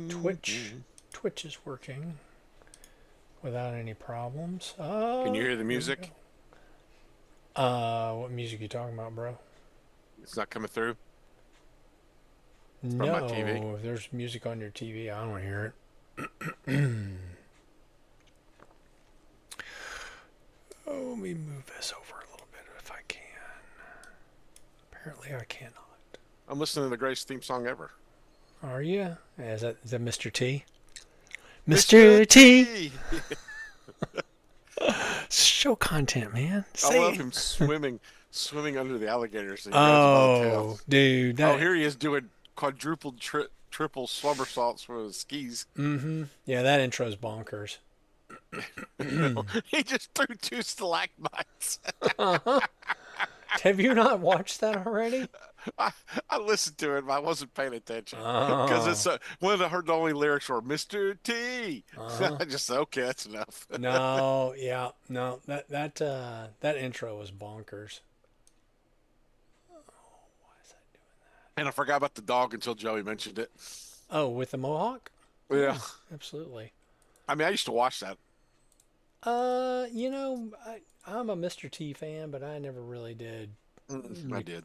Twitch. Twitch is working without any problems. Can you hear the Here we go. music? What music you talking about, bro? It's not coming through from my TV. No, if there's music on your TV, I don't hear it. Oh, let me move this over a little bit if I can. Apparently, I cannot. I'm listening to the greatest theme song ever. Are you? Is that Mr. T? Mr. Mr. T! T. Show content, man. I love Say. him swimming under the alligators and he grabs him by the tail. Oh, dude. Oh, That. here he is doing quadruple, triple somersaults from his skis. Mm-hmm. Yeah, that intro's bonkers. He just threw two stalagmites. Uh-huh. Have you not watched that already? I, I listened to it, but I wasn't paying attention because Oh. it's one of the only lyrics were "Mr. T." Uh-huh. I just said, okay, that's enough. No, yeah, no. That intro was bonkers. Why is that doing And I forgot about the dog until Joey mentioned it. that? Oh, with the mohawk? Yeah, Yeah, absolutely. I mean, I used to watch that. I'm a Mr. T fan, but I never really did I re- did.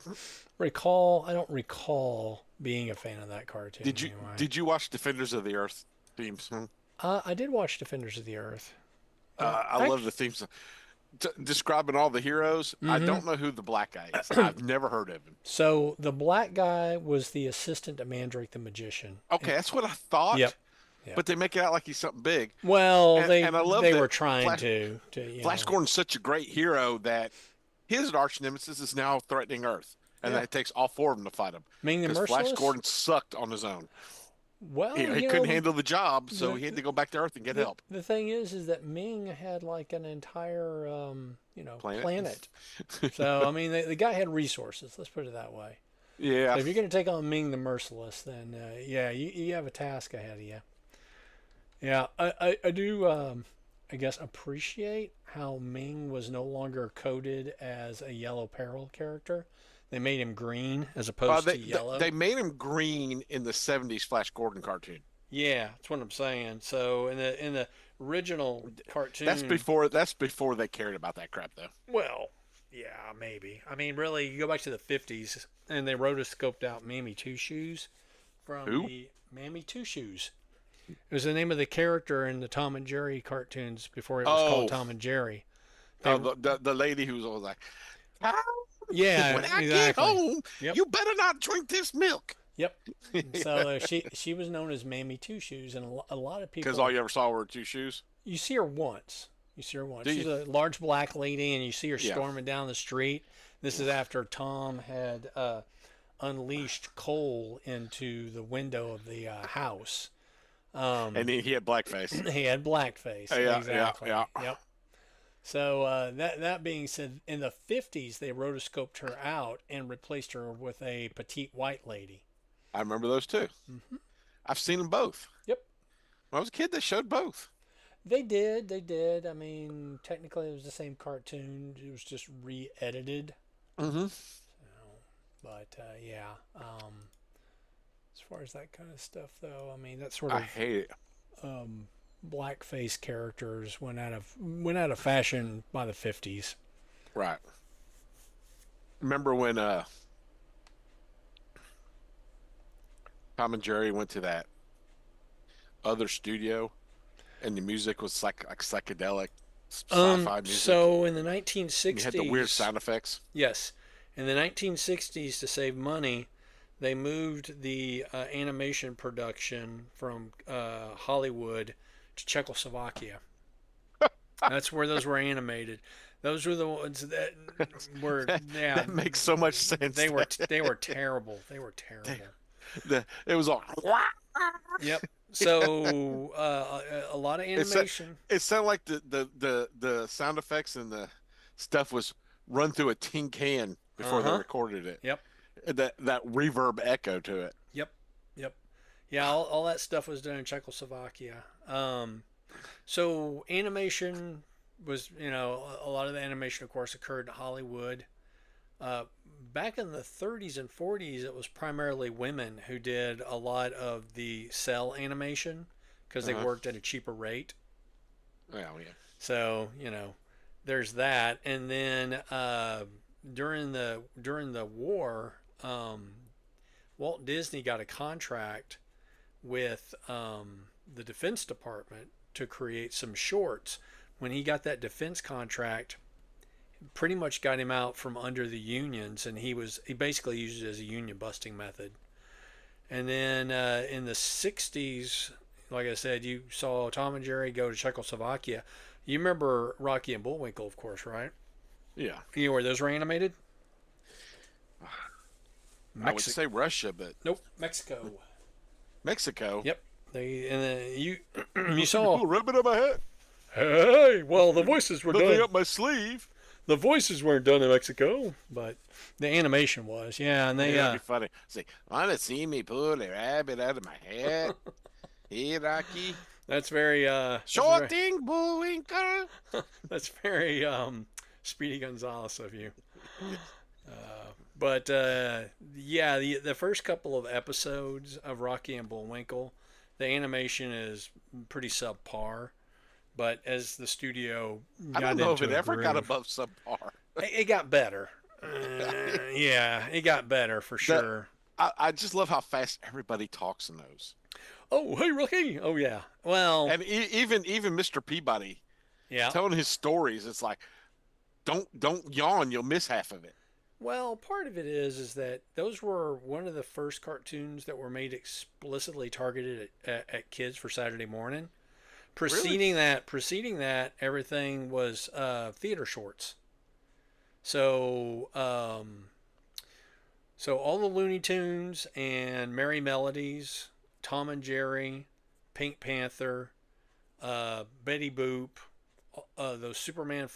recall. I don't recall being a fan of that cartoon Did you anyway. did you watch Defenders of the Earth theme song? I did watch Defenders of the Earth. Yeah, I love the theme song. Describing all the heroes, I mm-hmm. don't know who the black guy is. I've never heard of him. So the black guy was the assistant to Mandrake the magician. Okay, that's what I Yep. thought, Yep. but they make it out like he's something big. Well, And I love they that were trying Flash, to. Flash Gordon's such a great hero that his arch nemesis is now threatening Earth, and Yeah. that it takes all four of them to fight him Ming the because Flash Merciless. Gordon sucked on his own. Well, He couldn't handle the job, so the, he had to go back to Earth and get the help. the thing is that Ming had like an entire Planet. planet. So I mean, the guy had resources. Let's put it that way. Yeah, So if you're going to take on Ming the Merciless, then yeah, you have a task ahead of you. Yeah, I do. I guess appreciate how Ming was no longer coded as a Yellow Peril character. They made him green as opposed to yellow. they made him green in the '70s Flash Gordon cartoon. Yeah, that's what I'm saying. So in the original cartoon, That's before they cared about that crap though. well, yeah, maybe. I mean, really, you go back to the 50s, and they rotoscoped out Mammy Two Shoes from Who? the Mammy Two Shoes. It was the name of the character in the Tom and Jerry cartoons before it was called Oh, Tom and Jerry. They, oh, the lady who was always like, "Tom, yeah, when I get exactly. home, Yep, you better not drink this milk." yep. So she was known as Mammy Two Shoes, and a lot of Because people all you ever saw were two shoes. you see her once. You see her once. Do She's you? a large black lady, and you see her Yeah. storming down the street. This is after Tom had unleashed coal into the window of the house. And he had blackface. He had blackface. Yeah, Exactly. yeah. Yep. So that being said, in the 50s, they rotoscoped her out and replaced her with a petite white lady. I remember those too. Hmm. I've seen them both. Yep. When I was a kid, they showed both. They did. They did. I mean, technically, it was the same cartoon. It was just re-edited. Mm-hmm. But yeah. As far as that kind of stuff, though, I mean, that sort I of hate it. blackface characters went out of fashion by the 50s. Right. Remember when Tom and Jerry went to that other studio and the music was like psychedelic sci-fi music? So in the And you had the weird 1960s, sound effects. yes, in the 1960s, to save money, they moved the animation production from Hollywood to Czechoslovakia. That's where those were animated. Those were the ones that were, yeah, That makes so much sense. they were terrible. They were terrible. It was all. Yep. So a lot of It, animation. it sounded like the sound effects and the stuff was run through a tin can before they Uh-huh. recorded it. Yep. That reverb echo to it. Yep. Yep. Yeah, all that stuff was done in Czechoslovakia. So animation was, a lot of the animation, of course, occurred in Hollywood. Uh, Back in the 30s and 40s, it was primarily women who did a lot of the cell animation because they Uh-huh. worked at a cheaper rate. Oh yeah. So there's that. And then during the war, Walt Disney got a contract with the Defense Department to create some shorts. When he got that defense contract, pretty much got him out from under the unions, and he basically used it as a union busting method. And then in the 60s, like I said, you saw Tom and Jerry go to Czechoslovakia. You remember Rocky and Bullwinkle, of course, right? Yeah. You know where those were animated? I would say Russia, but Nope, Mexico. Mexico. Yep. They and you you Oh, saw. rub it on my head. Hey, well, the voices were Nothing done. up my sleeve. The voices weren't done in Mexico, but the animation was. Yeah, and they Yeah, that'd be funny. Say, wanna see me pull a rabbit out of my hat? Hey, Rocky. that's very Short thing, Bullwinkle. that's very Speedy Gonzales of you. But yeah, the first couple of episodes of Rocky and Bullwinkle, the animation is pretty subpar. But as the studio I got don't know if into it a ever got groove, above subpar. it got better. Yeah, it got better for sure. I just love how fast everybody talks in those. Oh, hey, Rocky. Oh, yeah. Well, And even Mr. Peabody yeah. telling his stories, it's like, don't yawn, you'll miss half of it. Well, part of it is that those were one of the first cartoons that were made explicitly targeted at kids for Saturday morning. Preceding that, everything was theater shorts. So, so all the Looney Tunes and Merry Melodies, Tom and Jerry, Pink Panther, Betty Boop, those Superman,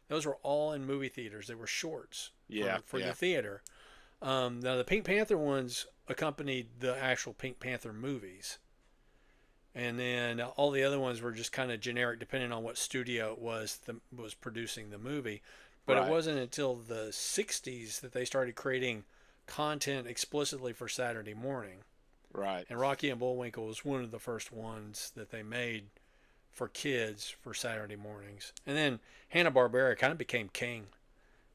those were all in movie theaters. They were shorts for Yeah. the theater. Now the Pink Panther ones accompanied the actual Pink Panther movies, and then all the other ones were just kind of generic, depending on what studio it was that was producing the movie. But it Right. wasn't until the '60s that they started creating content explicitly for Saturday morning. Right. And Rocky and Bullwinkle was one of the first ones that they made for kids for Saturday mornings. And then Hanna-Barbera kind of became king.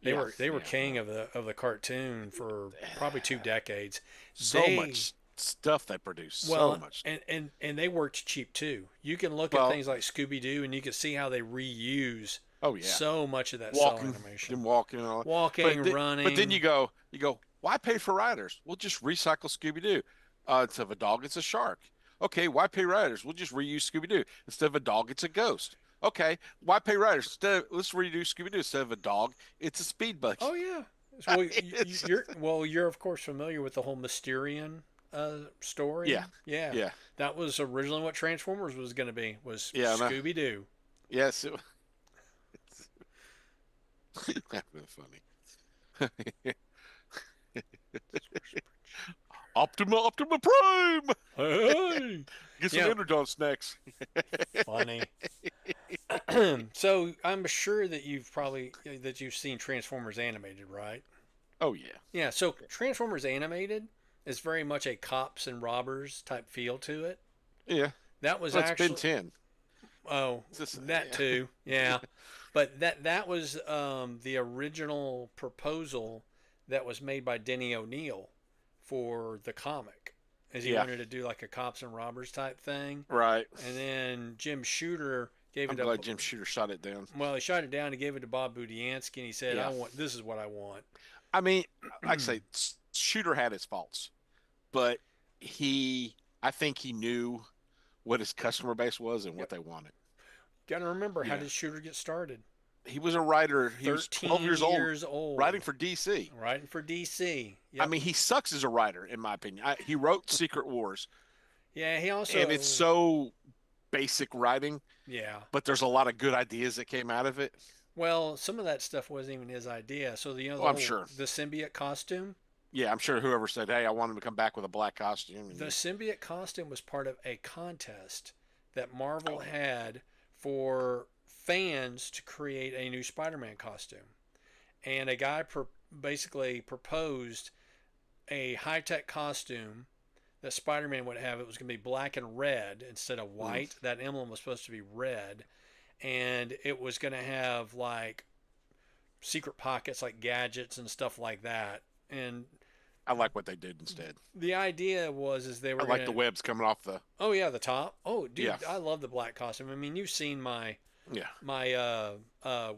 They were king of the cartoon for probably 2 decades. So They much stuff they produce. well, So much. and they worked cheap too. You can look at Well, things like Scooby Doo, and you can see how they reuse oh yeah. so much of that cell Walking, animation. them walking and all. Walking, running. But then you go, why pay for riders? We'll just recycle Scooby Doo. Instead of a dog, it's a shark. Okay, why pay riders? We'll just reuse Scooby Doo. Instead of a dog, it's a ghost. Okay, why pay riders? Let's redo Scooby Doo. Instead of a dog, it's a speed buggy. Oh yeah. Well, It's- you're of course familiar with the whole Mysterian story. Yeah. Yeah. Yeah. That was originally what Transformers was going to be. Was Yeah, I know. Scooby Doo. Yes. That's funny. Optima Prime. Hey. Get some Yeah. Energon snacks. Funny. So I'm sure that you've seen Transformers animated, right? Oh yeah. Yeah. So Transformers animated is very much a cops and robbers type feel to it. Yeah. That was Well, it's actually Ben 10. Oh, It's just- that yeah. too. Yeah. But that was the original proposal that was made by Denny O'Neil for the comic. As he Yeah. wanted to do like a cops and robbers type thing. Right. And then Jim Shooter gave I'm it glad to Jim Shooter shot it down. well, he shot it down and gave it to Bob Budiansky, and he said, Yeah. this is what I want. I mean, like I say, Shooter had his faults, but I think he knew what his customer base was and what they wanted. Got to remember, how Yeah. did Shooter get started? He was a writer. He was 12 years old, writing for DC. Writing for DC. I Yep. mean, he sucks as a writer, in my opinion. He wrote Secret Wars, Yeah, he also and it's so basic writing, yeah. but there's a lot of good ideas that came out of it. Well, some of that stuff wasn't even his idea. So the Oh, I'm sure. the symbiote costume. Yeah, I'm sure whoever said, "Hey, I want him to come back with a black costume." And The symbiote costume was part of a contest that Marvel had for fans to create a new Spider-Man costume. and a guy basically proposed a high-tech costume that Spider-Man would have. It was going to be black and red instead of Mm. white. That emblem was supposed to be red, and it was going to have like secret pockets, like gadgets and stuff like that. And I like what they did instead. the idea was is they I were like going the to. webs coming off the. Oh yeah, the top. Oh dude, Yeah, I love the black costume. I mean, you've seen my yeah.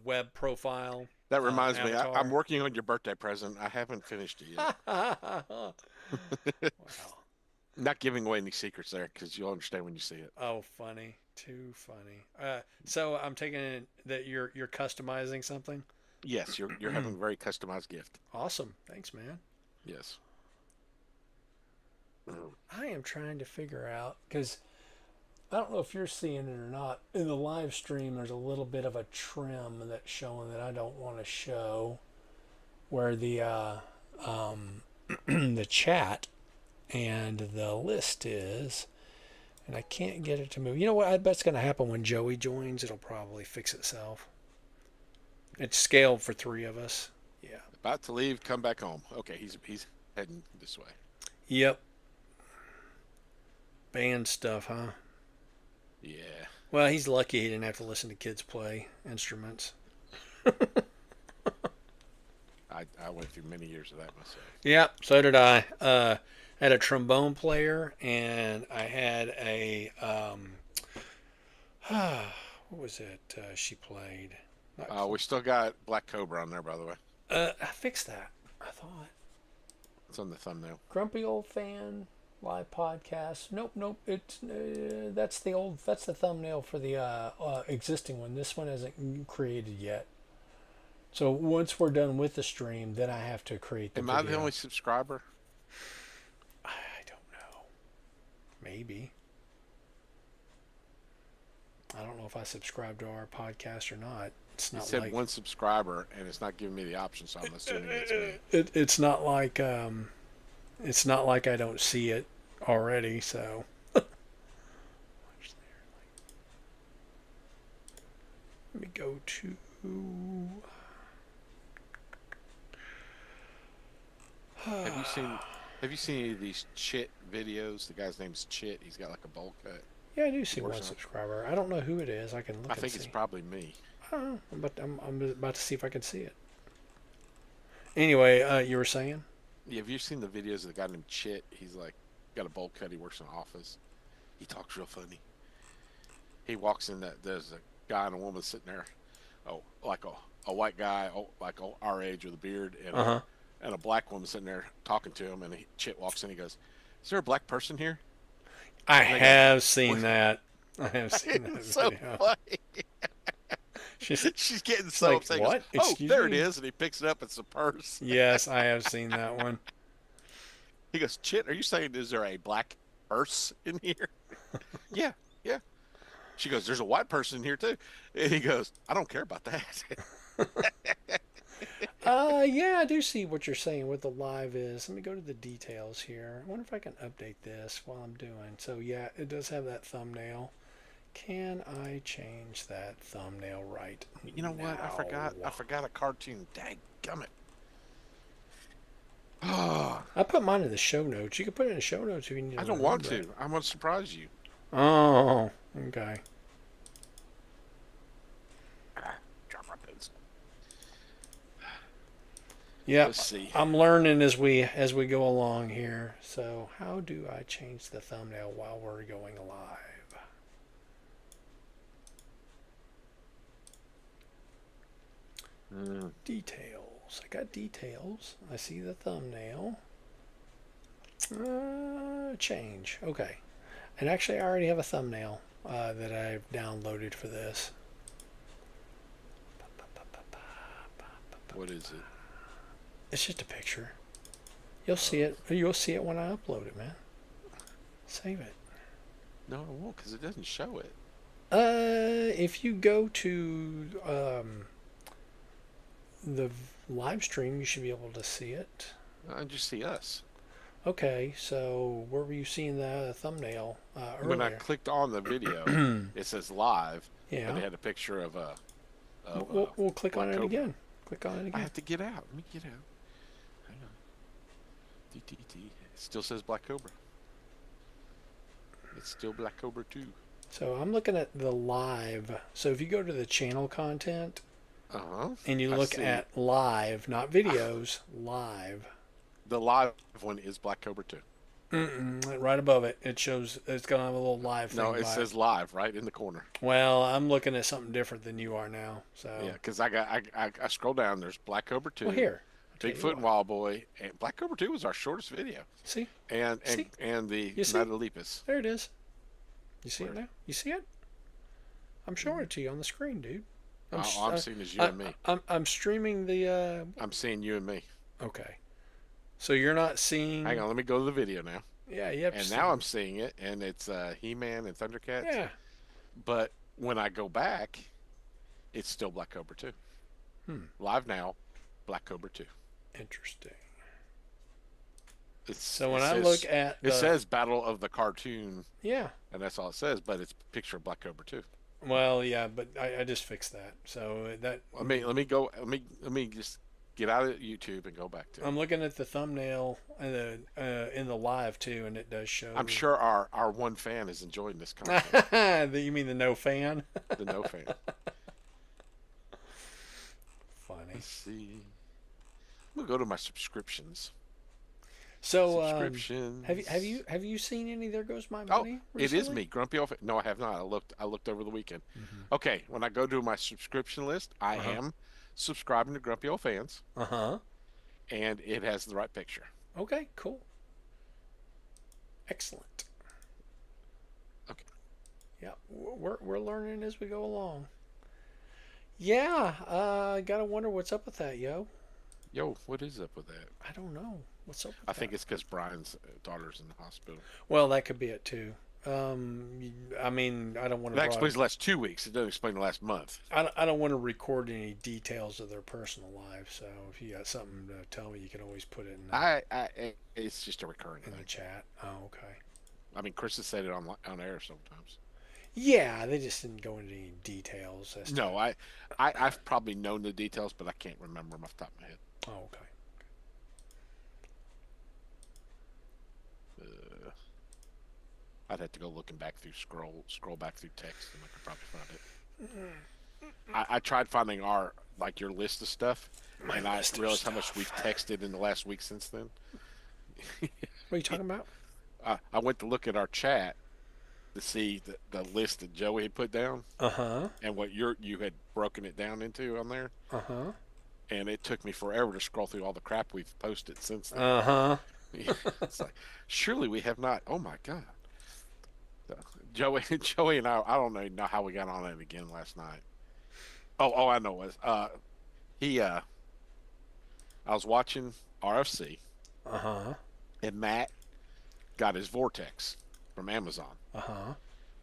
web profile That reminds me. I'm avatar. working on your birthday present. I haven't finished it yet. Wow. Not giving away any secrets there because you'll understand when you see it. Oh, funny. Too funny. So I'm taking it that you're customizing something. Yes, you're having a very customized gift. Awesome. Thanks, man. Yes. I am trying to figure out because I don't know if you're seeing it or not. In the live stream, there's a little bit of a trim that's showing that I don't want to show, where the the chat and the list is, and I can't get it to move. You know what? I bet it's going to happen when Joey joins. It'll probably fix itself. It's scaled for 3 of us. Yeah. About to leave, come back home. Okay, he's heading this way. Yep. Band stuff, huh? Yeah. Well, he's lucky he didn't have to listen to kids play instruments. I went through many years of that myself. Yeah, so did I. Had a trombone player, and I had a what was it? She played. Not We still got Black Cobra on there, by the way. I fixed that. I thought It's on the thumbnail. Grumpy Old Fan live podcast. Nope. It's that's the old. That's the thumbnail for the existing one. This one isn't created yet. So once we're done with the stream, then I have to create the Am video. I the only subscriber? I don't know. Maybe. I don't know if I subscribe to our podcast or not. It's It not said like one subscriber, and it's not giving me the option, so I'm assuming it's me. it's not like I don't see it already. So let me go to. Have you seen any of these Chit videos? The guy's name's Chit. He's got like a bowl cut. Yeah, I do see Works one on it. subscriber. I don't know who it is. I can look. I and think see. it's probably me. I don't know, but I'm about to see if I can see it. Anyway, you were saying? Yeah, have you seen the videos of the guy named Chit? He's like got a bowl cut. He works in an office. He talks real funny. He walks in that there's a guy and a woman sitting there. Oh, like a white guy, like our age with a beard, and a black woman sitting there talking to him. And Chit walks in. He goes, "Is there a black person here?" I And they go, have seen "What?" that. I have seen that It's so video. funny. She's, She's getting so like, upset. "What? He goes, "Oh, Excuse there me?" it is," and he picks it up. It's a purse. yes, I have seen that one. He goes, "Chit, are you saying is there a black purse in here?" Yeah, yeah. She goes, "There's a white person in here too," and he goes, "I don't care about that." Yeah, I do see what you're saying. What the live is. Let me go to the details here. I wonder if I can update this while I'm doing. So yeah, it does have that thumbnail. Can I change that thumbnail right You know what? I forgot. now? I forgot a cartoon. Dang gummit. Oh, I put mine in the show notes. You can put it in the show notes if you need to I don't want remember to. it. I'm gonna surprise you. Oh, okay. Drop my pencil. Yeah, Let's see. I'm learning as we go along here. So how do I change the thumbnail while we're going live? Details. I got details. I see the thumbnail. Change. Okay. And actually, I already have a thumbnail that I've downloaded for this. What is it? It's just a picture. You'll see it. You'll see it when I upload it, man. Save it. No, it won't because it doesn't show it. If you go to the live stream, you should be able to see it. I just see us. Okay, so where were you seeing the thumbnail earlier? When I clicked on the video, it says live, Yeah. and it had a picture of a. We'll click on Black it Cobra. again. Click on it I again. have to get out. Let me get out. Hang on. DTT. It still says Black Cobra. It's still Black Cobra 2. So I'm looking at the live. So if you go to the channel content Uh-huh. and you I look see. at live, not videos, live. The live one is Black Cobra 2. Right above it, it shows it's gonna have a little live thing. No, it by says live right in the corner. Well, I'm looking at something different than you are now. So Yeah, because I scroll down. There's Black Cobra 2, well, here, I'll tell you Bigfoot and what. Wild Boy, and Black Cobra 2 was our shortest video, See, and See? the You see? Night of Lepus. there it is. You see it Where? now? You see it? I'm showing it to you on the screen, dude. All I'm seeing is you and me. I'm streaming the. I'm seeing you and me. Okay. So you're not seeing. Hang on, let me go to the video now. Yeah, you have to And see now it. I'm seeing it, and it's He-Man and Thundercats. Yeah. But when I go back, it's still Black Cobra 2. Live now, Black Cobra 2. Interesting. It's, So when it I says- look at the, it says Battle of the Cartoon, yeah. and that's all it says. But it's a picture of Black Cobra 2. Well, yeah, but I just fixed that. So that Let me go. Let me just get out of YouTube and go back to it. I'm looking at the thumbnail and in the live too, and it does show. I'm sure our one fan is enjoying this content. You mean the no fan? The no fan. Funny. Let's see. I'm gonna go to my subscriptions. So Subscriptions. have you seen any There Goes My Oh, Money? it is recently? me, Grumpy Old. No, I have not. I looked over the weekend. Okay, when I go to my subscription list, I am subscribing to Grumpy Old Fans, Uh-huh. and it has the right picture. Okay, cool. Excellent. Okay. Yeah, we're learning as we go along. Yeah, gotta wonder what's up with that, yo. Yo, what is up with that? I don't know. What's up with I think that? it's because Brian's daughter's in the hospital. Well, that could be it too. I mean, I don't want to. That explains the last 2 weeks. It doesn't explain the last month. I don't want to record any details of their personal lives. So if you got something to tell me, you can always put it in It's just a recurring the thing. chat. Oh, okay. I mean, Chris has said it on air sometimes. Yeah, they just didn't go into any details. As to, No, I've probably known the details, but I can't remember them off the top of my head. Oh, okay. I'd have to go looking back through scroll back through text, and I could probably find it. I tried finding your list of stuff, and I list of realized how much stuff. we've texted in the last week since then. What are you talking about? I went to look at our chat to see the list that Joey had put down Uh huh. and what you had broken it down into on there, Uh huh. and it took me forever to scroll through all the crap we've posted since then. Uh huh. It's like, surely we have not. Oh my God. Joey and I don't know how we got on it again last night. Oh, I know it was. I was watching RFC, Uh huh. and Matt got his Vortex from Amazon. Uh huh.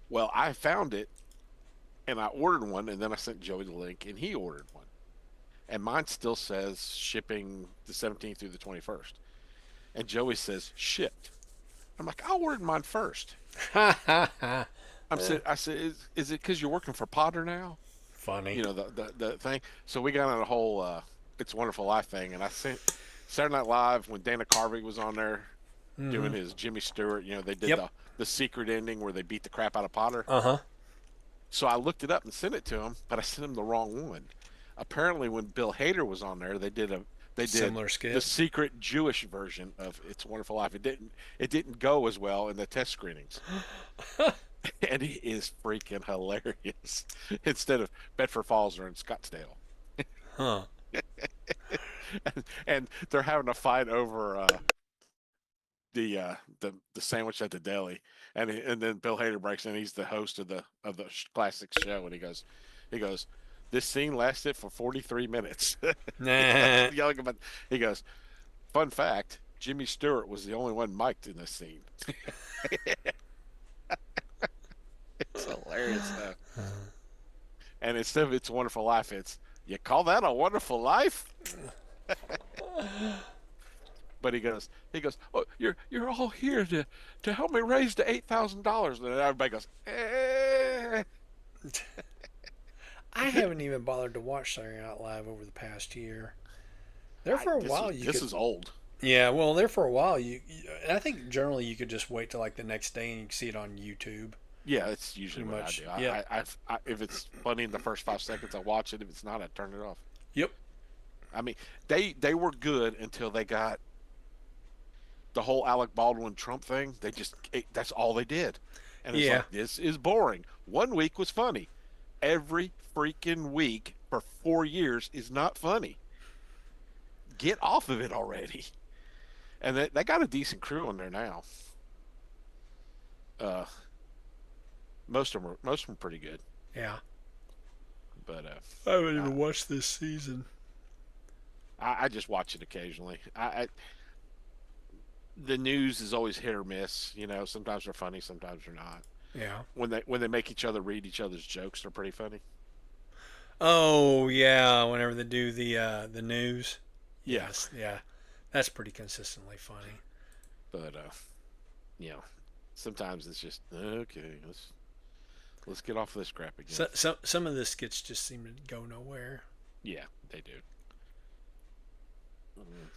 Well, I found it, and I ordered one, and then I sent Joey the link, and he ordered one. And mine still says shipping the 17th through the 21st. And Joey says shipped. I'm like, I ordered mine first. I said, is it because you're working for Potter now? Funny. You know, the thing. So we got on a whole It's a Wonderful Life thing, and I sent Saturday Night Live when Dana Carvey was on there doing his Jimmy Stewart. You know, they did Yep. the secret ending where they beat the crap out of Potter. Uh huh. So I looked it up and sent it to him, but I sent him the wrong one. Apparently, when Bill Hader was on there, they did Similar skit. the secret Jewish version of It's a Wonderful Life. It didn't go as well in the test screenings. And it is freaking hilarious. Instead of Bedford Falls or in Scottsdale. Huh. And they're having a fight over the sandwich at the deli, and then Bill Hader breaks in. He's the host of the classic show, and he goes, this scene lasted for 43 minutes. Nah. Yelling about. He goes, fun fact: Jimmy Stewart was the only one mic'd in this scene. It's hilarious though. And instead of It's a Wonderful Life, it's, you call that a wonderful life? But he goes, oh, you're all here to help me raise the $8,000, and everybody goes, eh. I haven't even bothered to watch Saturday Night Live over the past year. There for a while you This could. is old. Yeah, well, there for a while and I think generally you could just wait till like the next day and you can see it on YouTube. Yeah, it's usually Pretty what I much. do. Yeah. If it's funny in the first 5 seconds, I watch it. If it's not, I turn it off. Yep. I mean, they were good until they got the whole Alec Baldwin Trump thing. That's all they did, and it's Yeah. like this is boring. One week was funny. Every freaking week for 4 years is not funny. Get off of it already. And they got a decent crew in there now. Uh, most of them pretty good, Yeah. but I haven't I, even watched this season. I just watch it occasionally. The news is always hit or miss. You know, sometimes they're funny, sometimes they're not. Yeah. When they make each other read each other's jokes, they're pretty funny. Oh yeah, whenever they do the news. Yeah, Yes, yeah. That's pretty consistently funny. but you know, sometimes it's just okay. Let's get off of this crap again. Some of the skits just seem to go nowhere. Yeah, they do. Mm.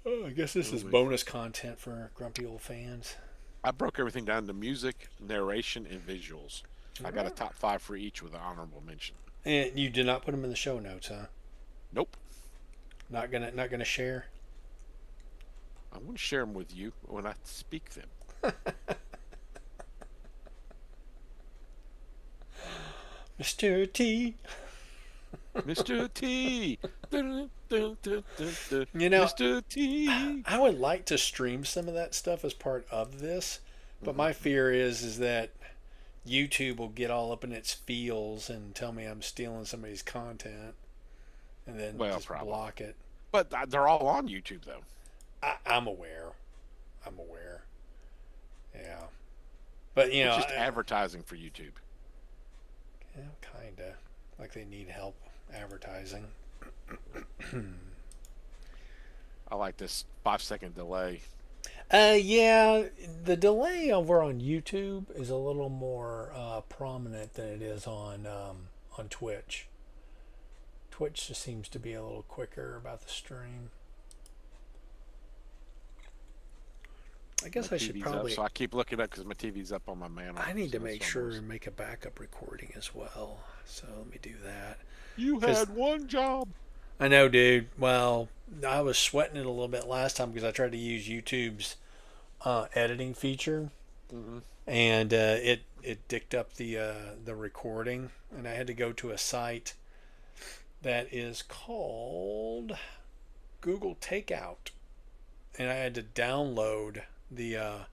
Oh, I guess this is bonus content for grumpy old fans. I broke everything down to music, narration, and visuals. I got a top 5 for each with an honorable mention. And you did not put them in the show notes, huh? Nope. Not gonna share. I'm going to share them with you when I speak them. Mr. T. Mr. T. Dun, dun, dun, dun, dun. You know, Mr. T. I would like to stream some of that stuff as part of this, but my fear is that YouTube will get all up in its feels and tell me I'm stealing somebody's content, and then Well, just probably. block it. But they're all on YouTube, though. I'm aware. I'm aware. Yeah, but you It's know, just advertising for YouTube. kinda like they need help advertising. I like this 5 second delay. Yeah, the delay over on YouTube is a little more prominent than it is on Twitch. Twitch just seems to be a little quicker about the stream. I guess My I should TV's probably. up, so I keep looking up because my TV's up on my mantle. I need to so make that's sure almost- and make a backup recording as well. So let me do that. You 'Cause- had one job. I know, dude. Well, I was sweating it a little bit last time because I tried to use YouTube's editing feature, Mm-hmm. and it dicked up the recording, and I had to go to a site that is called Google Takeout, and I had to download the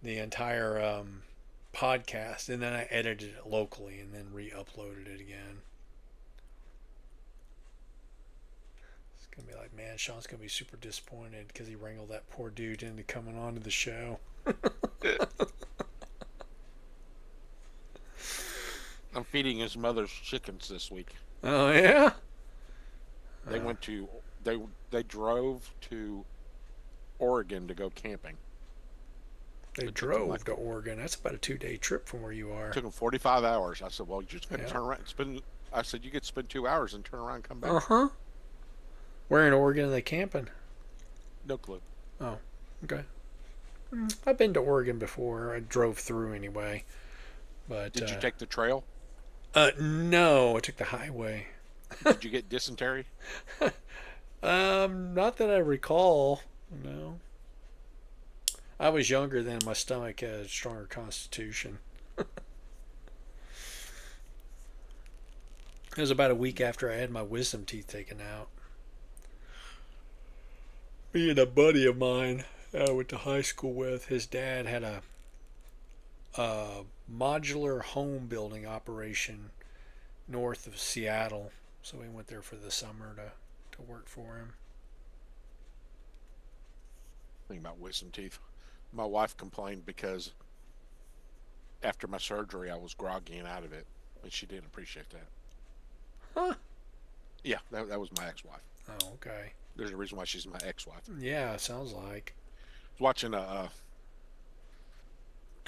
entire podcast, and then I edited it locally, and then re-uploaded it again. It's gonna be like, man, Sean's gonna be super disappointed because he wrangled that poor dude into coming on to the show. I'm feeding his mother's chickens this week. Oh yeah. They went to they drove to Oregon to go camping. They It took them drove like- to Oregon. That's about a 2-day trip from where you are. It took them 45 hours. I said, "Well, you're just going to Yeah. turn around and spend." I said, "You could spend 2 hours and turn around and come back." Uh huh. Where in Oregon are they camping? No clue. Oh, okay. I've been to Oregon before. I drove through anyway. But Did you take the trail? no, I took the highway. Did you get dysentery? Not that I recall. No. I was younger then. My stomach had a stronger constitution. It was about a week after I had my wisdom teeth taken out. Me and a buddy of mine I went to high school with, his dad had a modular home building operation north of Seattle. So we went there for the summer to work for him. Think about wisdom teeth. My wife complained because after my surgery I was groggy and out of it, and she didn't appreciate that. Huh? Yeah, that was my ex-wife. Oh, okay. There's a reason why she's my ex-wife. I Yeah, sounds like. was watching a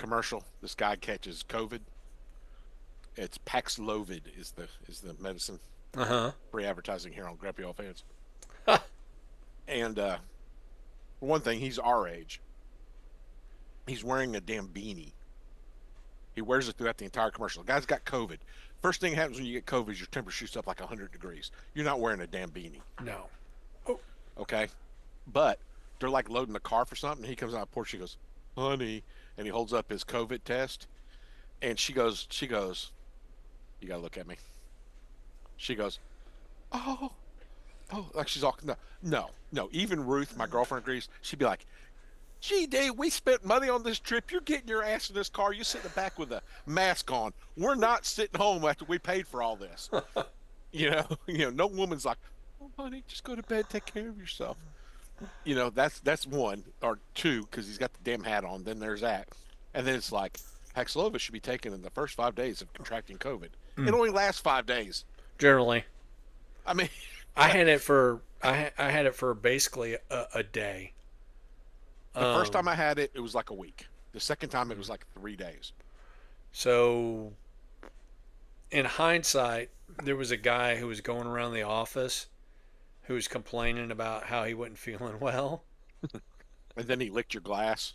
commercial. This guy catches COVID. It's Paxlovid is the medicine. Uh huh. Free advertising here on Grumpy Old Fans. And for one thing, he's our age. He's wearing a damn beanie. He wears it throughout the entire commercial. The guy's got COVID. First thing that happens when you get COVID is your temperature shoots up like 100 degrees. You're not wearing a damn beanie. No. Okay? But they're like loading the car for something. He comes out of the porch. She goes, honey. And he holds up his COVID test. And she goes, you got to look at me. She goes, oh, like she's all, no. Even Ruth, my girlfriend, agrees. She'd be like, gee, Dave, we spent money on this trip. You're getting your ass in this car. You sit in the back with a mask on. We're not sitting home after we paid for all this. No woman's like, oh, honey, just go to bed. Take care of yourself. That's one or two because he's got the damn hat on. Then there's that. And then it's like, Paxlovid should be taken in the first 5 days of contracting COVID. It only lasts 5 days. Generally. I mean, I had it for basically a day. the first time I had it, it was like a week. The second time, it was like 3 days. So, in hindsight, there was a guy who was going around the office who was complaining about how he wasn't feeling well. And then he licked your glass,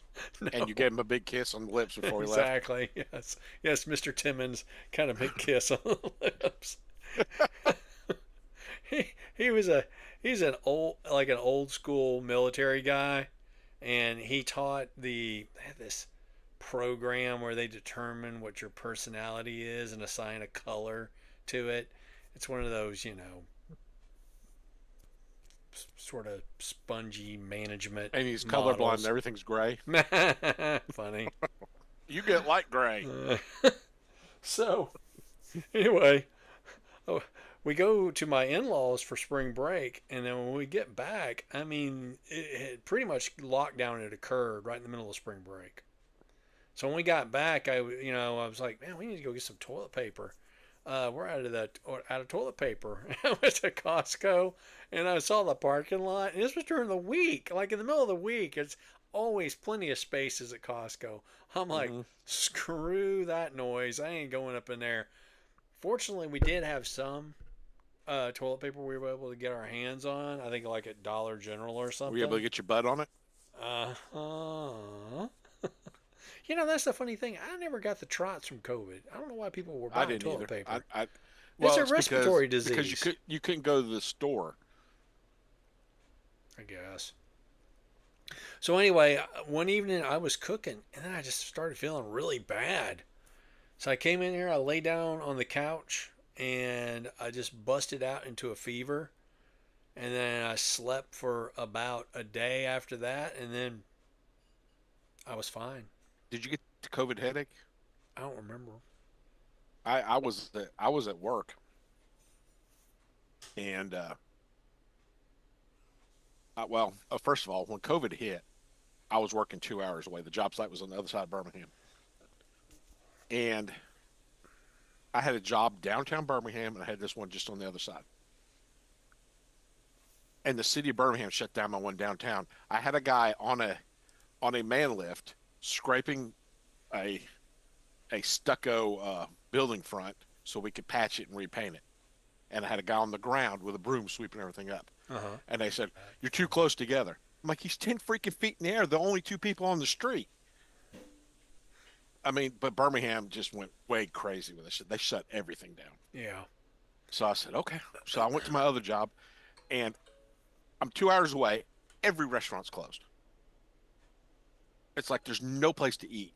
and you gave him a big kiss on the lips before he left. Exactly. Yes, Mr. Timmons kind of big kiss on the lips. he's an old school military guy, and he taught they had this program where they determine what your personality is and assign a color to it. It's one of those, sort of spongy management. And he's models. colorblind, and everything's gray. Funny. You get light gray. So, anyway, we go to my in-laws for spring break, and then when we get back, I mean, it pretty much lockdown had occurred right in the middle of spring break. So when we got back, I was like, man, we need to go get some toilet paper. We're out of toilet paper. I went to Costco, and I saw the parking lot, and this was during the week, like in the middle of the week. It's always plenty of spaces at Costco. I'm like, screw that noise. I ain't going up in there. Fortunately, we did have some toilet paper we were able to get our hands on. I think like at Dollar General or something. Were you able to get your butt on it? That's the funny thing. I never got the trots from COVID. I don't know why people were buying toilet paper. Well, it's a respiratory disease. Because you couldn't go to the store. I guess. So anyway, one evening I was cooking, and then I just started feeling really bad. So I came in here, I lay down on the couch, and I just busted out into a fever. And then I slept for about a day after that, and then I was fine. Did you get the COVID headache? I don't remember. I was at work, and first of all, when COVID hit, I was working 2 hours away. The job site was on the other side of Birmingham, and I had a job downtown Birmingham, and I had this one just on the other side. And the city of Birmingham shut down my one downtown. I had a guy on a man lift scraping a stucco building front so we could patch it and repaint it. And I had a guy on the ground with a broom sweeping everything up. And they said, you're too close together. I'm like, he's 10 freaking feet in the air. The only two people on the street. I mean, but Birmingham just went way crazy with this. They shut everything down. Yeah. So I said, okay. So I went to my other job, and I'm 2 hours away. Every restaurant's closed. It's like there's no place to eat.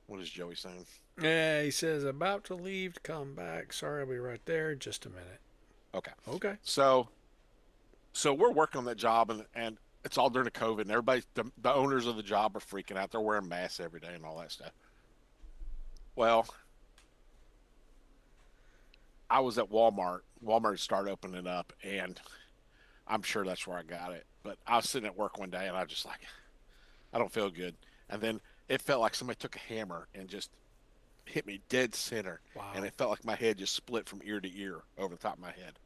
What is Joey saying? Yeah, he says, about to leave to come back. Sorry, I'll be right there. Just a minute. Okay. So we're working on that job, and it's all during the COVID, and everybody, the owners of the job are freaking out. They're wearing masks every day and all that stuff. Well, I was at Walmart. Walmart started opening up, and I'm sure that's where I got it. But I was sitting at work one day, and I was just like, I don't feel good. And then it felt like somebody took a hammer and just hit me dead center. Wow. And it felt like my head just split from ear to ear over the top of my head.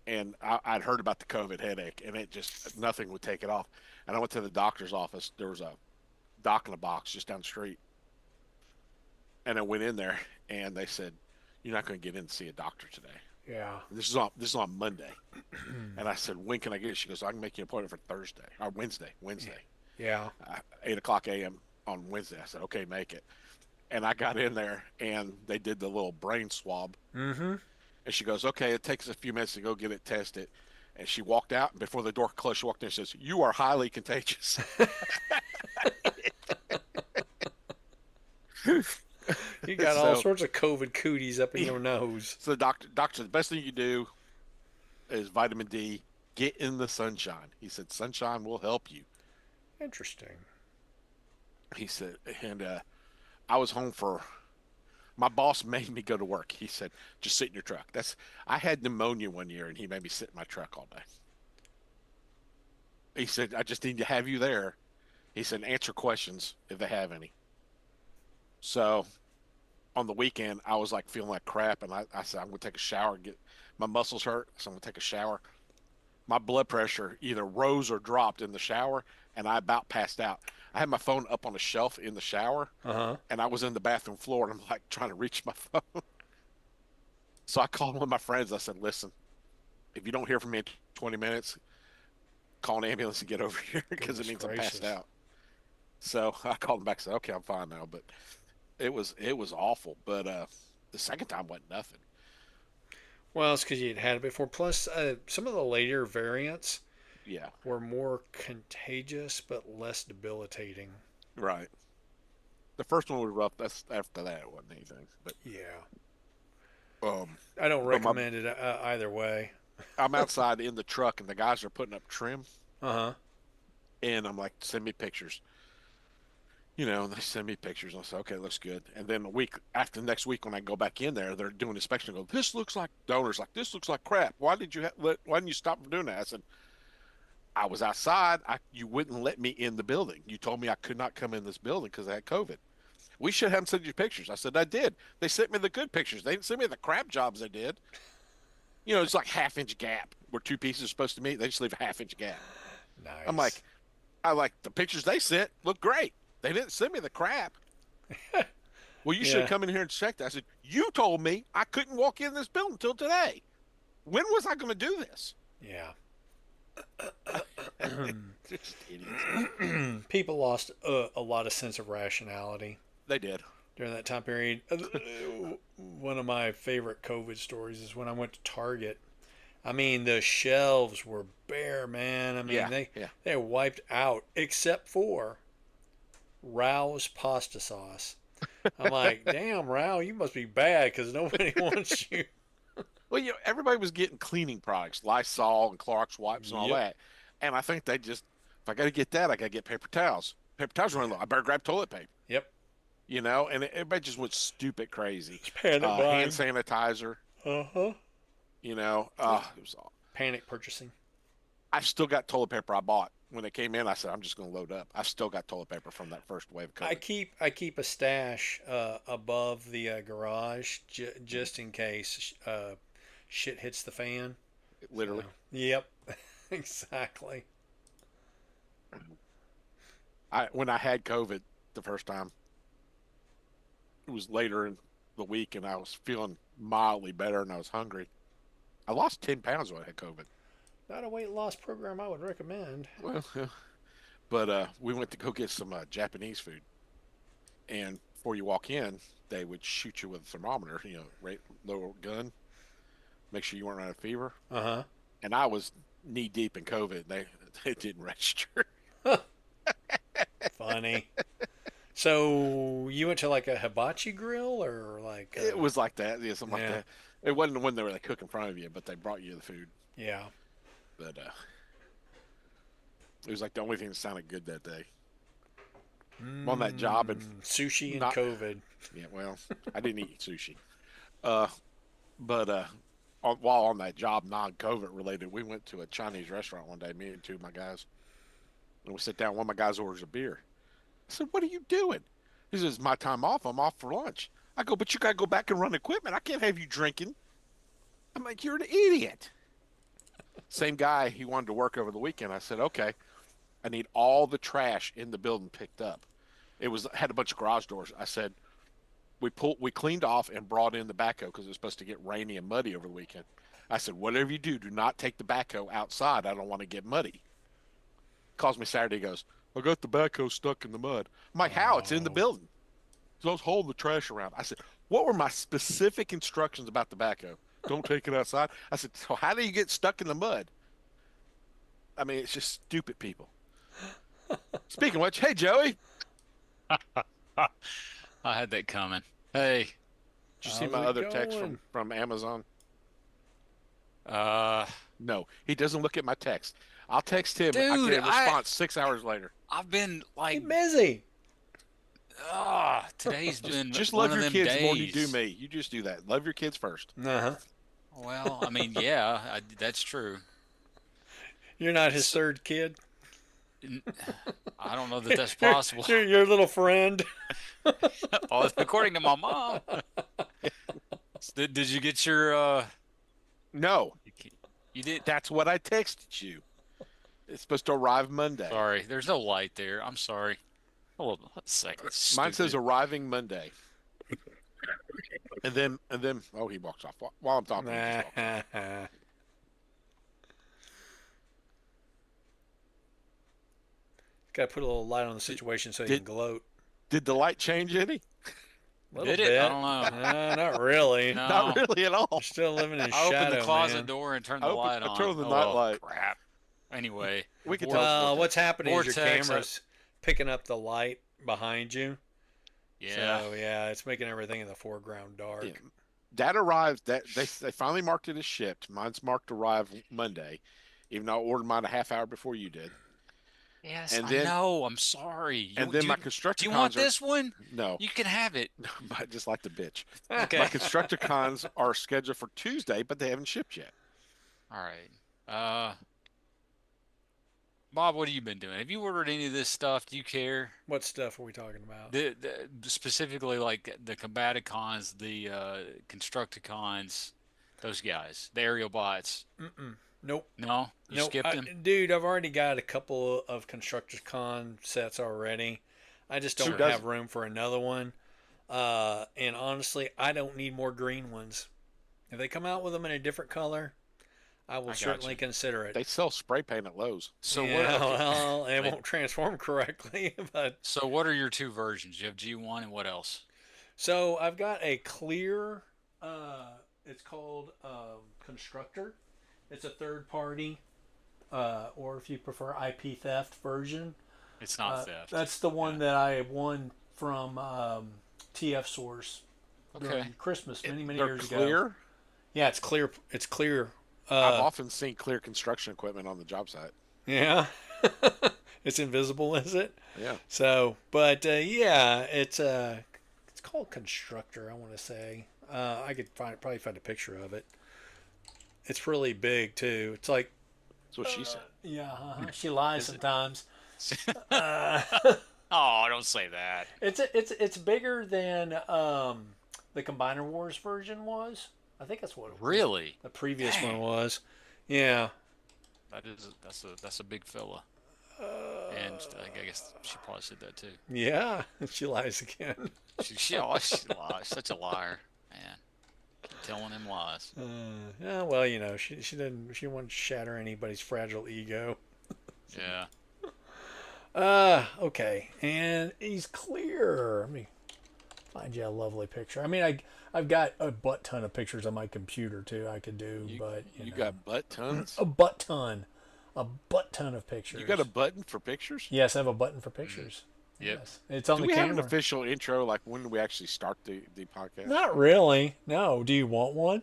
And I'd heard about the COVID headache, and it just, nothing would take it off. And I went to the doctor's office. There was a Doc in a Box just down the street. And I went in there, and they said, "You're not going to get in to see a doctor today. Yeah. This is on Monday." And I said, "When can I get it?" She goes, "I can make you an appointment for Thursday or Wednesday. Yeah. 8 o'clock a.m. on Wednesday." I said, "Okay, make it." And I got in there, and they did the little brain swab. Mm-hmm. And she goes, "Okay, it takes a few minutes to go get it tested." And she walked out, and before the door closed, she walked in and says, "You are highly contagious." You got all So, sorts of COVID cooties up in your nose. so the doctor, the best thing you do is vitamin D. Get in the sunshine. He said, "Sunshine will help you." Interesting. He said, and I was home for. My boss made me go to work. He said, "Just sit in your truck." I had pneumonia one year, and he made me sit in my truck all day. He said, "I just need to have you there." He said, "Answer questions if they have any." So on the weekend, I was like feeling like crap, and I said, "I'm gonna take a shower. Get my muscles hurt, so I'm gonna take a shower." My blood pressure either rose or dropped in the shower, and I about passed out. I had my phone up on a shelf in the shower, Uh-huh. and I was in the bathroom floor, and I'm like trying to reach my phone. So I called one of my friends. I said, "Listen, if you don't hear from me in 20 minutes, call an ambulance and get over here because it Goodness means I'm passed gracious. out." So I called him back and said, "Okay, I'm fine now." But it was awful. But the second time wasn't nothing. Well, it's because you'd had it before. Plus, some of the later variants Yeah, were more contagious but less debilitating. right. The first one was rough. That's after that it wasn't anything. But Yeah. um, I don't but recommend it either way. I'm outside in the truck and the guys are putting up trim, Uh-huh. and I'm like, "Send me pictures." And they send me pictures. And I say, "Okay, it looks good." And then a week after next week, when I go back in there, they're doing inspection. I go, "This looks like donors. Like this looks like crap. Why did you why didn't you stop from doing that?" I said, "I was outside. You wouldn't let me in the building. You told me I could not come in this building because I had COVID. We should have sent you pictures." I said, "I did. They sent me the good pictures. They didn't send me the crap jobs they did. It's like half-inch gap where two pieces are supposed to meet. They just leave a half-inch gap." I'm Nice. like, I like the pictures they sent look great. They didn't send me the crap. "Well, you should have Yeah. come in here and checked." I said, "You told me I couldn't walk in this building until today. When was I going to do this?" Yeah. Just idiots. People lost a lot of sense of rationality They did. during that time period. One of my favorite COVID stories is when I went to Target. I mean, the shelves were bare, man. I mean, Yeah, they yeah. they wiped out except for Rao's pasta sauce. I'm like, damn, Rao, you must be bad because nobody wants you. Well, everybody was getting cleaning products, Lysol and Clorox wipes and all Yep. that. And I think they just, if I got to get that, I got to get paper towels. Paper towels running low. I better grab toilet paper. Yep. And everybody just went stupid crazy. It's panic Hand buying. sanitizer. Uh huh. It was. Panic purchasing. I've still got toilet paper I bought when they came in. I said, "I'm just going to load up." I still got toilet paper from that first wave of I COVID. keep a stash above the garage just in case shit hits the fan. So, Literally. yep, exactly. When I had COVID the first time, it was later in the week, and I was feeling mildly better, and I was hungry. I lost 10 pounds when I had COVID. Not a weight loss program I would recommend. Well, yeah. But we went to go get some Japanese food, and before you walk in, they would shoot you with a thermometer, rate low gun, make sure you weren't running a fever. Uh And I was knee deep in COVID. They didn't register. huh. Funny. So you went to like a hibachi grill or like It was like that, yeah, something like yeah, that. It wasn't when they were like cook in front of you, but they brought you the food. yeah. But it was like the only thing that sounded good that day. I'm on that job and Sushi and not, COVID. yeah, well, I didn't eat sushi. Uh, but while on that job, non-COVID related, we went to a Chinese restaurant one day, me and two of my guys, and we sit down. One of my guys orders a beer. I said, "What are you doing?" He says, "My time off. I'm off for lunch." I go, "But you got to go back and run equipment. I can't have you drinking." I'm like, "You're an idiot." Same guy, he wanted to work over the weekend. I said, "Okay, I need all the trash in the building picked up." It was had a bunch of garage doors. I said, we cleaned off and brought in the backhoe because it was supposed to get rainy and muddy over the weekend. I said, whatever you do, do not take the backhoe outside. I don't want to get muddy. Calls me Saturday, goes, I got the backhoe stuck in the mud. I'm like, how? It's in the building. So I was holding the trash around. I said, what were my specific instructions about the backhoe? Don't take it outside. I said, so how do you get stuck in the mud? I mean, it's just stupid people. Speaking of which, hey, Joey, I had that coming. Hey, did you see How's my it other text going? from Amazon? uh, No, he doesn't look at my text. I'll text him. I dude, get a response 6 hours later. I've been He like, busy. today's Just, been just one love of your them kids days. more than you do me. You just do that. Love your kids first. Uh-huh. Well, I mean, yeah, that's true. You're not his third kid. I don't know that that's possible. You're your little friend. Oh, according to my mom. Did you get your? No, You did. that's what I texted you. It's supposed to arrive Monday. Sorry, there's no light there. I'm sorry. Hold on a second. Mine says Stupid. arriving Monday. And then, oh, he walks off while I'm talking. He just walks off. Got to put a little light on the situation so you did- can gloat. Did the light change any? Little Did bit. it? I don't know. Not really. No. Not really at all. You're still living in I shadow, opened the closet man. door and turned I the opened- light I on. turned the Oh, night light. crap. Anyway, We could vor- tell- Well, what's happening is your Vortex, camera's picking up the light behind you. yeah. So, yeah, it's making everything in the foreground dark. Yeah. That arrived. That they finally marked it as shipped. Mine's marked arrive Monday, even though I ordered mine a half hour before you did. Yes, And I then- know. I'm sorry. And then do my you, do Constructicons you want are this one? no, You can have it. I just like the bitch. Okay. My Constructicons are scheduled for Tuesday, but they haven't shipped yet. All right. Bob, what have you been doing? Have you ordered any of this stuff? Do you care? What stuff are we talking about? Specifically, like the Combaticons, the Constructicons, those guys, the aerial bots. Mm-mm. Nope. No, you Nope. skipped them. Dude, I've already got a couple of Constructicon sets already. I just Who don't doesn't? have room for another one. And honestly, I don't need more green ones. If they come out with them in a different color, I will got certainly you. consider it. They sell spray paint at Lowe's. So yeah, what? well, it won't transform correctly, but So what are your two versions? You have G1 and what else? so I've got a clear. It's called Constructor. It's a third party, or if you prefer, IP theft version. It's not theft. That's the one that I won from TF Source during Okay. Christmas many They're years clear. ago. Yeah, it's clear. It's clear. I've often seen clear construction equipment on the job site. Yeah, it's invisible, is it? Yeah. So, but yeah, it's called Constructor. I want to say. I could probably find a picture of it. It's really big too. It's like That's what she said. yeah, she lies Is it- sometimes. Uh, Oh, don't say that. it's bigger than the Combiner Wars version was. I think that's what it was. Really? The previous Dang. one was. Yeah. That's a big fella. And I guess she probably said that too. Yeah. She lies again. She lies. Such a liar, man. Keep telling him lies. Yeah. Well, you know, she didn't. She wouldn't shatter anybody's fragile ego. Yeah. Okay. And he's clear. Let me find you a lovely picture. I mean, I've got a butt ton of pictures on my computer too. I could do, but You know. got butt tons. a butt ton of pictures. You got a button for pictures? Yes, I have a button for pictures. Yep. Yes, it's on Do the we have camera. an official intro? Like when do we actually start the podcast? Not really. No. Do you want one?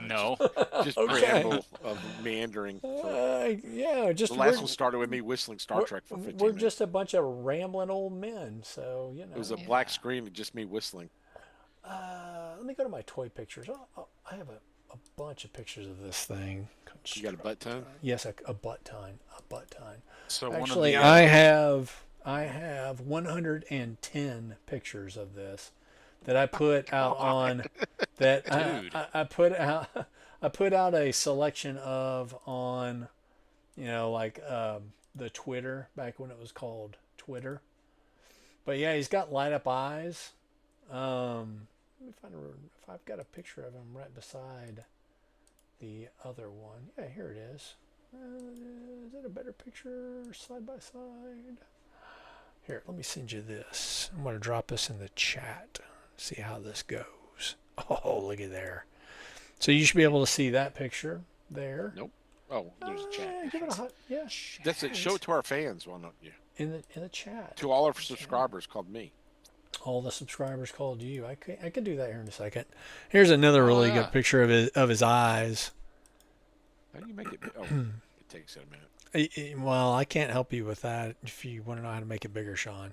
No. Just Okay. preamble of meandering. Yeah. Just The last we're- one started with me whistling Star we're- Trek for 15 We're minutes. just a bunch of rambling old men, so you know. It was a black screen and just me whistling. Let me go to my toy pictures. I have a bunch of pictures of this thing. You got a butt ton? Yes, a butt ton. A butt ton. So Actually, one of I have 110 pictures of this that I put out on that Dude. I put out I put out a selection of on like the Twitter back when it was called Twitter. But yeah, he's got light up eyes. Let me find if I've got a picture of him right beside the other one. Yeah, here it is. Is it a better picture side by side? Here, let me send you this. I'm going to drop this in the chat. See how this goes. Oh, look at there. So you should be able to see that picture there. Nope. Oh, there's a chat. Give it a hot, yeah. That's it. Show it to our fans, why don't you? In the chat. To all our subscribers called me. All the subscribers called you. I can do that here in a second. Here's another really good picture of his eyes. How do you make it? Oh, it takes it a minute. Well, I can't help you with that if you want to know how to make it bigger, Sean.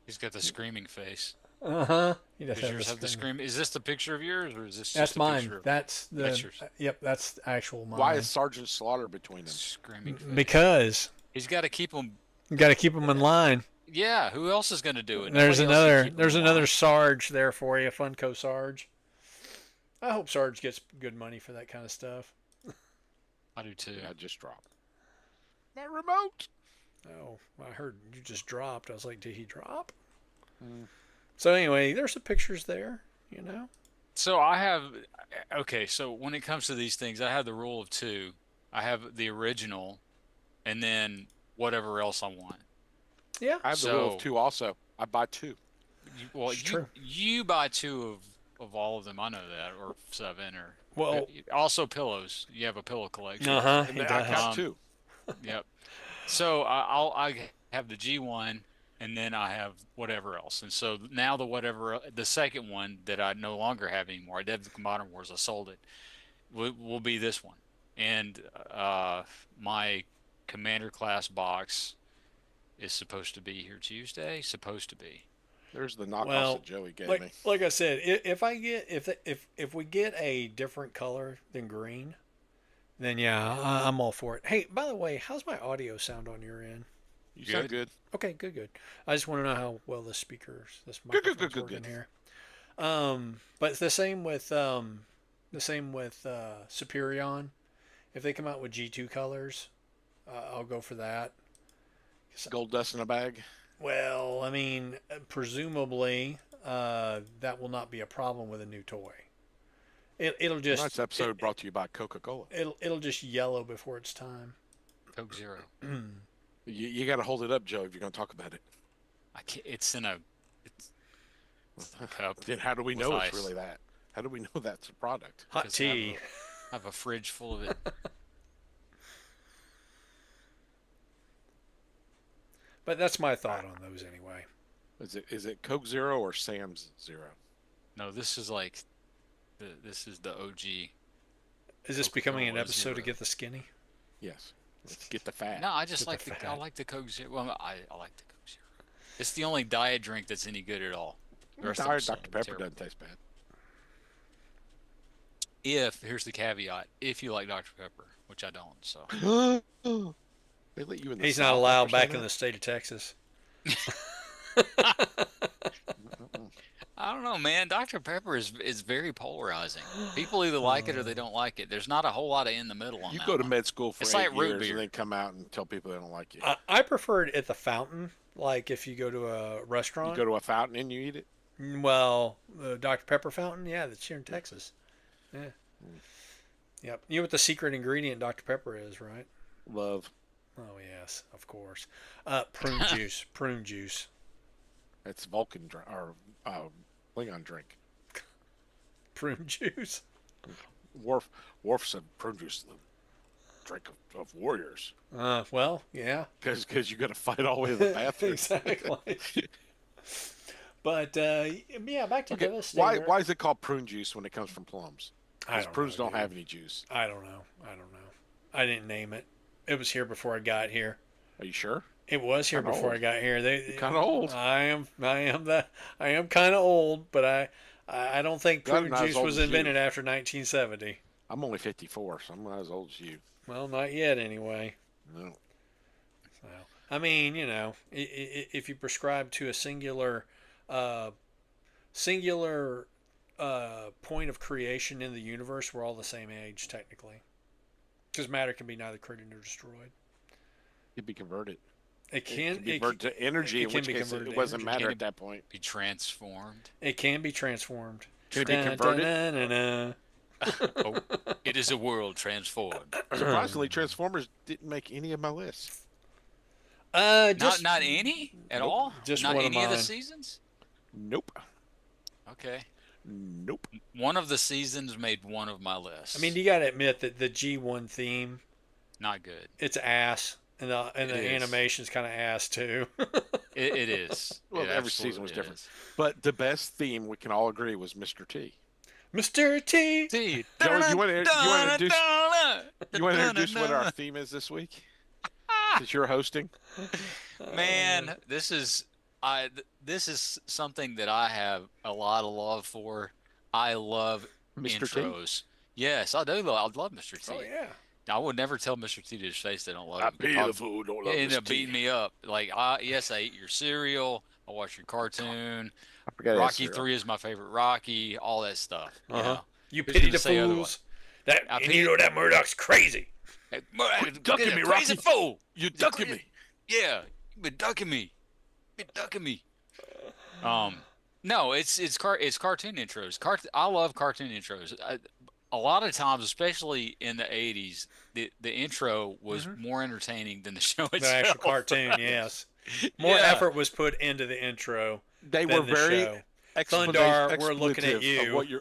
He's got the screaming face. He does Does yours have the scream? Is this the picture of yours, or is this That's just a mine. picture of That's the. That's yours. Yep, that's actual mine. Why is Sergeant Slaughter between them? screaming face? Because He's got to keep them. you got to keep them in line. Yeah, who else is going to do it? There's Nobody else can keep 'em there's in another line. Sarge there for you, Funko Sarge. I hope Sarge gets good money for that kind of stuff. I do too. I just dropped my remote. Oh, I heard you just dropped. I was like, did he drop? So anyway, there's some pictures there, you know. So I have, okay, so when it comes to these things, I have the rule of two. I have the original and then whatever else I want. Yeah. I have the rule So- of two also. I buy two. Well, It's true. you buy two of all of them. I know that, or seven, or Well, also pillows. You have a pillow collection. he And I does. got two. Yep. So I have the G1, and then I have whatever else. And so now the second one that I no longer have anymore, I did the Modern Wars, I sold it, will be this one. And my Commander class box is supposed to be here Tuesday. Supposed to be. There's the knockoffs Well, that Joey gave me. like I said, if we get a different color than green, then yeah, I'm all for it. Hey, by the way, how's my audio sound on your end? You sound good. Okay, good. I just want to know how well this Good, microphone's good. working here. But it's the same with Superion. If they come out with G2 colors, I'll go for that. Gold dust in a bag. Well, I mean, presumably that will not be a problem with a new toy. It'll just Tonight's episode brought to you by Coca-Cola. it'll just yellow before its time. Coke Zero. You got to hold it up, Joe, if you're going to talk about it. I can't, it's in a cup. Then how do we with know ice. it's really that? How do we know that's a product? Hot 'Cause I have tea. I have a fridge full of it. But that's my thought on those anyway. Is it Coke Zero or Sam's Zero? No, this is like, this is the OG. Is this Coke becoming an Zero episode to Zero. get the skinny? Yes. Let's get the fat. No, I just Get like the I fat. like the Coke Zero. Well, I like the Coke Zero. It's the only diet drink that's any good at all. The rest of them Tired suck. Dr. Pepper Terrible. doesn't taste bad. Here's the caveat: if you like Dr. Pepper, which I don't, so They let you in the He's South not allowed after saying back in that? the state of Texas. I don't know, man. Dr. Pepper is very polarizing. People either like it or they don't like it. There's not a whole lot of in the middle on You that go to one. med school for It's 8 like root years beer. and then come out and tell people they don't like you. I prefer it at the fountain. Like if you go to a restaurant. You go to a fountain and you eat it. Well, the Dr. Pepper fountain, yeah, that's here in Texas. Yeah. Yep. You know what the secret ingredient in Dr. Pepper is, right? Love. Oh yes, of course. Prune juice. Prune juice. It's Vulcan drink or Klingon drink. Prune juice. Worf said prune juice is the drink of warriors Well, yeah. because you got to fight all the way to the bathroom. Exactly. But yeah, back to Okay, Devastator. why is it called prune juice when it comes from plums? I Because don't prunes know, don't dude. have any juice. I don't know. I didn't name it. It was here before I got here. Are you sure? It was here Kinda before I old. got here. You're kinda old. I am kind of old, but I don't think God, I'm prune not as juice old was as you. invented after 1970. I'm only 54, so I'm not as old as you. Well, not yet anyway. No. So, I mean, you know, if you prescribe to a singular point of creation in the universe, we're all the same age technically, because matter can be neither created nor destroyed. You'd be converted. It can be converted to energy, it in can which be case converted it to wasn't energy. matter at that point. Be transformed. It can be transformed. Can it be converted? Dun-dun-dun-dun-dun. Oh, it is a world transformed. Surprisingly, Transformers didn't make any of my lists. Just Not any at Nope. all. Just not one of any of the mine. seasons. Nope. Okay. Nope. One of the seasons made one of my lists. I mean, you got to admit that the G1 theme, not good. it's ass, and the It is. animation's kind of ass too. It is. Well, It every season absolutely was different. is. But the best theme we can all agree was Mr. T. Mr. T. See, Joey, you want to introduce what our theme is this week? Since you're hosting. Man, this is something that I have a lot of love for. I love Mr. T? intros. Yes, I do. I love Mr. T. Oh yeah. I would never tell Mr. T to his face they don't love I him. pay the food, don't love He ended Mr. up T. beating me up. Like, yes, I eat your cereal. I watch your cartoon. I forgot Rocky that 3 is my favorite Rocky. All that stuff. You Uh-huh. know? You Who's pity gonna the say otherwise? fools. That I and pity- you know that Murdoch's crazy. Hey, ducking get a me, crazy Rocky. fool. You The ducking cra- me. Yeah, you've been ducking me. You've been ducking me. No, it's cartoon intros. I love cartoon intros. A lot of times, especially in the '80s, the intro was more entertaining than the show The itself. actual cartoon, yes. More Yeah. effort was put into the intro. They than were the show. show. Thundar, we're looking at expletive of you. What you're,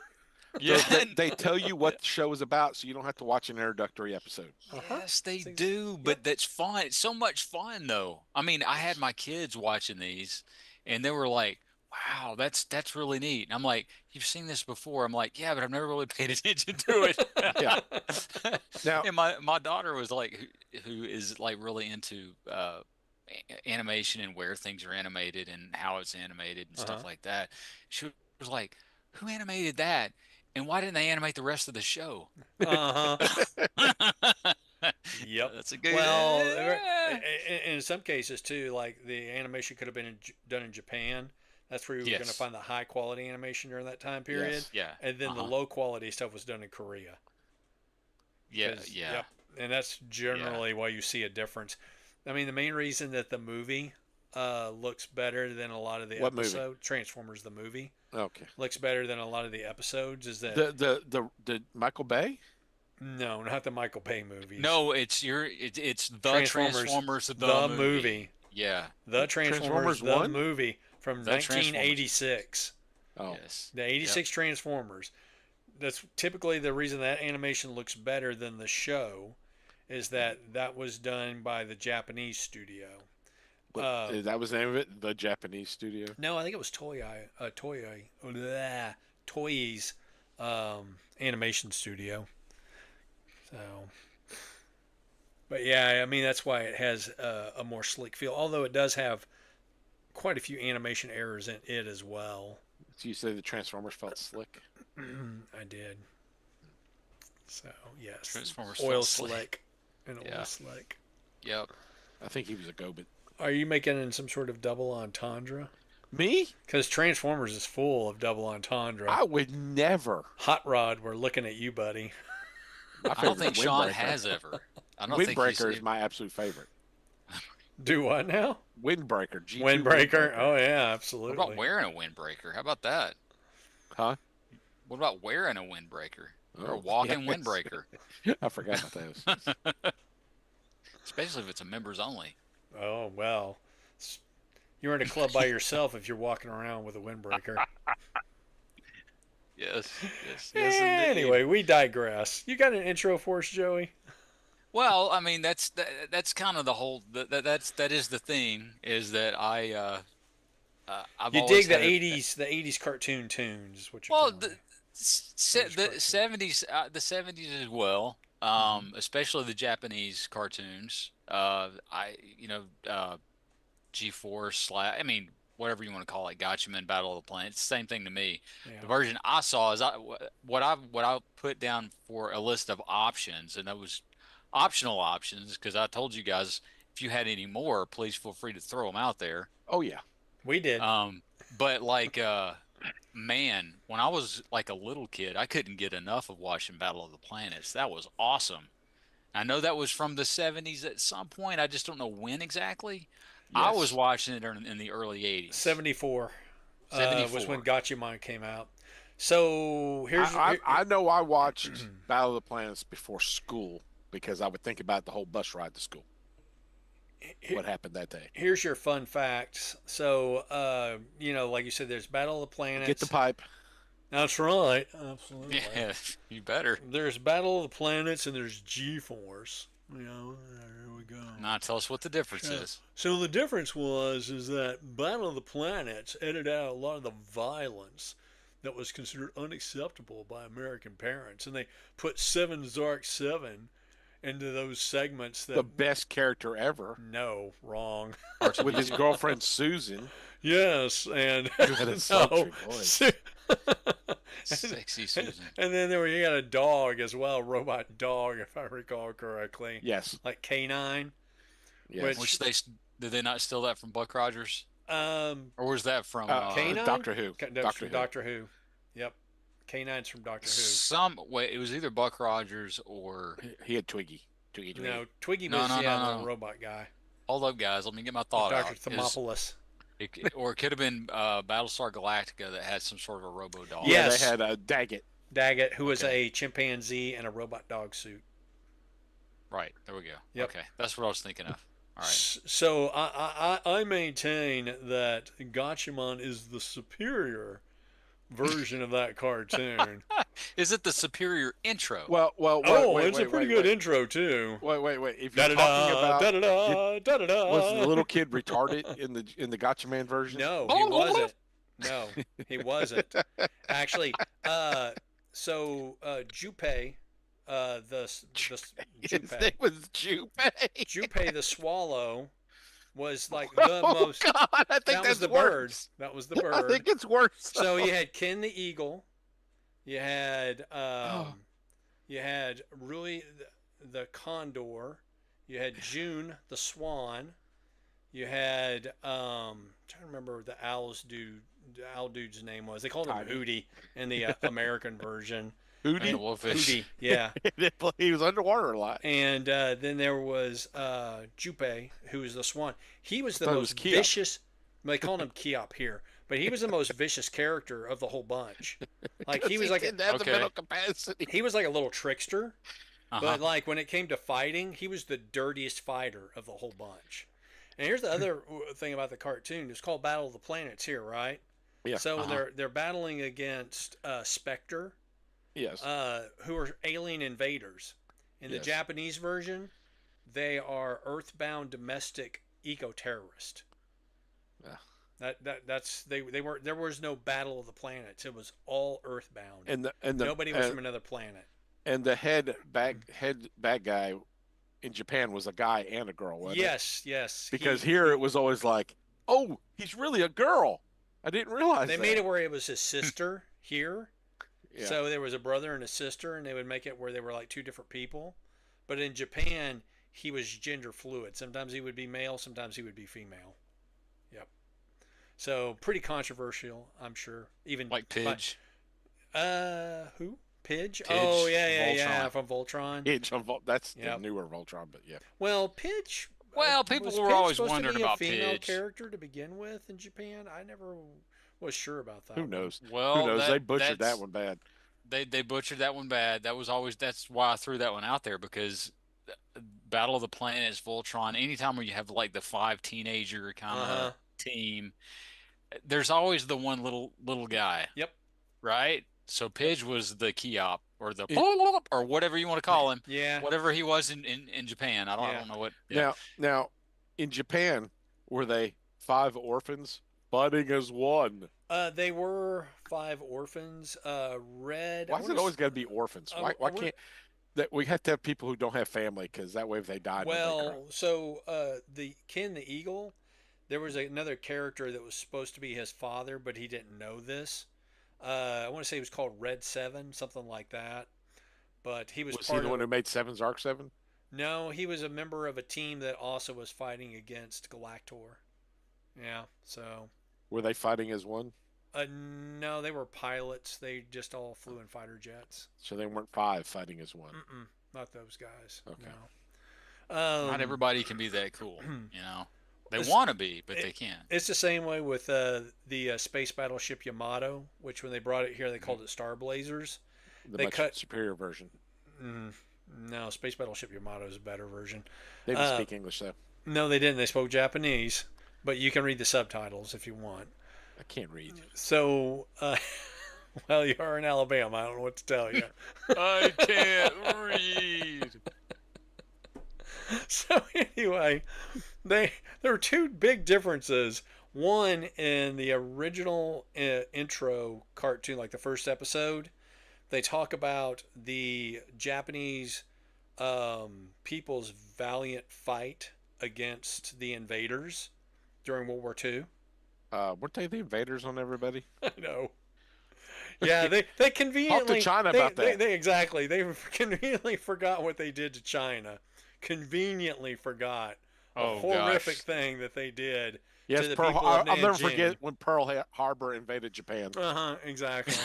Yeah, they tell you what the show is about, so you don't have to watch an introductory episode. yes, they Things- do. But that's fun. It's so much fun, though. I mean, I had my kids watching these, and they were like, "Wow, that's really neat." And I'm like, "You've seen this before?" I'm like, "Yeah, but I've never really paid attention to it." Yeah. Now- and my daughter was like, who is like really into animation and where things are animated and how it's animated and stuff like that. She was like, "Who animated that? And why didn't they animate the rest of the show?" Uh-huh. Yep. That's a good. Well, Yeah. in some cases too, like the animation could have been done in Japan. That's where you were going to Yes. find the high quality animation during that time period. Yes. Yeah. And then the low quality stuff was done in Korea. Yeah. 'Cause- Yeah. Yep. And that's generally why you see a difference. I mean, the main reason that the movie looks better than a lot of the What movie? episode Transformers the movie Okay. looks better than a lot of the episodes is that The Michael Bay? no, not the Michael Bay movies. No, it's the Transformers, Transformers the movie. Yeah. The Transformers the 1? movie from The Transformers. 1986. Oh. Yes. The 86 Transformers. That's typically the reason that animation looks better than the show is that was done by the Japanese studio. That was the name of it? The Japanese studio? No, I think it was Toei's animation studio. So, but yeah, I mean that's why it has a more slick feel. Although it does have quite a few animation errors in it as well. So you say the Transformers felt slick? I did. So yes, Transformers oil felt slick. slick and Yeah. oil slick. Yep. I think he was a go, but Are you making some sort of double entendre? me? Because Transformers is full of double entendre. I would never. Hot Rod, we're looking at you, buddy. My I don't favorite think Sean Windbreaker. has ever. I don't think he's Windbreaker is my absolute favorite. Do what now? Windbreaker. G2 Windbreaker. Oh yeah, What absolutely. about wearing a windbreaker? How about that? Huh? What about wearing a windbreaker or a Oh, walking yes. windbreaker? I forgot about those. Especially if it's a members only. Oh well, you're in a club by yourself if you're walking around with a windbreaker. Yes. Yes. Yes. Indeed. Anyway, we digress. You got an intro for us, Joey? Well, I mean that's kind of the whole that is the thing is that I've You always dig the had a- '80s cartoon tunes, is what you're Well, telling me. the '70s as well, especially the Japanese cartoons. G-Force I mean, whatever you want to call it, Gatchaman, Battle of the Planet. It's the same thing to me. Yeah. The version I saw is what I put down for a list of options, and that was optional options because I told you guys if you had any more, please feel free to throw them out there. Oh yeah. We did. But like, man, when I was like a little kid, I couldn't get enough of watching Battle of the Planets. That was awesome. I know that was from the '70s at some point. I just don't know when exactly. I was Yes. watching it in the early 80s. 74 was 74. when Gatchaman came out. So here's I know I watched Battle of the Planets before school because I would think about the whole bus ride to school. What happened that day? here's your fun facts. So like you said, there's Battle of the Planets. Get the pipe. That's right. Absolutely. Yeah, you better. There's Battle of the Planets and there's G-Force. There we go. Now tell us what the difference is. So the difference is that Battle of the Planets edited out a lot of the violence that was considered unacceptable by American parents, and they put Seven Zark 7 into those segments that The best character ever no, wrong. with his girlfriend Susan. Yes, and Had a sultry voice. Sexy Susan. And then you got a dog as well, a robot dog, if I recall correctly, Yes. like K9. Yes. Which did they not steal that from Buck Rogers, Um, or was that from K9? Doctor Who. That's from Doctor Who. Yep, K9's from Doctor Who. some way? It was either Buck Rogers or He had Twiggy. Twiggy. No, Twiggy No, was no, no, the no. robot guy, hold up, guys. Let me get my thought Doctor out. Thermopolis. Or it could have been Battlestar Galactica that had some sort of a robo dog. Yeah. Yeah, Yes. they had Daggett. Daggett, who was Okay. a chimpanzee in a robot dog suit. Right. There we go. Yep. Okay, that's what I was thinking of. All right. So I maintain that Gatchaman is the superior version of that cartoon. Is it the superior intro? Well, It's a pretty good intro too. Wait. If Da you're da talking da about, da da da da da. was the little kid retarded in the Gotcha Man version? No, he wasn't. No, he wasn't. Actually, so Junpei, His Junpei, name was Junpei. Junpei the swallow was like the Oh most. God, I think That was that's the bird. worse. That was the I bird. think it's worse. So you had Ken the eagle, you had Rui the condor, you had June the swan, you had trying to remember what the owl dude's name was. They called him Tiny. Hootie in the American version. And Hootie. the Wolfish. Hootie, yeah. He was underwater a lot. And then there was Junpei, who was the swan. He was the thought it was most Kiop. vicious. They called him Kiop here, but he was the most vicious character of the whole bunch. Like he was like didn't have the Okay. mental capacity. he was like a little trickster, Uh-huh. but like when it came to fighting, he was the dirtiest fighter of the whole bunch. And here's the other thing about the cartoon: it's called Battle of the Planets here, right? Yeah. So Uh-huh. they're battling against Spectre, Yes. who are alien invaders. In the Yes. Japanese version, they are earthbound domestic eco-terrorist. Yeah. That's they were there was no Battle of the Planets. It was all earthbound. And the Nobody was from another planet. and the head bad guy in Japan was a guy and a girl. Wasn't it? Yes. Because here it was always like, oh, he's really a girl. I didn't realize they that. made it where it was his sister here. Yeah. So there was a brother and a sister, and they would make it where they were like two different people. But in Japan, he was gender fluid. Sometimes he would be male, sometimes he would be female. Yep. So pretty controversial, I'm sure. Even Like Pidge. Who? Pidge? Pidge, Oh yeah, Voltron. from Voltron. Pidge on that's Yep. the newer Voltron, but yeah. Well, Pidge. Well, people was were Pidge always supposed to wondering be about a female Pidge. character to begin with in Japan. I never was sure about that. Who one. knows? Well, Who knows? They butchered that's- that one bad. They butchered that one bad. That's why I threw that one out there, because Battle of the Planets, Voltron, anytime where you have like the 5 teenager kind of Uh-huh. team, there's always the one little guy. Yep. Right? So Pidge was the Kiop or the It- or whatever you want to call him. Yeah. Whatever he was in Japan. I Yeah. don't know what. Yeah. Now, in Japan, were they 5 orphans budding as one? They were 5 orphans. Red. Why does it always got to be orphans? I Why wanna- can't that we have to have people who don't have family because that way if they died, nobody cried. Well, so the Ken the Eagle, there was another character that was supposed to be his father, but he didn't know this. I want to say he was called Red 7, something like that. But he was Was he part the of. one who made Seven's Arc 7? No, he was a member of a team that also was fighting against Galactor. Yeah, so. Were they fighting as one? No, they were pilots. They just all flew in fighter jets. So they weren't 5 fighting as one. Not those guys. Okay. No. Not everybody can be that cool, you know. They It's- want to be, but it- they can't. It's the same way with the space battleship Yamato, which when they brought it here, they called it Star Blazers. The They much cut- superior version. Mm, no, space battleship Yamato is a better version. They didn't Uh, speak English though. No, they didn't. They spoke Japanese, but you can read the subtitles if you want. I can't read. So, well, you are in Alabama. I don't know what to tell you. I can't read. So anyway, there are two big differences. One, in the original intro cartoon, like the first episode, they talk about the Japanese people's valiant fight against the invaders during World War II. Weren't they the invaders on everybody? I know. Yeah, they conveniently China they, about that. They exactly they conveniently forgot what they did to China. Conveniently forgot a Oh, horrific gosh. thing that they did. Yes, the Pearl. people of I'll never Nanjing. forget when Pearl Harbor invaded Japan. Exactly,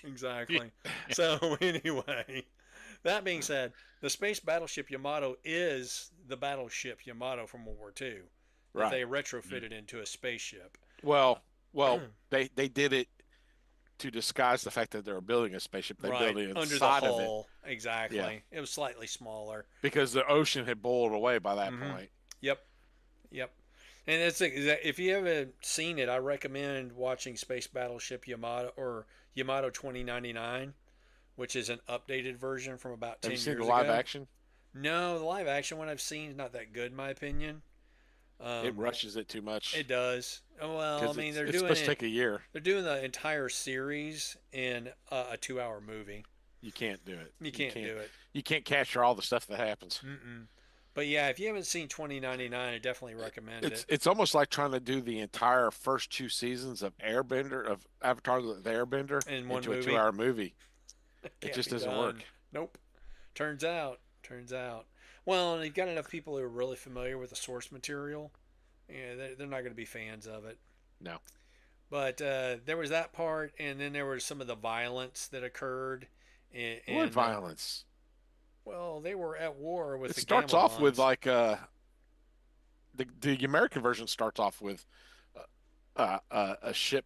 exactly. So anyway, that being said, the space battleship Yamato is the battleship Yamato from World War II that Right. they retrofitted into a spaceship. Well, they did it to disguise the fact that they were building a spaceship. They built it under the inside of it hull. Exactly. Yeah. It was slightly smaller. because the ocean had boiled away by that Mhm. point. Yep. And if you haven't seen it, I recommend watching Space Battleship Yamato or Yamato 2099, which is an updated version from about 10 Have you seen years the live ago. action? No, the live action one I've seen is not that good, in my opinion. It rushes it too much. It does. Oh, well, I 'Cause mean, it's they're doing supposed to it. take a year. They're doing the entire series in a 2-hour movie. You can't do it. You can't do it. You can't capture all the stuff that happens. Mm-mm. But yeah, if you haven't seen 2099, I definitely recommend it. It's almost like trying to do the entire first 2 seasons of Avatar: The Airbender In one into movie. a 2-hour movie. It Can't just be doesn't done. work. Nope. Turns out. Well, and you've got enough people who are really familiar with the source material. Yeah, they're not going to be fans of it. No. But there was that part, and then there was some of the violence that occurred. What And, violence? well, they were at war with It the starts off with Gamelons. like the American version starts off with a ship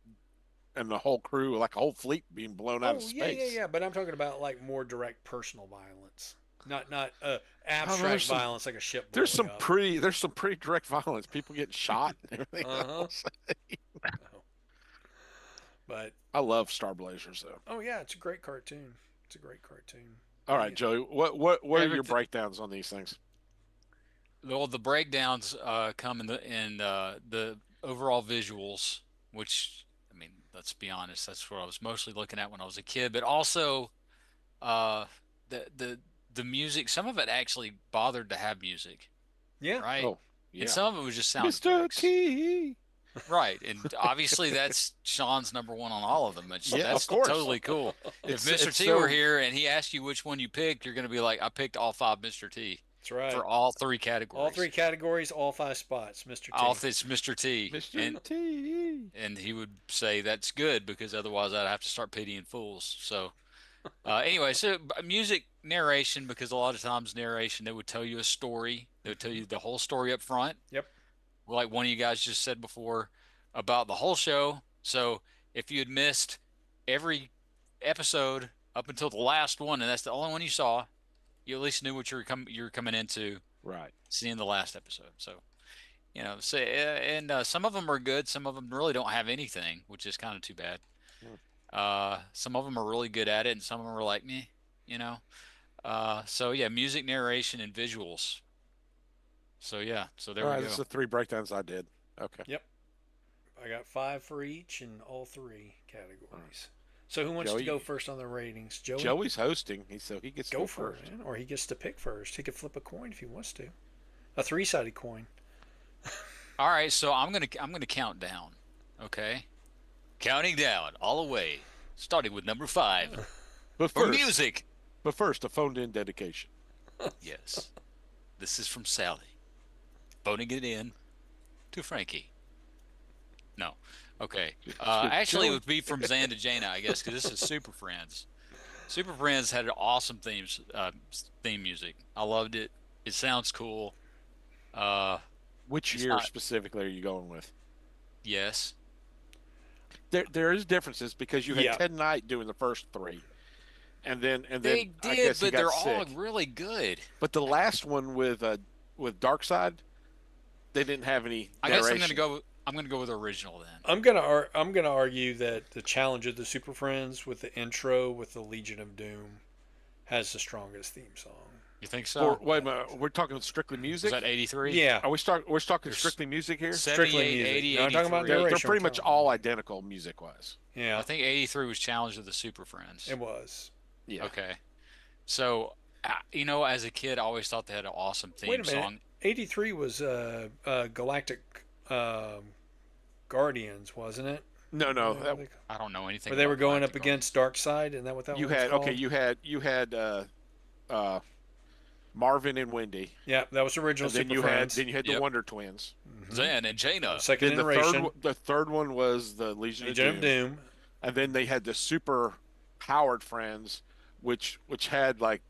and the whole crew, like a whole fleet, being blown out of yeah, space. yeah. But I'm talking about like more direct personal violence, not there's abstract some- violence like a ship. There's some blowing up. pretty direct violence. People getting shot and everything Uh-huh. else. But I love Star Blazers though. oh yeah, it's a great cartoon. It's a great cartoon. All right, Joey, what are your Everything- breakdowns on these things? Well, the breakdowns come in the overall visuals, which I mean, let's be honest, that's what I was mostly looking at when I was a kid. But also, the music. Some of it actually bothered to have music, Yeah. right? Oh, yeah. And some of it was just sound Mr. effects. T. Right, and obviously that's Sean's number one on all of them. Yeah, That's of course. totally cool. If Mr. It's T so- were here and he asked you which one you picked, you're going to be like, I picked all 5 Mr. T That's right. for all 3 categories. All 3 categories, all 5 spots, Mr. T. All it's Mr. T. Mr. T. And he would say that's good because otherwise I'd have to start pitying fools. So anyway, so music narration, because a lot of times narration, they would tell you a story. They would tell you the whole story up front. Yep. Like one of you guys just said before about the whole show. So if you had missed every episode up until the last one, and that's the only one you saw, you at least knew what you're coming into Right. seeing the last episode. So, you know, so, and some of them are good. Some of them really don't have anything, which is kind of too bad. Some of them are really good at it, and some of them are like meh, you know. So yeah, music, narration, and visuals. So yeah, so there All we right, go. this is the 3 breakdowns I did. Okay. Yep. I got 5 for each in all 3 categories. So who wants Joey- to go first on the ratings? Joey? Joey's hosting, so he gets to Go for it, first. man. Or he gets to pick first. He could flip a coin if he wants to. A 3-sided coin. All right, so I'm gonna count down. Okay, counting down all the way, starting with number 5 But for first, music. a phoned-in dedication. Yes, this is from Sally, phoning it in to Frankie. No, okay. Actually, it would be from Xan to Jaina, I guess, because this is Super Friends. Super Friends had an awesome theme music. I loved it. It sounds cool. Which It's year not. specifically are you going with? Yes. There is differences because you had Yeah. Ted Knight doing the first three, and then They I did, guess he but got they're all sick. really good. But the last one with Darkseid, they didn't have any I guess narration. I'm gonna go with the original then. I'm gonna argue that the Challenge of the Super Friends with the intro with the Legion of Doom has the strongest theme song. You think For so? wait a minute, we're talking strictly Was music. that 83? Yeah, We're talking There's strictly music here. 78, music. 80, No, I'm talking about 83. They're narration. pretty much all identical music wise. Yeah, I think 83 was Challenge of the Super Friends. it was. Yeah. Okay. So, as a kid, I always thought they had an awesome theme Wait a minute. song. 83 was Galactic Guardians, wasn't it? No, no. That, I don't know anything. Where they were about going Galactic up against Darkseid, and that what that you one was had called? okay. You had Marvin and Wendy, Yeah, that was the original and then Super you Friends. had the Yep. Wonder Twins. Mhm. Zen and Jaina. Second Then iteration, the third one was the Legion, Legion of of Doom. Doom. And then they had the super powered friends, which had like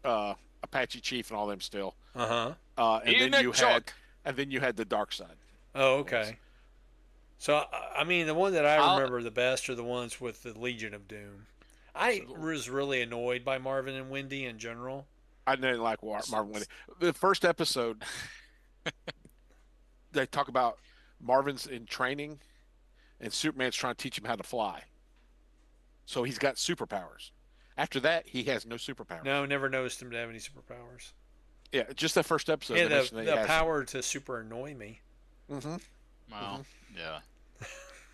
Apache Chief and all them still. Uh-huh. And then you had the Dark Side. Oh, okay. So I mean, the one that I I'll- remember the best are the ones with the Legion of Doom. I was really annoyed by Marvin and Wendy in general. I didn't like Marvin Wendy. The first episode, they talk about Marvin's in training, and Superman's trying to teach him how to fly. So he's got superpowers. After that, he has no superpowers. No, never noticed him to have any superpowers. Yeah, just the first episode. Yeah, they mentioned that he the has power to super annoy me. some. Mhm. Well, yeah.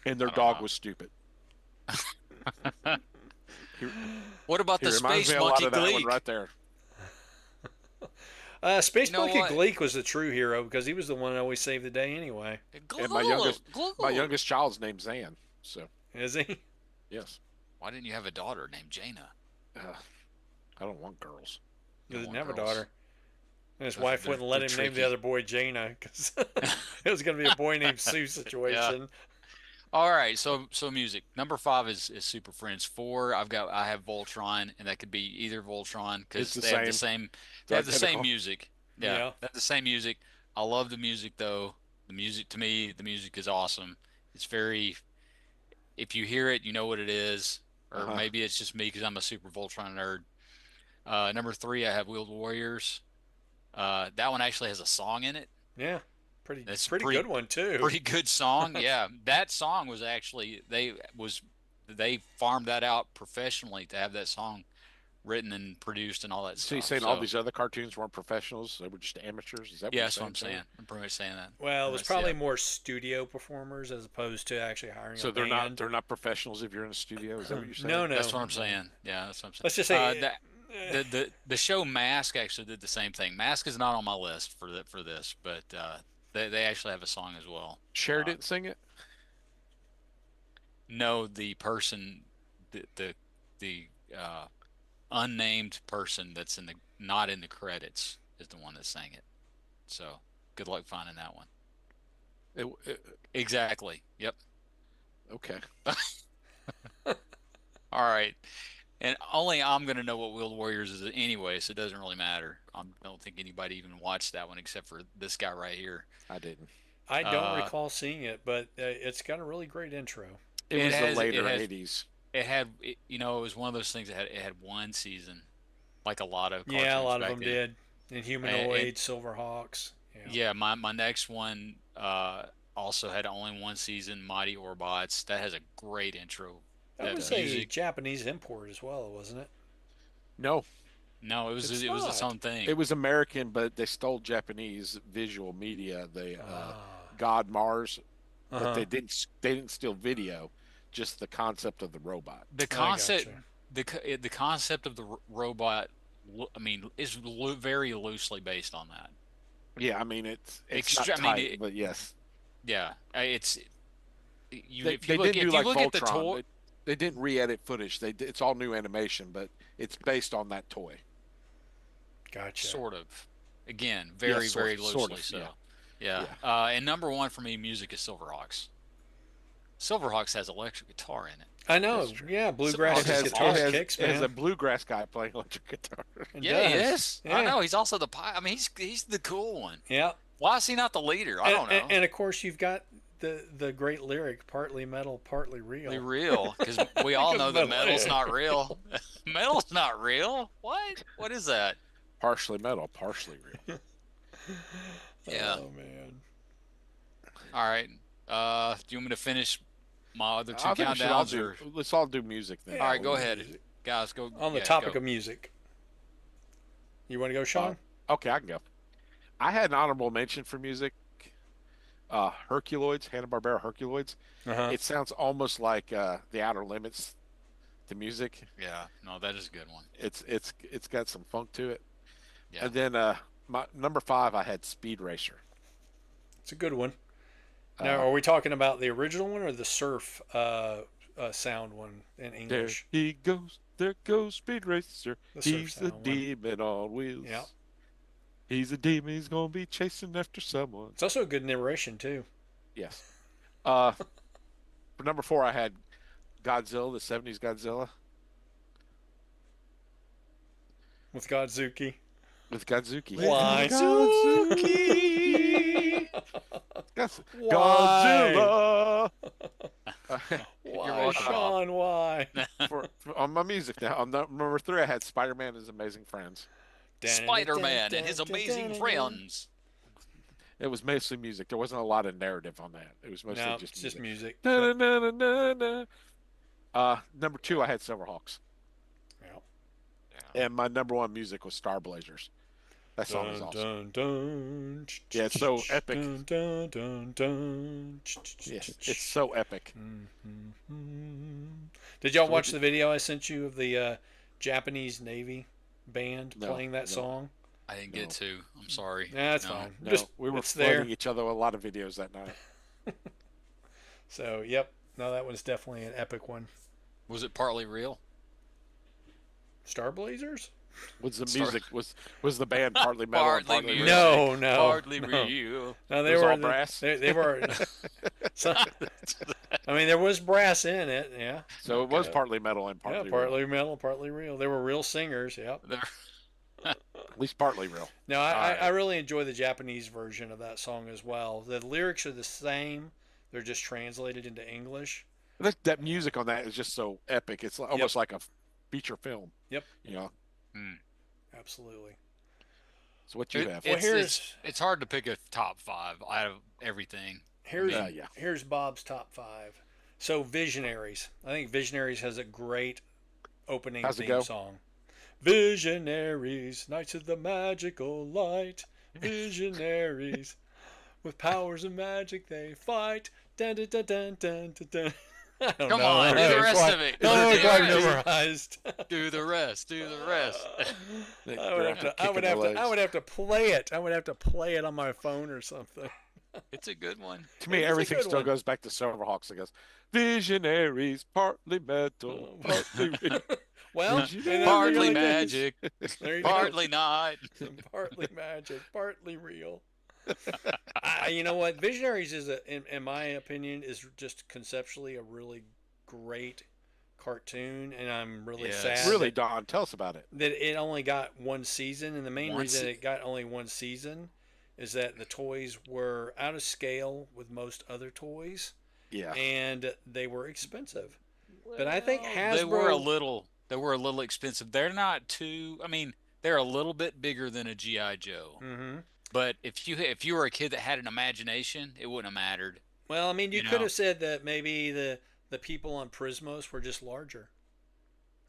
And their I don't dog know. was stupid. What about He the reminds Space me a lot Monkey of that one Gleek? right there. Space You know Monkey what? Gleek was the true hero because he was the one that always saved the day anyway. And my youngest child's named Zan. So Is he? yes, Why didn't you have a daughter named Jaina? I don't want girls. He doesn't want have a girls. daughter. And his They're- wife they're- wouldn't let they're him name the tricky. other boy Jaina because it was going to be a boy named Sue situation. All right, so music. Number 5 is Super Friends. 4, I have Voltron, and that could be either Voltron because It's they have the same identical. music. Yeah. Yeah, they have the same music. I love the music though. The music to me, the music is awesome. It's very, if you hear it, you know what it is, or Uh-huh. maybe it's just me because I'm a Super Voltron nerd. Number 3, I have Wheeled Warriors. That one actually has a song in it. Yeah. Pretty That's pretty pretty- good one too. Pretty good song. Yeah, that song was actually they farmed that out professionally to have that song written and produced and all that So you're stuff. saying all these other cartoons weren't professionals? They were just amateurs? Is that what Yeah, you're that's what I'm saying? saying. I'm pretty much saying that. Well, it was That's- probably yeah. more studio performers as opposed to actually hiring So a they're band. not professionals if you're in a studio? Is that what you're saying? No, no. That's what I'm saying. Yeah, that's what I'm saying. Let's just say The show Mask actually did the same thing. Mask is not on my list for this, but they actually have a song as well. Cher didn't sing it? No, the person, the unnamed person that's not in the credits is the one that sang it. So good luck finding that one. Exactly. Yep. Okay. All right. And only I'm gonna know what Wheeled Warriors is anyway, so it doesn't really matter. I don't think anybody even watched that one except for this guy right here. I didn't. I don't uh, recall seeing it, but it's got a really great intro. It It was has- the it later has- 80s. It was one of those things that it had one season, like a lot of Yeah, a cartoons lot of back them then. did. And Humanoid, Silverhawks. Yeah, my next one also had only one season, Mighty Orbots. That has a great intro. That That was a music. Japanese import as well, wasn't it? No, No, it was It's it was its not. own thing. it was American, but they stole Japanese visual media. They Ah. God Mars, Uh-huh. but they didn't steal video, just the concept of the robot. The I concept gotcha. the concept of the robot, I mean, is very loosely based on that. Yeah, I mean it's Extra- not I mean, tight, but yes, Yeah, it's you. they, If they you look, didn't if do you like look at the Voltron. toy, They didn't re-edit footage. It's all new animation, but it's based on that toy. Gotcha. sort of. Again, very sort very of, loosely sort of, so. yeah. Yeah. And number 1 for me, music is Silverhawks. Silverhawks has electric guitar in it. I know. That's true. Yeah, bluegrass It has- guitar it kicks, it has man. a bluegrass guy playing electric guitar. It Yeah, he does. is. Yeah. I know. He's also the I mean, he's the cool one. Yeah. Why is he not the leader? I don't know. And of course, you've got the great lyric, partly metal, partly real. Really real, because we all know that Metal. metal's not real. Metal's not real. What? What is that? Partially metal, partially real. Yeah. Oh man. All right. Do you want me to finish my other two I think we should all countdowns? do. Or... Let's all do music then. All right, go we'll do ahead, music. guys. Go On the yeah, topic go. of music, you want to go, Sean? Okay, I can go. I had an honorable mention for music. Herculoids, Hanna-Barbera Herculoids. Uh-huh. It sounds almost like The Outer Limits, the music. Yeah. No, that is a good one. It's got some funk to it. Yeah. And then my number 5, I had Speed Racer. It's a good one. Now, are we talking about the original one or the surf sound one in There English? he goes, there goes Speed Racer. The surf He's a sound one. demon on wheels. Yeah. He's a demon. He's gonna be chasing after someone. It's also a good narration too. Yes. For number 4, I had Godzilla, the '70s Godzilla With Godzuki. with Godzuki. Why? Godzuki. Why? Godzilla. Why, welcome. Sean? Why? On my music now, on number 3, I had Spider-Man and His Amazing Friends. Spider-Man and his amazing friends. It was mostly music. There wasn't a lot of narrative on that. It was mostly No, just it's just music. music. Na-na-na-na-na. Number 2, I had Silverhawks. Yeah. And my number 1 music was Star Blazers. That song is awesome. Dun, Yeah, it's so epic. Dun, dun, dun, Yes, it's so epic. Did y'all So watch the video I sent you of the Japanese Navy band No, playing that no. song? I didn't get to. I'm sorry. Yeah, that's No. fine. No, Just we were it's flooding there. each other with a lot of videos that night. So, yep. No, that was definitely an epic one. Was it partly real? Star Blazers? Was the Sorry. music was the band partly metal? and Partly partly music. real? No, Partly no. real. No, It they was were all brass? They were. So, I mean, there was brass in it. Yeah. So it was Okay. partly metal and partly Yeah, real. partly metal, partly real. They were real singers. Yep. At least partly real. No, Alright. I really enjoy the Japanese version of that song as well. The lyrics are the same; they're just translated into English. That music on that is just so epic. It's almost like a feature film. Yep. You know. Absolutely. So what you have? Well, It's hard to pick a top 5 out of everything. Here's yeah. here's Bob's top 5. So Visionaries. I think Visionaries has a great opening How's it theme go? song. Visionaries, knights of the magical light. Visionaries, with powers of magic they fight. Dun, dun, dun, dun, dun, dun, dun. I don't Come know. on, I do don't the have it rest quite- of it. I don't have it Do quite the rest. memorized. Do the rest. Do the rest. I would have to play it. I would have to play it on my phone or something. It's a good one. To me, It's a everything good still one. goes back to Silverhawks. It goes, Visionaries, partly metal, partly real. Well, Visionaries. and then Partly really magic, there you go. partly not. Partly magic, partly real. You know what? Visionaries is, in my opinion, is just conceptually a really great cartoon, and I'm really Yes. sad Really, Don, tell us about it. that it only got one season. And the main One reason se- it got only one season is that the toys were out of scale with most other toys, Yeah. and they were expensive. But I think Hasbro. They were a little expensive. They're not too. I mean, they're a little bit bigger than a GI Joe. Hmm. But if you were a kid that had an imagination, it wouldn't have mattered. Well, I mean, you You could know. have said that maybe the people on Prismos were just larger.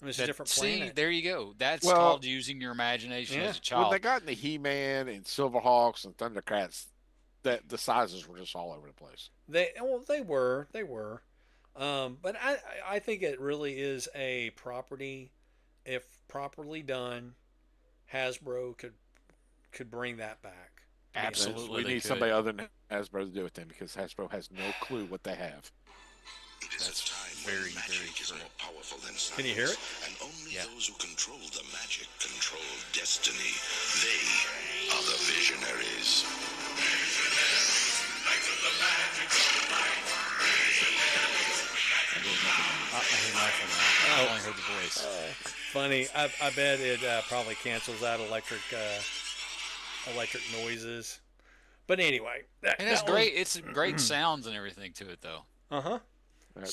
I mean, it's a different See, planet. there you go. That's Well- called using your imagination Yeah. as a When child. they got into He-Man and Silverhawks and Thundercats, that the sizes were just all over the place. They were, but I think it really is a property. If properly done, Hasbro could bring that back. Absolutely, We they need could. somebody other than Hasbro to do it then, because Hasbro has no clue what they have. It is That's a time very, when magic very is true. more powerful than science. Can you hear it? And only Yeah. those who control the magic control destiny. They are the visionaries. I hear nothing now. I only heard the voice. Funny. I bet it probably cancels out electric noises. But anyway, And it's great. It's great sounds and everything to it, though. Uh-huh.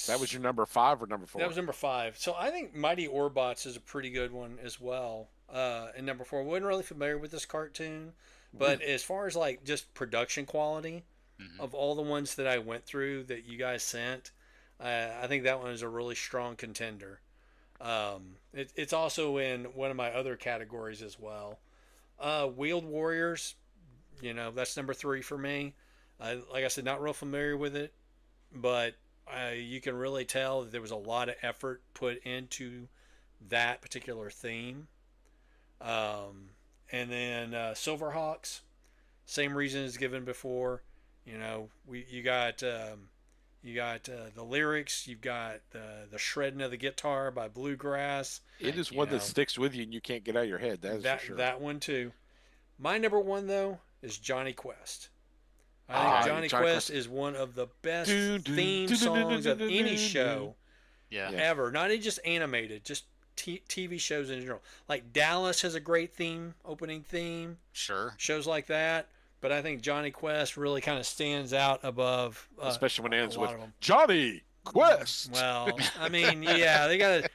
That was your number 5 or number 4? That was number 5. So I think Mighty Orbots is a pretty good one as well. And number 4, wasn't really familiar with this cartoon, but as far as like just production quality of all the ones that I went through that you guys sent, I think that one is a really strong contender. It's also in one of my other categories as well. Wheeled Warriors, that's number 3 for me. Like I said, not real familiar with it, but you can really tell that there was a lot of effort put into that particular theme. And then Silverhawks, same reason as given before. You got the lyrics, you've got the shredding of the guitar by Bluegrass. It is one that sticks with you and you can't get out of your head. That is for sure. That one too. My number 1 though is Johnny Quest. I think Johnny Quest is one of the best theme songs of any show ever. Not even just animated, just TV shows in general. Like Dallas has a great opening theme. Sure. Shows like that. But I think Johnny Quest really kind of stands out above. Especially when it ends with Johnny Quest. Well, I mean, they gotta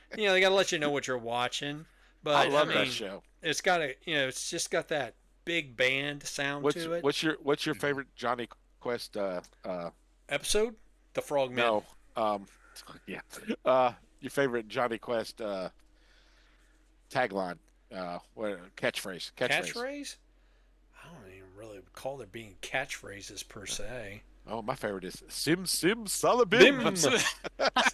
let you know what you're watching. But I love that show. It's got it's just got that big band sound to it. What's your favorite Johnny Quest episode? The Frogmen. No. Your favorite Johnny Quest tagline, catchphrase. Catchphrase? I don't even really recall there being catchphrases per se. Oh, my favorite is Sim Salabim.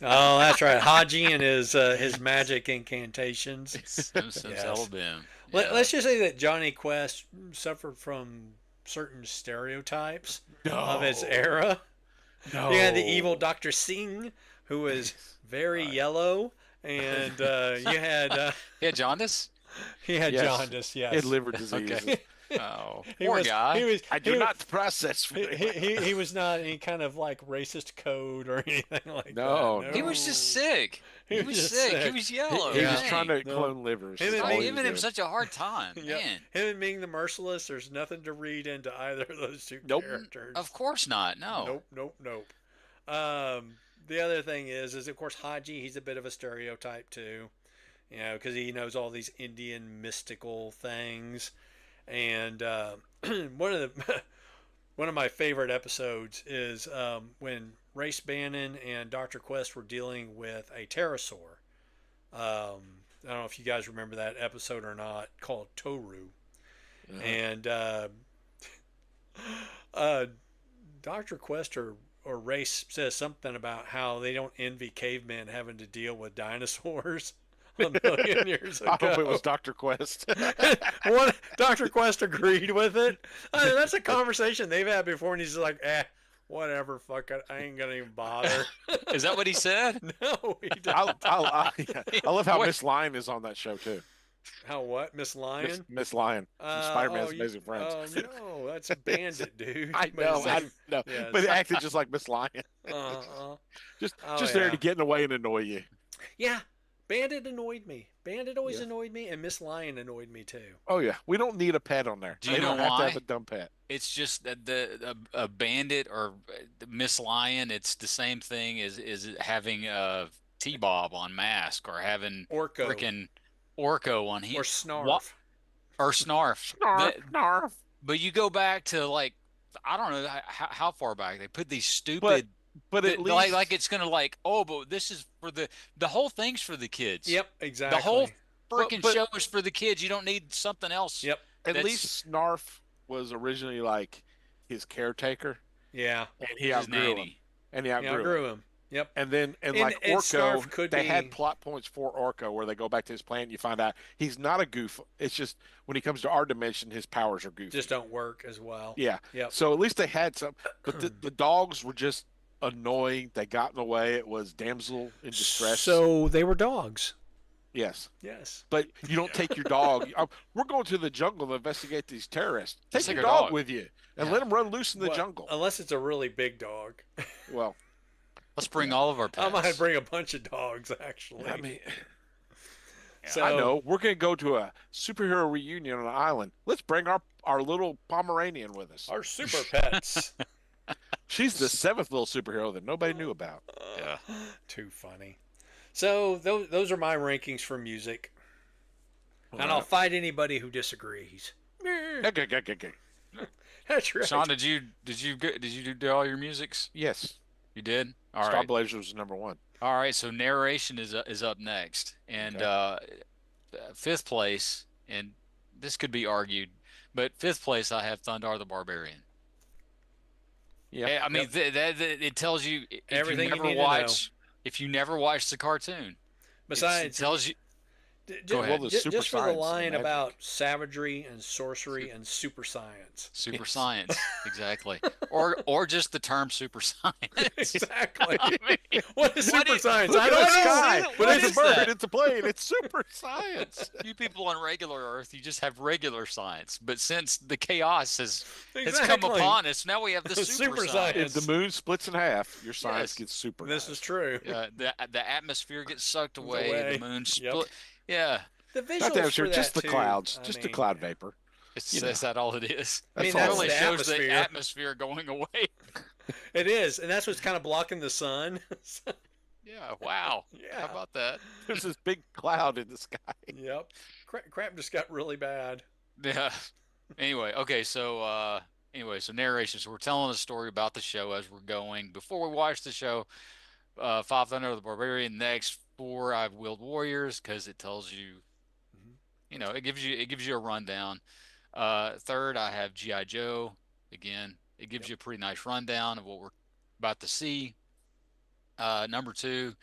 Oh, that's right. Haji and his magic incantations. Sim Salabim. Let's just say that Johnny Quest suffered from certain stereotypes of his era. No. You had the evil Dr. Singh, who was very yellow, and you had... he had jaundice? He had jaundice, yes. He had liver disease. Okay. Oh, He poor was- guy. He was, I do not process. he was not any kind of like racist code or anything like No, that. He was just sick. He was just sick. He was yellow. He was Dang. trying to clone livers. Him and That's all Stop he me- was giving him doing. such a hard time, Yep. man. Him and Ming the Merciless, there's nothing to read into either of those two Nope. characters. Of course not. No. Nope. The other thing is of course Haji, he's a bit of a stereotype too, because he knows all these Indian mystical things, and one of my favorite episodes is when Race Bannon and Dr. Quest were dealing with a pterosaur. I don't know if you guys remember that episode or not, called Toru. And Dr. Quest or Race says something about how they don't envy cavemen having to deal with dinosaurs a million years ago. I hope it was Dr. Quest. Dr. Quest agreed with it. I mean, that's a conversation they've had before, and he's like, whatever, fuck it, I ain't gonna even bother. Is that what he said? No, he I doesn't. love how What? Miss Lion is on that show too. How what? Miss Lion? Miss Lion from Spider-Man's Amazing Friends. Oh no, that's a Bandit, dude. I But know, it's I like- know, yeah, but it it's- acted just like Miss Lion. Just Oh, there yeah. to get in the way and annoy you. Yeah, Bandit annoyed me. Bandit always annoyed me, and Miss Lion annoyed me too. Oh yeah, we don't need a pet on there. Do you They don't know have to why? have a dumb pet. It's just that a bandit or Miss Lion. It's the same thing as having a T-Bob on Mask or having Orko freaking Orko on here or Snarf. or Snarf. Snarf. But you go back to like I don't know how far back they put these stupid. But at least like it's gonna but this is for the whole thing's for the kids. Yep, exactly. The whole freaking but- show is for the kids. You don't need something else. Yep. at that's- least Snarf was originally like his caretaker, Yeah. and he His outgrew him. nanny. And he Yeah, outgrew him. grew him. Yep. And then And- like and Orko, Snarf could they be- had plot points for Orko where they go back to his planet. You find out he's not a goof. It's just when he comes to our dimension, his powers are goofy. Just don't work as well. Yeah. Yep. So at least they had some, but the dogs were just annoying. They got in the way. It was damsel in distress. So they were dogs. yes, Yes. but you don't take your dog. We're going to the jungle to investigate these terrorists. Let's Take take your our dog dog. with you and Yeah. let him run loose in the Well, jungle. Unless it's a really big dog. Well, Let's bring all of our I pets. might bring a bunch of dogs, actually. I mean, So I know. We're going to go to a superhero reunion on an island. Let's bring our little Pomeranian with us. our super pets. She's the seventh little superhero that nobody knew about. Yeah. Too funny. So those are my rankings for music, and I'll fight anybody who disagrees. Okay. That's right. Sean, did you do all your musics? Yes. You did. All Star right. Blazers was number one. All right. So narration is up next, and fifth place, and this could be argued, but fifth place I have Thundar the Barbarian. Yeah. I mean, it tells you if Everything you you never need to know. watch if you never watched the cartoon. Besides, it tells you. Go ahead. Well, the super just for the science and line magic. about savagery and sorcery and super science. Super Yes. science, exactly, or just the term super science. Exactly. I mean, What is super science? Look I at don't the know. sky. What But it's is a bird. that? It's a plane. It's super science. you people on regular Earth, you just have regular science. But since the chaos has come Exactly. upon us, now we have the super, Super science. science. If the moon splits in half, your science Yes. gets super. This is true. The atmosphere gets sucked away. away. The moon Yep. split. Yeah, The visuals Not that for sure, that just the too, clouds, I just the mean, cloud vapor. it's, You know. is that all it is? I mean, That's It all that's really the shows the atmosphere. atmosphere going away. It is, and that's what's kind of blocking the sun. Yeah. Wow. Yeah. How about that? There's this big cloud in the sky. Yep. Crap just got really bad. Yeah. Anyway, okay, so narration. So we're telling a story about the show as we're going. Before we watch the show, Five Thunder the Barbarian. Next, four I've Willed Warriors because it tells you, it gives you a rundown. Third, I have GI Joe. Again, it gives you a pretty nice rundown of what we're about to see. Number two,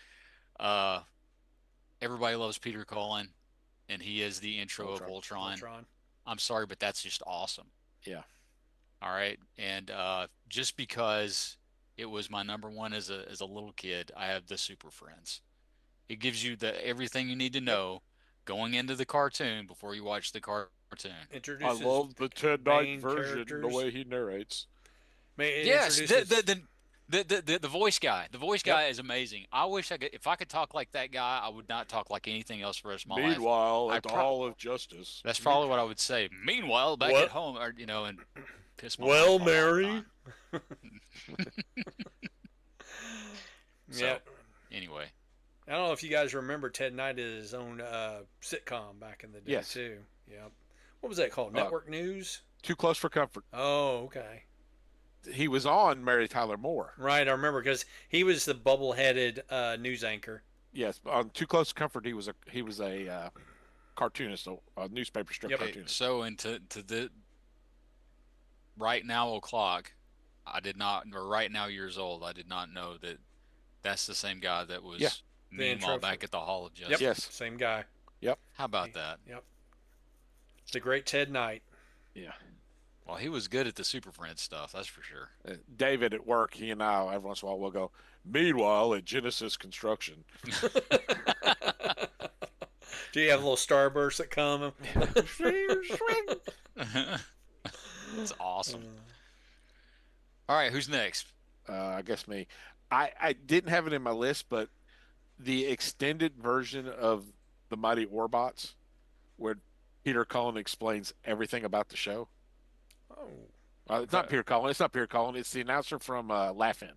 everybody loves Peter Cullen, and he is the intro of Voltron. I'm sorry, but that's just awesome. Yeah. All right. And just because it was my number one as a little kid, I have the Super Friends. It gives you everything you need to know going into the cartoon before you watch the cartoon. I Introduces love the Ted main Knight version, the characters. way he narrates. Yes, introduces- the voice guy. The voice guy is amazing. I wish if I could talk like that guy, I would not talk like anything else for the rest of my life. Meanwhile, I at the pro- Hall of Justice. That's probably what I would say. Meanwhile, back What? at home, or and piss my Well, wife off all the Mary. time. So, Yeah. Anyway, I don't know if you guys remember Ted Knight did his own sitcom back in the day Yes. too. Yep. What was that called? Network News? Too Close for Comfort. Oh, okay. He was on Mary Tyler Moore. Right, I remember because he was the bubble-headed news anchor. Yes, on Too Close for Comfort, he was a cartoonist, a newspaper strip Yep. okay, cartoonist. so into the right now o'clock, I did not, or right now years old, I did not know that that's the same guy that was Yeah. The intro meanwhile for- back at the Hall of Justice. Yep. Yes. Same guy. How about that? Yep. The great Ted Knight. Yeah. Well, he was good at the Super Friends stuff, that's for sure. David at work, he and I, every once in a while, will go, meanwhile, at Genesis Construction. Do you have little starbursts that come? That's awesome. All right, who's next? I guess me. I didn't have it in my list, but the extended version of the Mighty Orbots, where Peter Cullen explains everything about the show. Oh. It's not Peter Cullen. It's not Peter Cullen. It's the announcer from Laugh-In.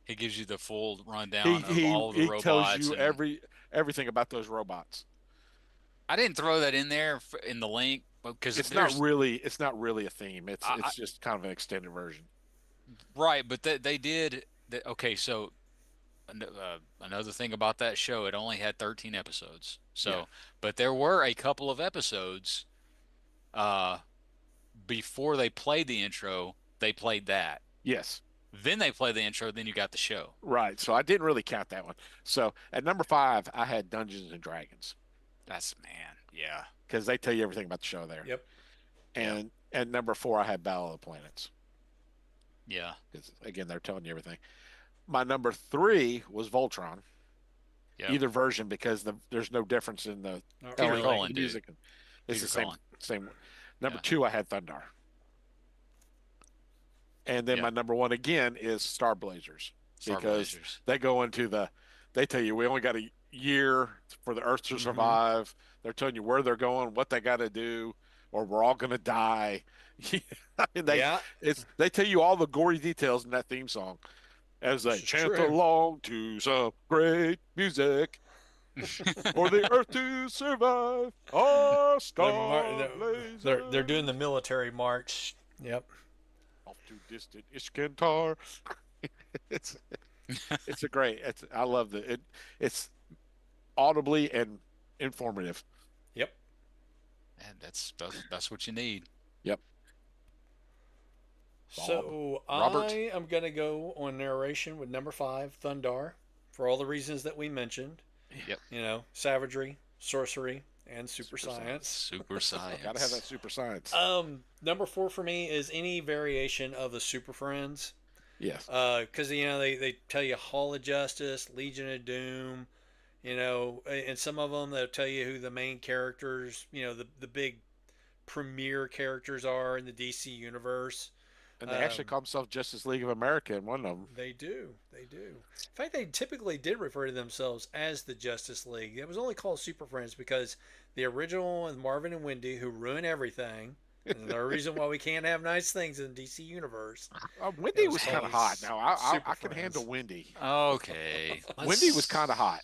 He gives you the full rundown of all of the He robots. tells you and- everything about those robots. I didn't throw that in there in the link because It's not really a theme. It's I- just kind of an extended version. right, but they did. Okay, so another thing about that show, it only had 13 episodes. So, Yeah. but there were a couple of episodes. Before they played the intro, they played that. Yes. Then they played the intro. Then you got the show. Right. So I didn't really count that one. So at number 5, I had Dungeons and Dragons Yeah. because they tell you everything about the show there. Yep. And at number 4, I had Battle of the Planets Yeah. because again they're telling you everything. My number 3 was Voltron. Yeah. Either version because there's no difference in the Not Peter really. Cullen, the dude. music. It's Peter the same Cullen. same. Number Yeah. 2, I had Thundar. And then Yeah. my number 1 again is Star Blazers Star because Blazers. they go into they tell you we only got year for the Earth to survive. They're telling you where they're going, what they got to do, or we're all going to die. I mean, Yeah, they tell you all the gory details in that theme song as they this is chant true. along to some great music. For the Earth to survive, our star blazes. They're doing the military march. Yep. Off to distant Ishkantar. it's it's a great. I love it. It's audibly and informative. Yep. And that's what you need. Yep. So Robert? I am gonna go on narration with number 5, Thundar, for all the reasons that we mentioned. Yep. You know, savagery, sorcery, and super science. Super science. Gotta have that super science. Number 4 for me is any variation of the Super Friends. Yes. Because you know they tell you Hall of Justice, Legion of Doom, you know, and some of them they'll tell you who the main characters, you know, the big premier characters are in the DC universe. And they actually call themselves Justice League of America in one of them. They do. In fact, they typically did refer to themselves as the Justice League. It was only called Super Friends because the original one, Marvin and Wendy, who ruin everything, and the reason why we can't have nice things in the DC universe. Wendy It was was kind of called hot. Now I Super can Friends. handle Wendy. Okay. Wendy was kind of hot.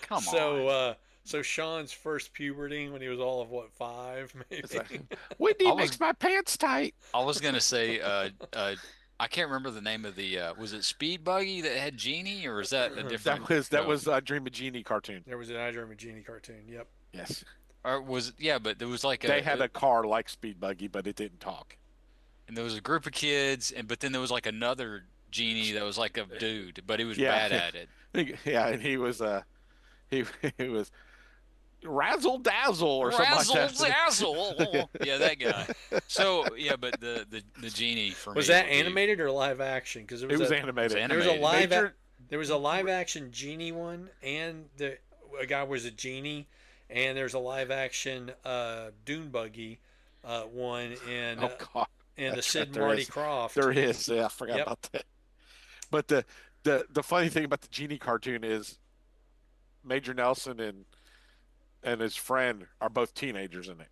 Come on. So Sean's first puberty when he was all of what, 5 maybe. It's like, Wendy I was- makes my pants tight. I was gonna say, I can't remember the name of the. Was it Speed Buggy that had Genie, or is that a different? That no. was Dream of Genie cartoon. There was an I Dream of Genie cartoon. Yep. Yes. Or was but there was like They had a car like Speed Buggy, but it didn't talk. and there was a group of kids, but then there was like another Genie that was like a dude, but he was Yeah. bad at it. Yeah, and he was he was Razzle Dazzle or something Razzle like that. dazzle. Yeah, that guy. So yeah, but the Genie for Was me that would be- animated or live action? Because It was animated. It was there was a animated. live there was a live action Genie one, and a guy was a genie, and there's a live action Dune Buggy one in Oh God, in the that's Sid right, and there Marty is. Croft. There is. Yeah, I forgot Yep. about that. But the funny thing about the Genie cartoon is Major Nelson and his friend are both teenagers in it.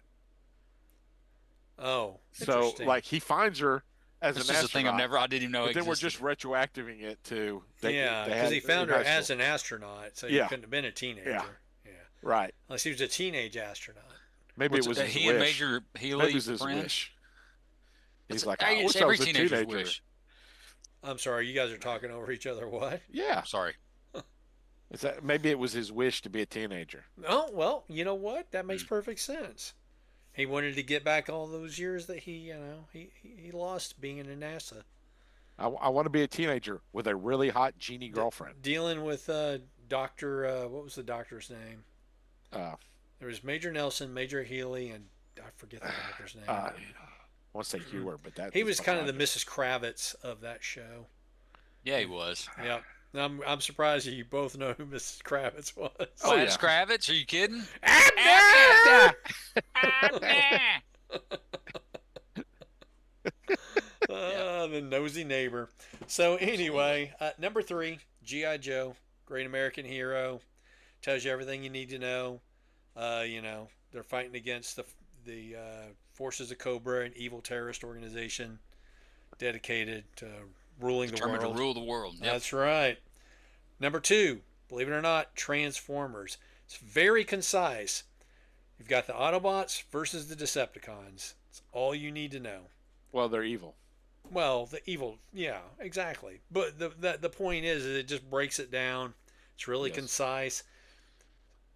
Oh, So interesting. like he finds her as This an is the thing astronaut. I didn't even know But then we're existed. just retroactiving it to yeah, they because had he found in her high as school. an astronaut, so he Yeah. couldn't have been a teenager. Yeah. Yeah. Right. Unless he was a teenage astronaut. Maybe What's it was that, his he wish. and Major Maybe Healy it was his friends? wish. He's It's- like, I I guess wish I every was a teenager's teenager. wish. I'm sorry, you guys are talking over each other. What? Yeah. Sorry. Maybe it was his wish to be a teenager. Oh, well, you know what? That Hmm. makes perfect sense. He wanted to get back all those years that he lost being in NASA. I want to be a teenager with a really hot genie girlfriend. Dealing with Doctor, what was the doctor's name? Uh, There was Major Nelson, Major Healy, and I forget the doctor's name. I want to say Hewer, but that He was kind of the Mrs. Kravitz of that show. Yeah, he was. Yep. I'm surprised you both know who Mrs. Kravitz was. Oh, Gladys yeah. Kravitz? Are you kidding? The nosy neighbor. So anyway, number 3, G.I. Joe, Great American Hero, tells you everything you need to know. You know, they're fighting against the forces of Cobra, an evil terrorist organization dedicated to ruling the Determined world. to rule the world. Yep. That's right. Number 2, believe it or not, Transformers. It's very concise. You've got the Autobots versus the Decepticons. It's all you need to know. Well, they're evil. Well, the evil, yeah, exactly. But the point is it just breaks it down. It's really Yes. concise.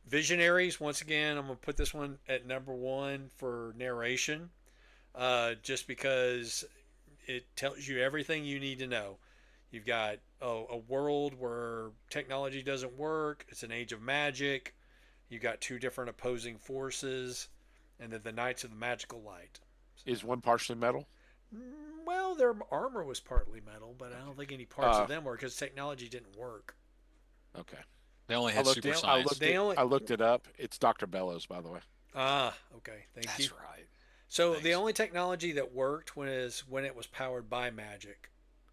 Visionaries, once again, I'm going to put this one at number 1 for narration, just because it tells you everything you need to know. You've got a world where technology doesn't work. It's an age of magic. You've got 2 different opposing forces, and then the Knights of the Magical Light. Is one partially metal? Well, their armor was partly metal, but I don't think any parts of them were because technology didn't work. Okay. They only had super I science. looked it up. It's Dr. Bellows, by the way. Ah, okay. Thank you. That's right. So Thanks. the only technology that worked when it was powered by magic.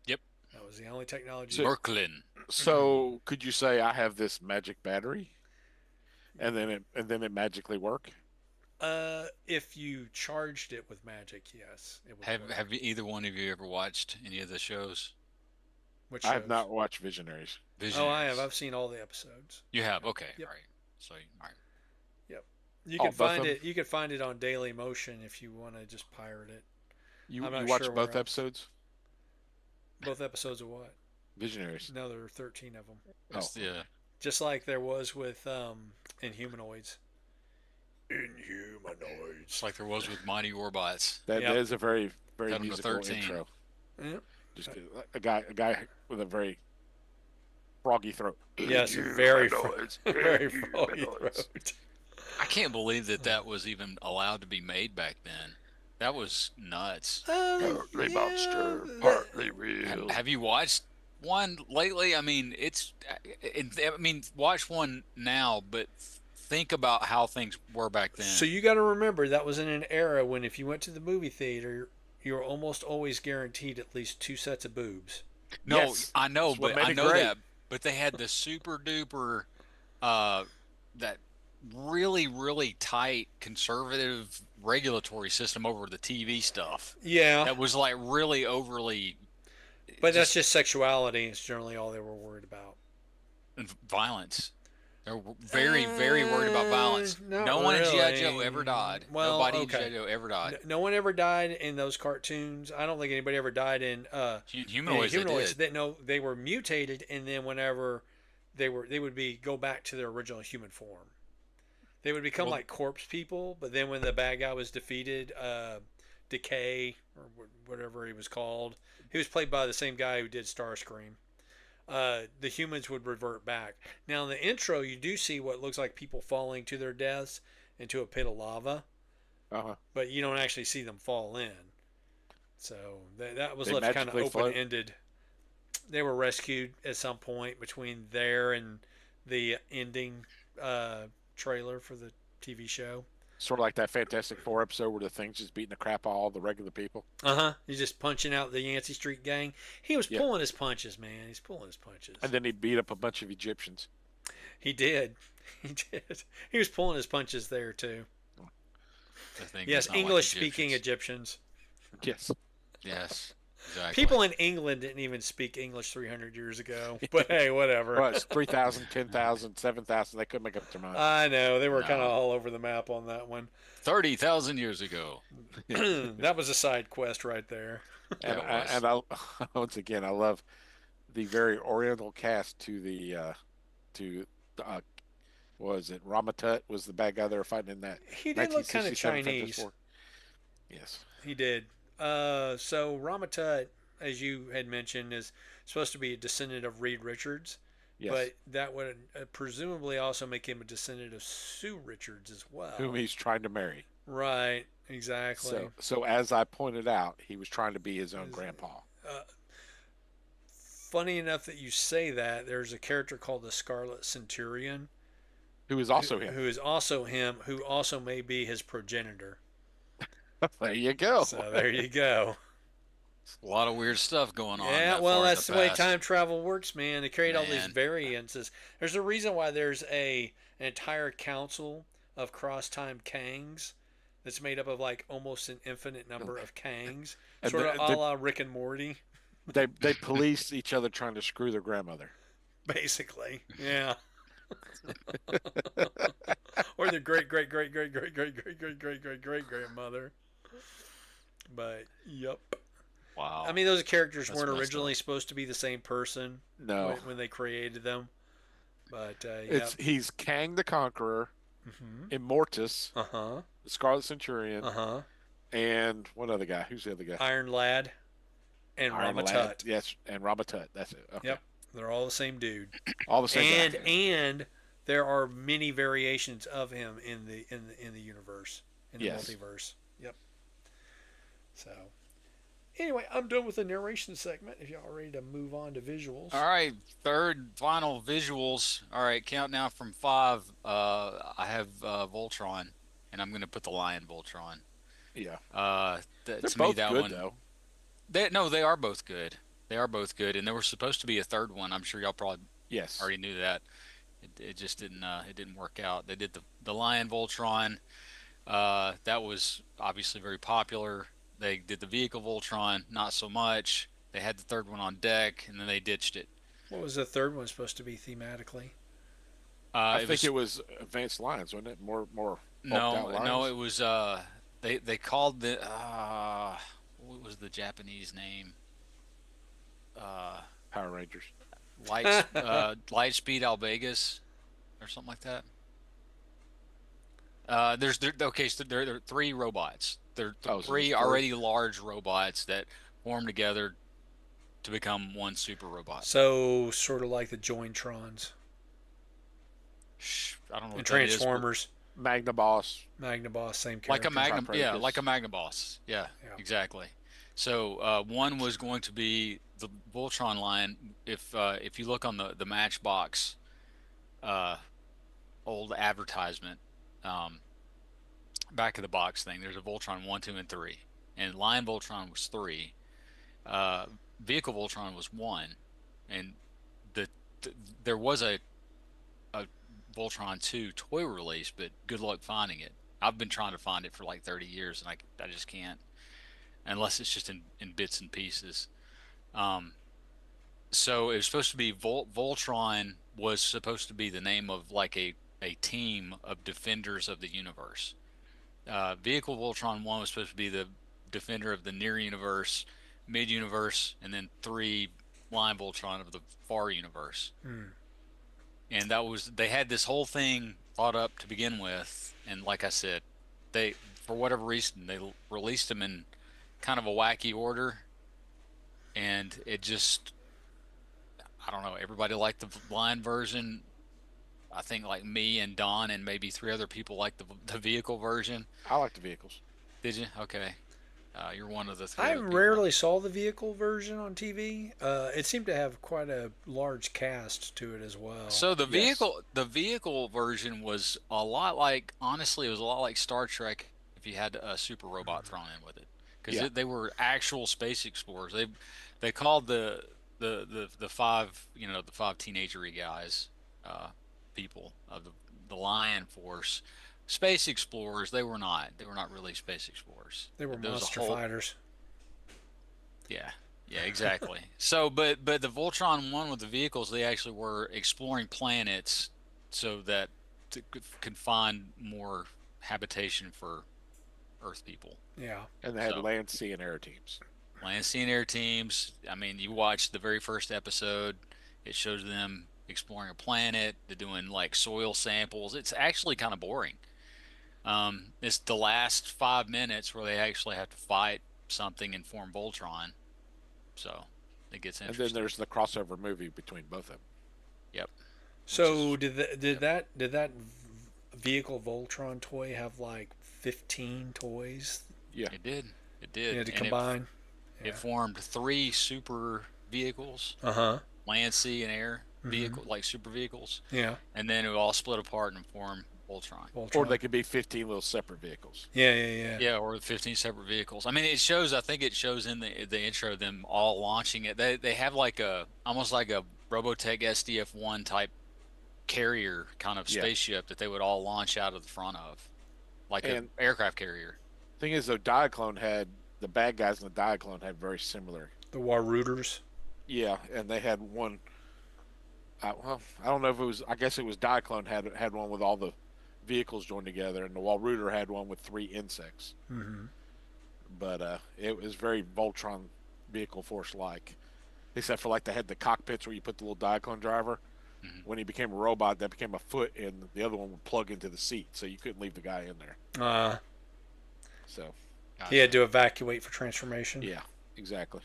Yep. That was the only technology. So- Merklin. So could you say I have this magic battery, and then it magically work? If you charged it with magic, yes, it would Have work. have either one of you ever watched any of the shows? Which I have shows? not watched Visionaries. Oh, I have. Visionaries. I've seen all the episodes. You have? Okay. Yep. All right. So, all right. Yep. You Oh, can both find of 'em? it. You can find it on Daily Motion if you want to just pirate it. You I'm you not watched sure both where else. episodes? Both episodes of what? Visionaries. No, there are 13 of them. It's, yeah. Just like there was with Inhumanoids. Inhumanoids. It's like there was with Mighty Warbots. That Yep. is a very very Cut 'em to musical 13. intro. Yeah. Just a guy with a very froggy throat. Yes, very Inhumanoids. very froggy Inhumanoids. throat. I can't believe that was even allowed to be made back then. That was nuts. Partly monster, partly real. Have you watched one lately? I mean, watch one now, but think about how things were back then. So you got to remember that was in an era when if you went to the movie theater, you were almost always guaranteed at least 2 sets of boobs. No, Yes. I know, That's what but made I it know great. that. But they had the super duper, that really really tight conservative regulatory system over the TV stuff. Yeah, That was like really overly. but that's just sexuality. It's generally all they were worried about. Violence. They're very very worried about violence. Not No one in G.I. Joe really. ever died. Well, Nobody okay. in G.I. Joe ever died. No one ever died in those cartoons. I don't think anybody ever died in Humanoids, they humanoids. did. They were mutated, and then whenever they would go back to their original human form. They would become Well- like corpse people, but then when the bad guy was defeated, Decay or whatever he was called, he was played by the same guy who did Starscream. The humans would revert back. Now in the intro, you do see what looks like people falling to their deaths into a pit of lava, Uh-huh. but you don't actually see them fall in. So that was They left kind of magically float? open-ended. They were rescued at some point between there and the ending trailer for the TV show. Sort of like that Fantastic Four episode where the Thing's just beating the crap out of all the regular people. He's just punching out the Yancey Street gang. He was Yeah. pulling his punches, man. He's pulling his punches. And then he beat up a bunch of Egyptians. He did. He did. He was pulling his punches there too. The thing Yes, is not like English-speaking Egyptians. Yes. Yes, exactly. People in England didn't even speak English 300 years ago. But hey, whatever. Well, it's 3,000, 10,000, 7,000. They couldn't make up their mind. I know they were No. kind of all over the map on that one. 30,000 years ago. That was a side quest right there. and Yeah, it was. I once again, I love the very oriental cast to the what was it Ramatut was the bad guy they were fighting in that He did look kind of 1967 Fantastic Chinese. Four. Yes. He did. So Ramatut, as you had mentioned, is supposed to be a descendant of Reed Richards, Yes. but that would presumably also make him a descendant of Sue Richards as well. Whom he's trying to marry. Right. Exactly. So as I pointed out, he was trying to be his own grandpa. Funny enough that you say that, there's a character called the Scarlet Centurion, Who is also him. who is also him, who also may be his progenitor. There you go. So there you go. A lot of weird stuff going on. Yeah, that well, far in that's the way past. time travel works, man. They create all these Man. variances. There's a reason why there's an entire council of cross-time Kangs that's made up of like almost an infinite number of Kangs, And sort of they- a la Rick and Morty, They police each other trying to screw their grandmother. basically. Yeah. Or their great great great great great great great great great great great grandmother. But yep. Wow. I mean, those characters That's weren't messed originally supposed to be the same person No. when they created them. But yeah. He's Kang the Conqueror, Mm-hmm. Immortus, Uh-huh. the Scarlet Centurion, Uh-huh. and one other guy. Who's the other guy? Iron Lad and Iron Ramatut. Lad. Yes, and Ramatut. That's it. Okay. Yep. They're all the same dude. All the same. guy. And there are many variations of him in the universe, in the Yes. multiverse. Yep. So anyway, I'm done with the narration segment. If y'all are ready to move on to visuals. All right, third final visuals. All right, count down from 5. I have Voltron, and I'm going to put the Lion Voltron. Yeah. To They're me, both that good one. though. They are both good. They are both good, and there was supposed to be a third one. I'm sure y'all probably Yes. already knew that. It just didn't. It didn't work out. They did the Lion Voltron. That was obviously very popular. They did the Vehicle Voltron, not so much. They had the third one on deck, and then they ditched it. What was the third one supposed to be thematically? I think it was Advanced Lines, wasn't it? More bulked out lines. no, it was they called the what was the Japanese name? Power Rangers. Lightspeed Albegas or something like that. Okay, so there are three robots. There Oh, are so three there's three. already large robots that form together to become one super robot. So sort of like the Jointrons I don't know and what that is, but Transformers, Magnaboss. Magnaboss, same like character. a Magnum, yeah, Triprocus. like a Magnaboss. Yeah, Yeah. exactly. So one was going to be the Voltron line. If you look on the Matchbox old advertisement, back of the box thing, there's a Voltron 1, 2, and 3, and Lion Voltron was 3. Vehicle Voltron was 1, and there was a Voltron 2 toy release, but good luck finding it. I've been trying to find it for like 30 years, and I just can't, unless it's just in bits and pieces. So it was supposed to be Voltron was supposed to be the name of like a team of defenders of the universe. Vehicle Voltron 1 was supposed to be the defender of the near universe, mid universe, and then 3 Lion Voltron of the far universe. And they had this whole thing thought up to begin with, and like I said, they, for whatever reason, they released them in kind of a wacky order, and it just, I don't know, everybody liked the Lion version. I think like me and Don and maybe 3 other people liked the vehicle version. I like the vehicles. Did you? Okay. You're one of the 3 I other people. rarely saw the vehicle version on TV. It seemed to have quite a large cast to it as well. So the Yes. vehicle version was a lot like, honestly, it was a lot like Star Trek if you had a super robot thrown in with it, because Yeah. they were actual space explorers. They called the 5, the 5 teenagery guys, people of the Lion Force, space explorers. They were not really space explorers. They were There was a monster whole- fighters. Yeah, exactly. So, but the Voltron one with the vehicles, they actually were exploring planets so that could find more habitation for Earth people. Yeah. And they had So- land, sea, and air teams. Land, sea, and air teams. I mean, you watch the very first episode, it shows them exploring a planet. They're doing like soil samples. It's actually kind of boring. It's the last 5 minutes where they actually have to fight something and form Voltron. So it gets And interesting. then there's the crossover movie between both of them. Yep. So did that vehicle Voltron toy have like 15 toys? Yeah. It did. It You did. had to And combine. it formed 3 super vehicles, Uh huh. land, sea, and air vehicle, like super vehicles, Yeah. and then it would all split apart and form Voltron. Voltron. Or they could be 15 little separate vehicles. Yeah. Yeah, or 15 separate vehicles. I mean, it shows. I think it shows in the intro them all launching it. They have like almost like a Robotech SDF-1 type carrier kind of Yeah. spaceship that they would all launch out of the front of, like an And- aircraft carrier. Thing is, though, Diaclone had the bad guys in the Diaclone had very similar. The Warooters. Yeah, and they had one. Well, I don't know if it was. I guess it was Diaclone had one with all the vehicles joined together, and the Walrooter had one with 3 insects. Mm-hmm. But it was very Voltron vehicle force like, except for like they had the cockpits where you put the little Diaclone driver. Mhm. When he became a robot, that became a foot, and the other one would plug into the seat, so you couldn't leave the guy in there. So He had to evacuate for transformation. yeah, exactly.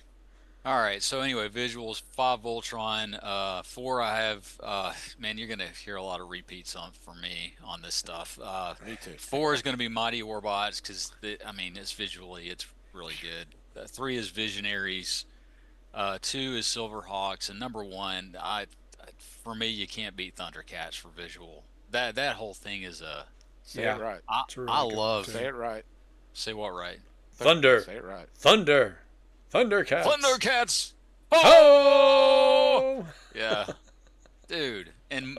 All right. So anyway, visuals 5 Voltron. 4 I have. Man, you're gonna hear a lot of repeats from me on this stuff. Me too. 4 is gonna be Mighty Warbots because I mean it's visually it's really good. 3 is Visionaries. 2 is Silverhawks, and number 1, for me, you can't beat Thundercats for visual. That whole thing is Say Yeah. it right. It's a really I good one, love. too. Say it right. Say what right? Thunder. Say it right. Thundercats. Thundercats. Oh! Yeah, dude, and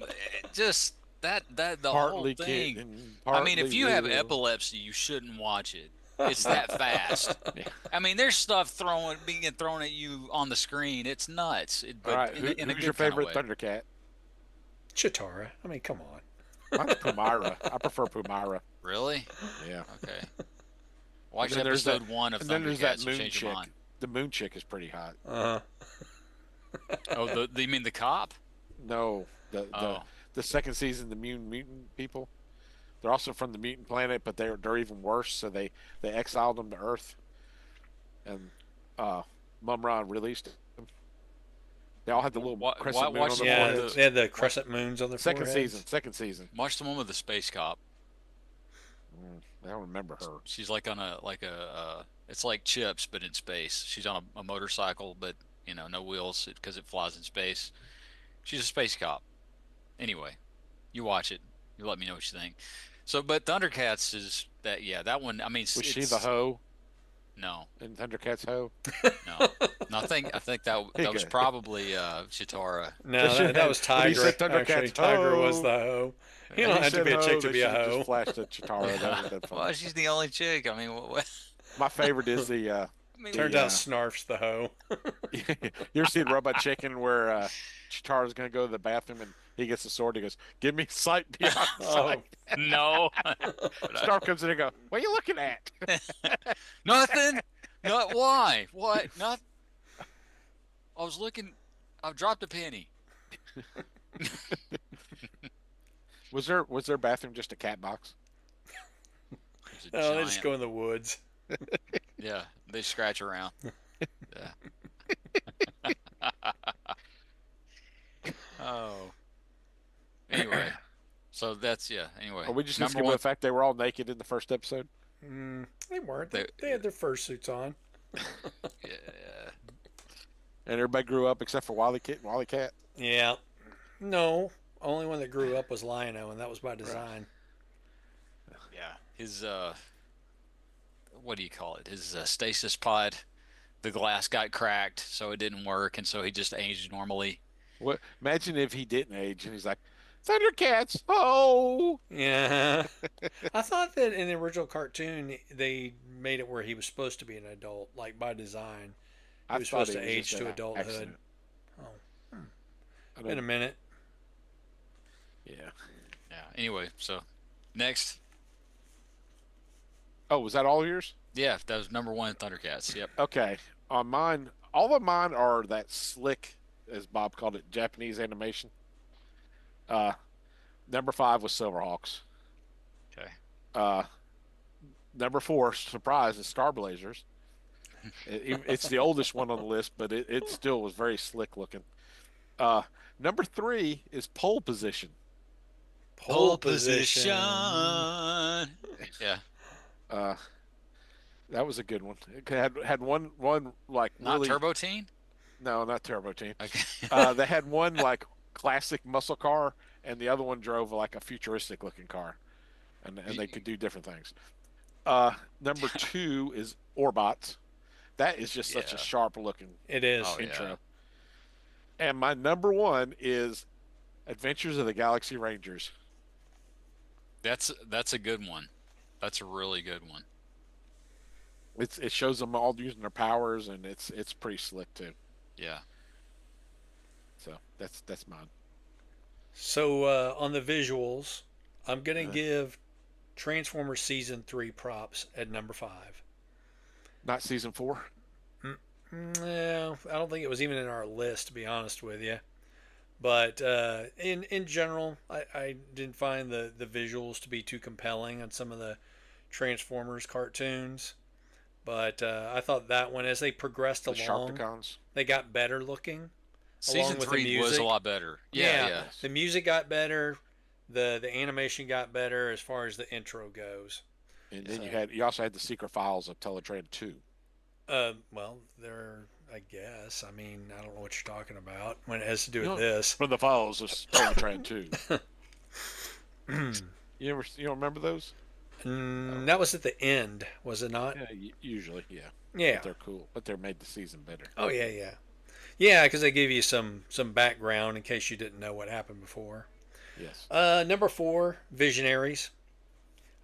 just that the Partly whole thing. kidding. I mean, if Partly you have real. epilepsy, you shouldn't watch it. It's that fast. I mean, there's stuff being thrown at you on the screen. It's nuts. All right, In a who's good your kind of favorite way. Thundercat? Chitara. I mean, come on. Mine's Pumara. I prefer Pumara. Really? Yeah. Okay. Watch And then there's that- episode 1 of And then there's that Thundercats. You'll moon change chick. your mind. The moon chick is pretty hot. Uh-huh. Oh, you mean the cop? No, Oh. the second season, the mutant people. They're also from the mutant planet, but they're even worse. So they exiled them to Earth, and Mumra released them. They all had the little crescent moon watch on the their Yeah, one foreheads. they had the crescent moons on their Second foreheads. season. Second season. Watch the one with the space cop. I don't remember her. She's like on it's like Chips but in space. She's on a motorcycle, but no wheels because it flies in space. She's a space cop. Anyway, you watch it. You let me know what you think. So, but Thundercats is that? Yeah, that one. I mean, Was she it's- the hoe No, in Thundercats hoe? no. No, I think that was Okay. probably Chitara. No, They should that have- was when he Tiger. said Thundercats Actually, Tiger was hoe. the hoe. You When don't he have to said be a chick hoe, to they be a should have hoe. Just flashed a Chitara. That would have been fun. Well, she's the only chick. I mean, what? My favorite is the. I mean, Turns Yeah. out Snarf's the hoe. You ever seen Robot Chicken where Chitara's going to go to the bathroom and he gets the sword? He goes, "Give me sight beyond Oh, sight." no, Snarf comes in and go, "What are you looking at?" nothing. Not why? What? Not. I was looking. I dropped a penny. Was their bathroom just a cat box? It was a no, they just giant- go in the woods. Yeah, they scratch around. Yeah. Oh. Anyway, so that's Anyway, Are we just going to number skip one. the fact they were all naked in the first episode? They weren't. They They- had their fursuits on. Yeah. And everybody grew up except for Wily Kit and Wally Cat. Yeah. No, only one that grew up was Lion-O, and that was by design. Yeah. His what do you call it? His stasis pod. The glass got cracked, so it didn't work, and so he just aged normally. What? Imagine if he didn't age and he's like, "Thundercats, oh!" Yeah. I thought that in the original cartoon they made it where he was supposed to be an adult, like by design. He was thought supposed to age just to an adulthood. accident. Oh. I In a don't- minute. yeah. Yeah. Anyway, so next. Oh, was that all yours? Yeah, that was number one, Thundercats. Yep. Okay. On mine, all of mine are that slick, as Bob called it, Japanese animation. Number 5 was Silverhawks. Okay. Number 4, surprise, is Star Blazers. It's the oldest one on the list, but it still was very slick looking. Number 3 is Pole Position. Pole position. Yeah. That was a good one. It had one like Not really Turbo Teen? no, not Turbo Team. Okay. They had one like classic muscle car, and the other one drove like a futuristic looking car, and they could do different things. Number 2 is Orbots. That is just such a Yeah. sharp looking It is. Oh, yeah. intro. And my number 1 is Adventures of the Galaxy Rangers. That's a good one. That's a really good one. It shows them all using their powers, and it's pretty slick too. Yeah. So that's mine. So on the visuals, I'm gonna give Transformers Season 3 props at number 5. Not season 4. No, I don't think it was even in our list, to be honest with you. But in general, I didn't find the visuals to be too compelling on some of the Transformers cartoons. But I thought that one, as they progressed The along, Sharkticons. they got better looking. Season with the 3 was a music. lot better. Yeah. The music got better. The animation got better as far as the intro goes. And then So- you also had the secret files of Teletran 2. Well, they're, I guess. I mean, I don't know what you're talking about when it has to do with No. this. From the files of Teletran 2. You don't remember those? That was at the end, was it not? Yeah, usually, yeah. Yeah. But they're cool. But they're made the season better. Oh, yeah, yeah. Yeah, because they give you some background in case you didn't know what happened before. Yes. Number 4, Visionaries.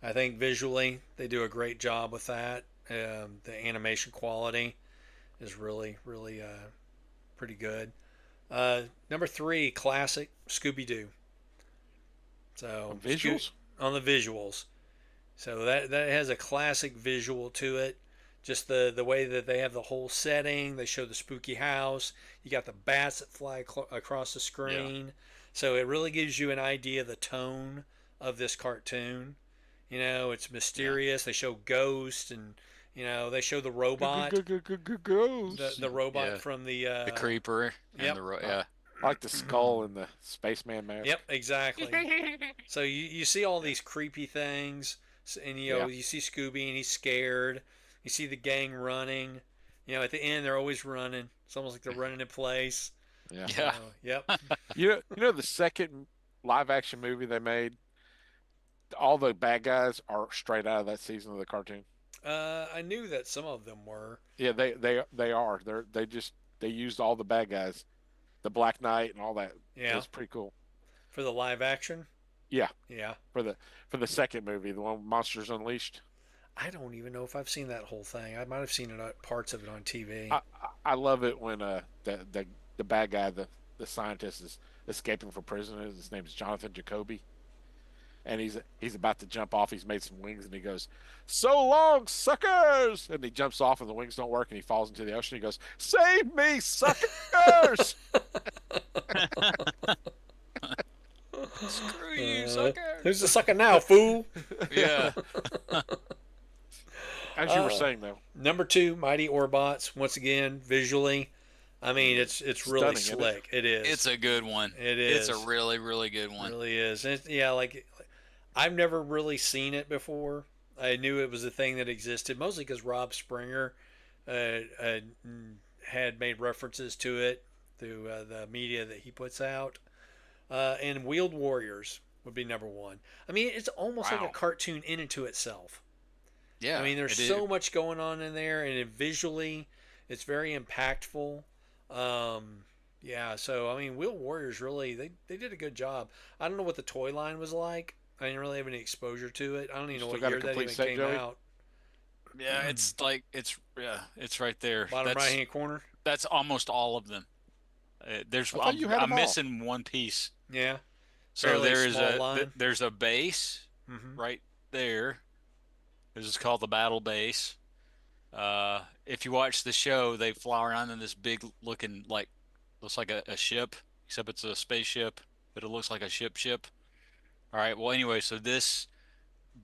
I think visually they do a great job with that. The animation quality is really, really pretty good. Number 3, classic Scooby Doo. So Visuals? on the visuals. So that has a classic visual to it. Just the way that they have the whole setting. They show the spooky house. You got the bats that fly across the screen. So it really gives you an idea of the tone of this cartoon. You know, it's mysterious. They show ghosts and they show the robot. Ghosts. The robot Yeah. from the The creeper and yep. the yeah. I like the skull and the spaceman mask. Yep, exactly. So you see all these creepy things, and Yeah. you see Scooby and he's scared. You see the gang running. At the end they're always running. It's almost like they're running in place. Yeah. Yeah. So, yep. You know the second live action movie they made, all the bad guys are straight out of that season of the cartoon. I knew that some of them were. Yeah, they are. They used all the bad guys, the Black Knight and all that. Yeah. It's pretty cool. For the live action. Yeah, Yeah. for the second movie, the one Monsters Unleashed. I don't even know if I've seen that whole thing. I might have seen parts of it on TV. I love it when the bad guy, the scientist, is escaping from prison. His name is Jonathan Jacoby, and he's about to jump off. He's made some wings, and he goes, "So long, suckers!" And he jumps off, and the wings don't work, and he falls into the ocean. He goes, "Save me, suckers!" Screw you, sucker. Who's the sucker now, fool? Yeah. As you were saying, though, Number 2, Mighty Orbots. Once again, visually, I mean, it's really Stunning, isn't it? slick. It is. It's a good one. It It's is. a really, really good one. It really is. And yeah, like I've never really seen it before. I knew it was a thing that existed, mostly because Rob Springer had made references to it through the media that he puts out. And Wheeled Warriors would be number 1. I mean, it's almost like Wow. a cartoon in and to itself. Yeah. I mean, there's it so is. much going on in there, and visually, it's very impactful. Yeah, so I mean, Wheel Warriors really they did a good job. I don't know what the toy line was like. I didn't really have any exposure to it. I don't even know Still what got a year that complete even set, came Joey? out. Yeah, it's like it's right there. Bottom That's right hand corner. that's almost all of them. There's I thought you had I'm them all. missing one piece. Yeah. So Fairly there is small line. there's a base Mm-hmm. right there. This is called the battle base. If you watch the show, they fly around in this big looking looks like a ship, except it's a spaceship, but it looks like a ship. All right. Well, anyway, so this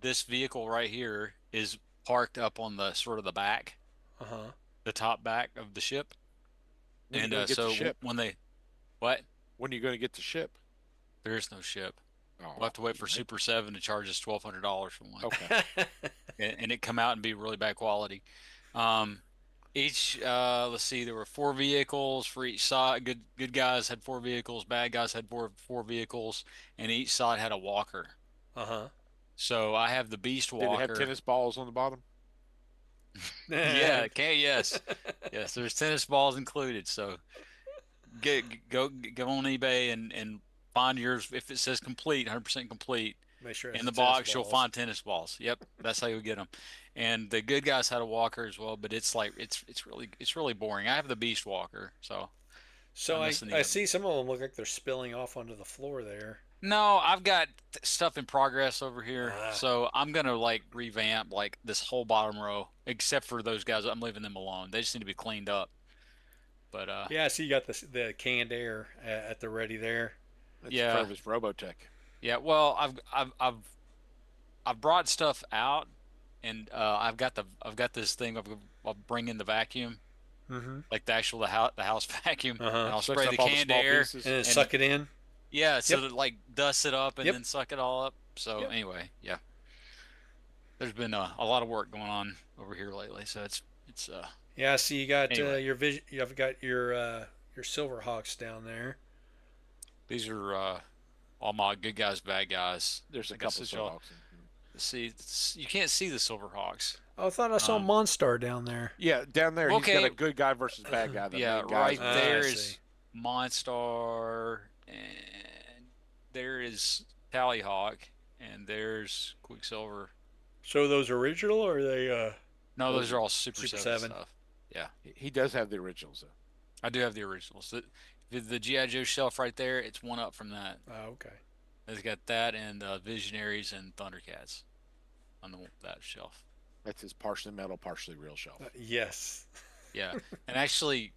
vehicle right here is parked up on the sort of the back, Uh huh. the top back of the ship, when and you gonna get so the ship? when they what? When are you going to get the ship? There is no ship. Oh, We'll have to wait for Super 7 to charge us $1,200 for one. Okay. And it come out and be really bad quality. Each let's see, there were 4 vehicles for each side. Good guys had 4 vehicles, bad guys had four vehicles, and each side had a walker. Uh huh. So I have the Beast Did they Walker. have tennis balls on the bottom? Yeah, yes. Yes, there's tennis balls included. So go on eBay and find yours. If it says complete, 100% complete, Make sure in the box you'll find tennis balls. Yep, that's how you get them. And the good guys had a walker as well, but it's really boring. I have the Beast Walker, so So I'm I missing the see some of them look like they're spilling off onto the floor there. no, I've got stuff in progress over here, Ah. so I'm gonna revamp this whole bottom row, except for those guys. I'm leaving them alone. They just need to be cleaned up. But Yeah, I see you got the canned air at the ready there. That's Yeah. Travis Robotech. yeah, well, I've brought stuff out, and I've got this thing. I'll bring in the vacuum, Mm-hmm. like the house vacuum, Uh-huh. and I'll Sucks spray up the all canned small air. pieces. And then suck it in. Yeah, so Yep. that dust it up and Yep. then suck it all up. So Yep. anyway, yeah. There's been a lot of work going on over here lately, so it's Yeah, I see you got Anyway. your vision. You've got your Silverhawks down there. these are all my good guys, bad guys. There's a I guess couple it's y'all- Silverhawks. See, you can't see the Silverhawks. Oh, I thought I saw Um, Monstar down there. Yeah, down there, he's got Okay. a good guy versus bad guy. The Yeah, main guys right are- there I is see. Monstar, and there is Tallyhawk, and there's Quicksilver. So those original or are they? No, those are all Super, Super 7 7. stuff. Yeah, He does have the originals, though. I do have the originals. The G.I. Joe shelf right there, it's one up from that. Oh, okay. It's got that and Visionaries and Thundercats on that shelf. That's his partially metal, partially real shelf. Yes. Yeah, and actually,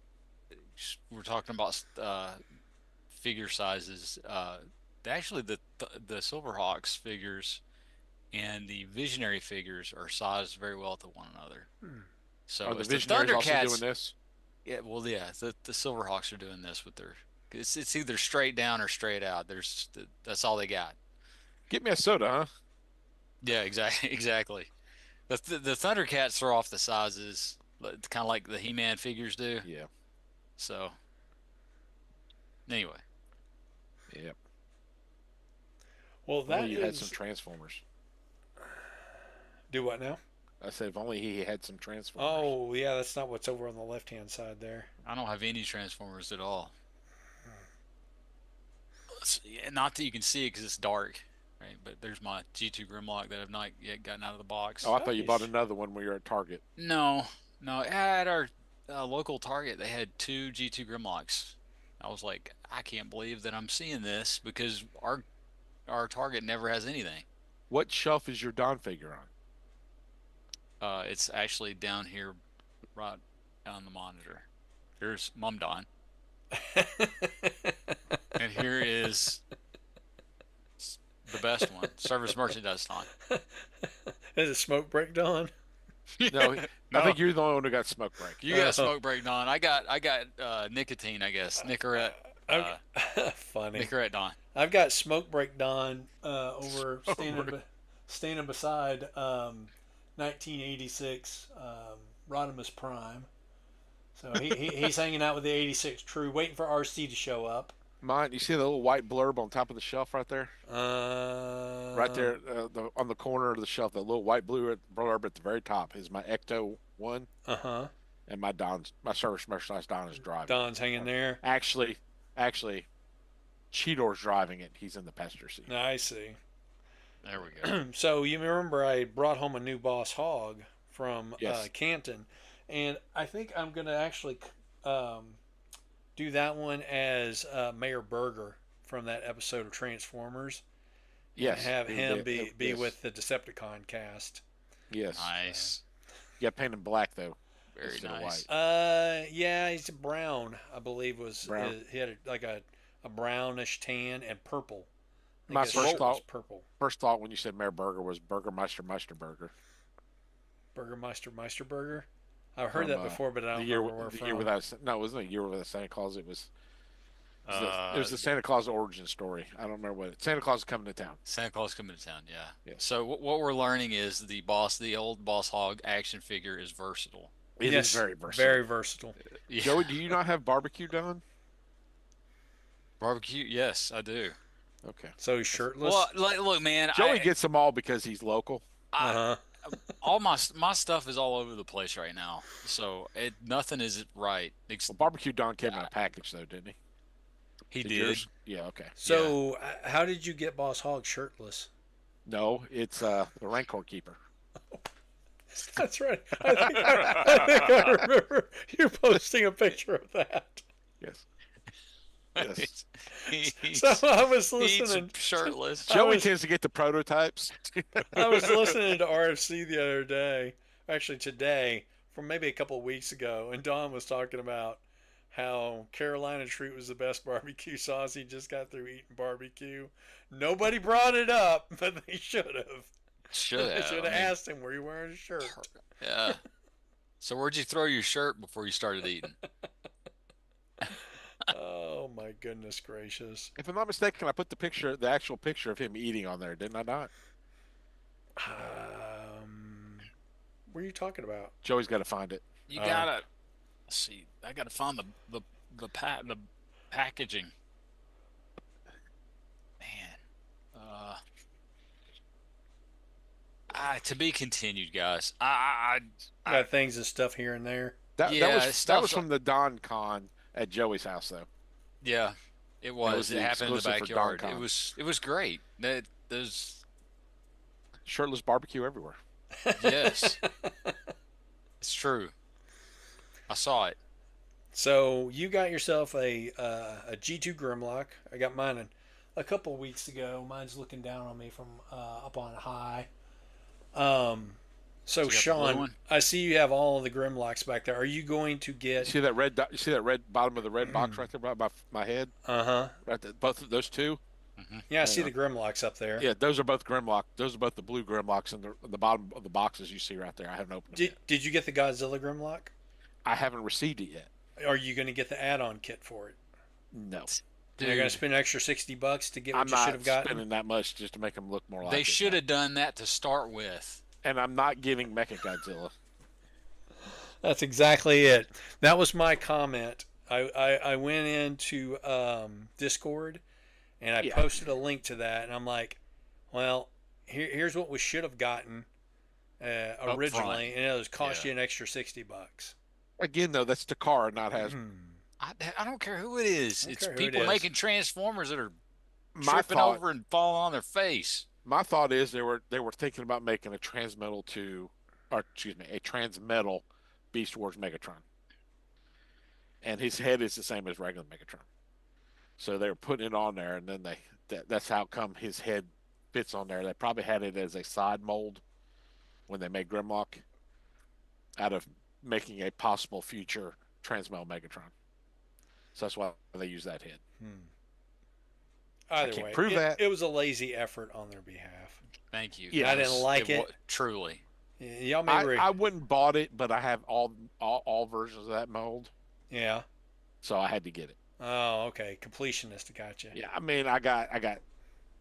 we're talking about figure sizes. Actually, the Silverhawks figures and the Visionary figures are sized very well to one another. So Are the it's Visionaries also Thundercats. doing this? Yeah, well, yeah, the Silverhawks are doing this with their. It's either straight down or straight out. That's all they got. Get me a soda, huh? Yeah, exactly, exactly. The Thundercats throw off the sizes, kind of like the He-Man figures do. Yeah. So, anyway, Yep. Well, If that only you had is. some Transformers. Do what now? I said if only he had some Transformers. Oh, yeah, that's not what's over on the left-hand side there. I don't have any Transformers at all. Not that you can see it because it's dark, right? But there's my G2 Grimlock that I've not yet gotten out of the box. Oh, I thought you bought Nice. another one when you were at Target. No, at our local Target, they had 2 G2 Grimlocks. I was like, I can't believe that I'm seeing this because our Target never has anything. What shelf is your Don figure on? It's actually down here, right on the monitor. Here's Mum Don, and here is the best one, Service Merchandise Don. Is it Smoke Break Dawn? No, No. I think you're the only one who got Smoke Break. You got Smoke Break Don. I got Nicotine, I guess. Nicorette. Funny. Nicorette Don. I've got Smoke Break Dawn over standing beside 1986 Rodimus Prime. So he's hanging out with the 86 True, waiting for RC to show up. Mine, you see the little white blurb on top of the shelf right there? Right Uh, there on the corner of the shelf, the little white blue blurb at the very top is my Ecto 1, Uh-huh. and my Service Merchandise Don is driving. Don's hanging there. Actually, Cheetor's driving it. He's in the passenger seat. I see. There we go. So you remember I brought home a new Boss Hog from Yes. Canton, and I think I'm going to actually do that one as Mayor Burger from that episode of Transformers. Yes. And have it him would be yes. with the Decepticon cast. Yes. Nice. Yeah, paint him black though. Very instead of nice. white. Yeah, he's brown. I believe was Brown. he had a brownish tan and purple. I think My his first shirt was thought- purple. First thought when you said Mayor Burger was Burgermeister Burger. Meister Burger. I've heard From, that before, but I don't remember where the from. year without no, it wasn't a year without Santa Claus. It was it was the Santa Claus origin story. I don't remember what Santa Claus is coming to town. Santa Claus coming to town, yeah. Yes. So what we're learning is the old Boss Hog action figure is versatile. It is Yes, very versatile. Very versatile. Yeah. Joey, do you not have barbecue done? Barbecue, yes, I do. Okay. So he's shirtless. Well, look, man, Joey gets them all because he's local. Uh-huh. all my stuff is all over the place right now. So nothing is right. Well, barbecue Don came in a package though, didn't he? He Did did. yours? Yeah. Okay. So how did you get Boss Hog shirtless? No, it's the Rancor Keeper. That's right. I think I remember you posting a picture of that. Yes. Yes. He's, So I was he's listening. shirtless. Joey was- tends to get the prototypes. I was listening to RFC the other day, actually today, from maybe a couple of weeks ago, and Don was talking about how Carolina Treat was the best barbecue sauce. He just got through eating barbecue. Nobody brought it up, but they should have. Should They have. should I have mean, asked him where you wearing a shirt. Yeah. So where'd you throw your shirt before you started eating? Oh my goodness gracious! If I'm not mistaken, I put the actual picture of him eating on there, didn't I not? What are you talking about? Joey's got to find it. You gotta let's see. I gotta find the packaging. Man, to be continued, guys. Got things and stuff here and there. That Yeah, was stuff's from the Don Con at Joey's house though. Yeah, it was. the It happened in the exclusive for backyard. Don Con. It was great. There's Shirtless barbecue everywhere. yes, it's true. I saw it. So you got yourself a G2 Grimlock. I got mine a couple weeks ago. Mine's looking down on me from up on high. So you got the blue Sean, one? I see you have all of the Grimlocks back there. Are you going to You get? see that red? You see that red bottom of the red box right there by my head? Uh-huh. Right there, both of those two. Yeah, I see the Grimlocks up there. Yeah, those are both Grimlock. Those are both the blue Grimlocks in the bottom of the boxes you see right there. I haven't opened them Did you get the Godzilla Grimlock? I haven't received it yet. Are you going to get the add-on kit for it? No, You're going to Dude, spend an extra $60 to get what I'm you should not have gotten. spending that much just to make them look more like. they it. should have done that to start with. And I'm not getting Mecha Godzilla. That's exactly it. That was my comment. I went into Discord and I Yeah. posted a link to that, and I'm like, well, here's what we should have gotten originally, and it was cost Yeah. you an extra $60. Again, though, that's Takara, not Hasbro. I don't care who it is. Don't It's care who it people is. making transformers that are My tripping thought, over and falling on their face. my thought is they were thinking about making a Transmetal a Transmetal Beast Wars Megatron, and his head is the same as regular Megatron. So they were putting it on there, and then that's how come his head fits on there. They probably had it as a side mold when they made Grimlock, out of making a possible future Transmetal Megatron. So that's why they use that head. Either can't way, prove that. it was a lazy effort on their behalf. Thank you. Yeah, I didn't like it. Truly. Y'all may I wouldn't bought it, but I have all versions of that mold, yeah. so I had to get it. Oh, okay. Completionist got you. Yeah, I mean, I got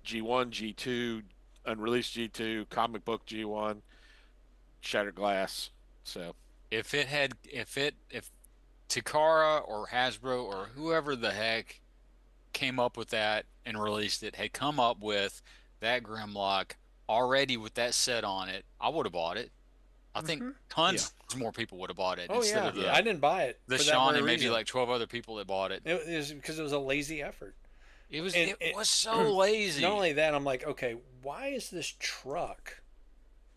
G1, G2, unreleased G2, comic book G1, Shattered Glass. So If Takara or Hasbro or whoever the heck came up with that and released it had come up with that Grimlock already with that set on it, I would have bought it. I think tons more people would have bought it Oh instead yeah. of I didn't buy it. the for that Sean very and maybe reason. like 12 other people that bought it. It was because it was a lazy effort. It was And- it was so lazy. Not only that, I'm like, okay, why is this truck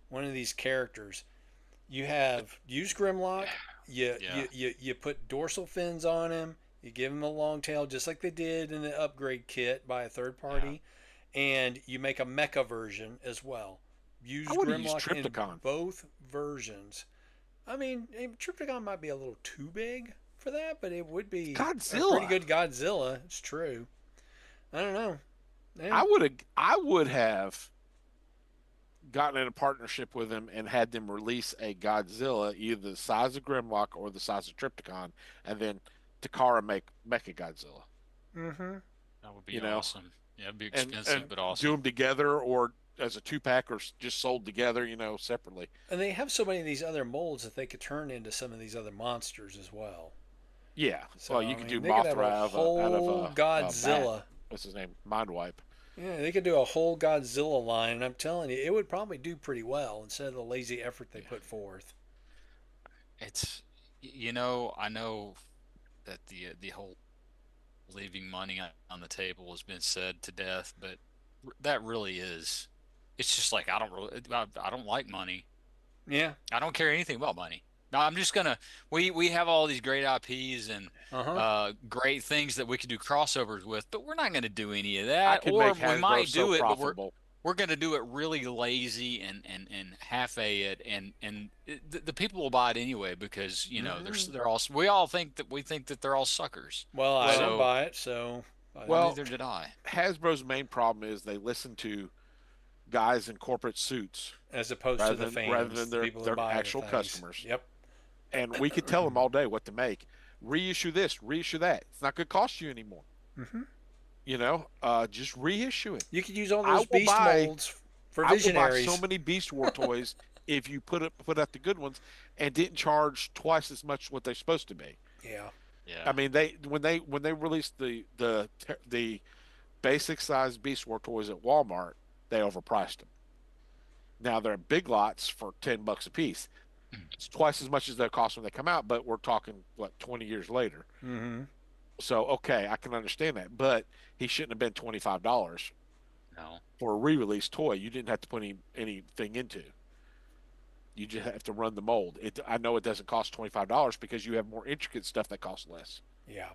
one of these characters? You have used Grimlock, Yeah. you put dorsal fins on him, you give him a long tail just like they did in the upgrade kit by a third party, and you make a mecha version as well. Use I would've used Grimlock in Trypticon. both versions. I mean, Trypticon might be a little too big for that, but it would be Godzilla. a pretty good Godzilla. It's true. I don't know. Man, I would have gotten in a partnership with them and had them release a Godzilla, either the size of Grimlock or the size of Trypticon, and then Takara make Mecha Godzilla. mm-hmm. That would be You know, awesome. Yeah, it'd be And, expensive, but awesome. do them together or as a 2-pack or just sold together, separately. And they have so many of these other molds that they could turn into some of these other monsters as well. Yeah. So, well, you I could mean, do they could have Mothra a out whole of Godzilla. what's his name? Mindwipe. Yeah, they could do a whole Godzilla line, and I'm telling you, it would probably do pretty well instead of the lazy effort they put forth. It's I know that the whole leaving money on the table has been said to death, but that really is. It's just like I don't like money. Yeah. I don't care anything about money. No, I'm just gonna. We have all these great IPs and great things that we can do crossovers with, but we're not gonna do any of I that. could Or make we Hasbro might so do it, but profitable. we're gonna do it really lazy and half-a it, and the people will buy it anyway because they're all. We think that they're all suckers. Well, I So- don't buy it, so. Well, Neither did I. Hasbro's main problem is they listen to guys in corporate suits, as opposed rather to the than- fans, rather than the people who their buy the actual things. customers. Yep. and we could tell them all day what to make. Reissue this, reissue that. It's not going to cost you anymore. Just reissue it. You could use all I those will beast buy- molds for I will buy visionaries. so many Beast War toys if you put out the good ones and didn't charge twice as much what they're supposed to be. Yeah. Yeah. I mean, when they released the basic size Beast War toys at Walmart, they overpriced them. Now they're Big Lots for $10 a piece. It's twice as much as they cost when they come out, but we're talking what 20 years later. Mm-hmm. So okay, I can understand that, but he shouldn't have been $25 No. for a re-release toy. You didn't have to put anything into. You just have to run the mold. I know it doesn't cost $25 because you have more intricate stuff that costs less. Yeah.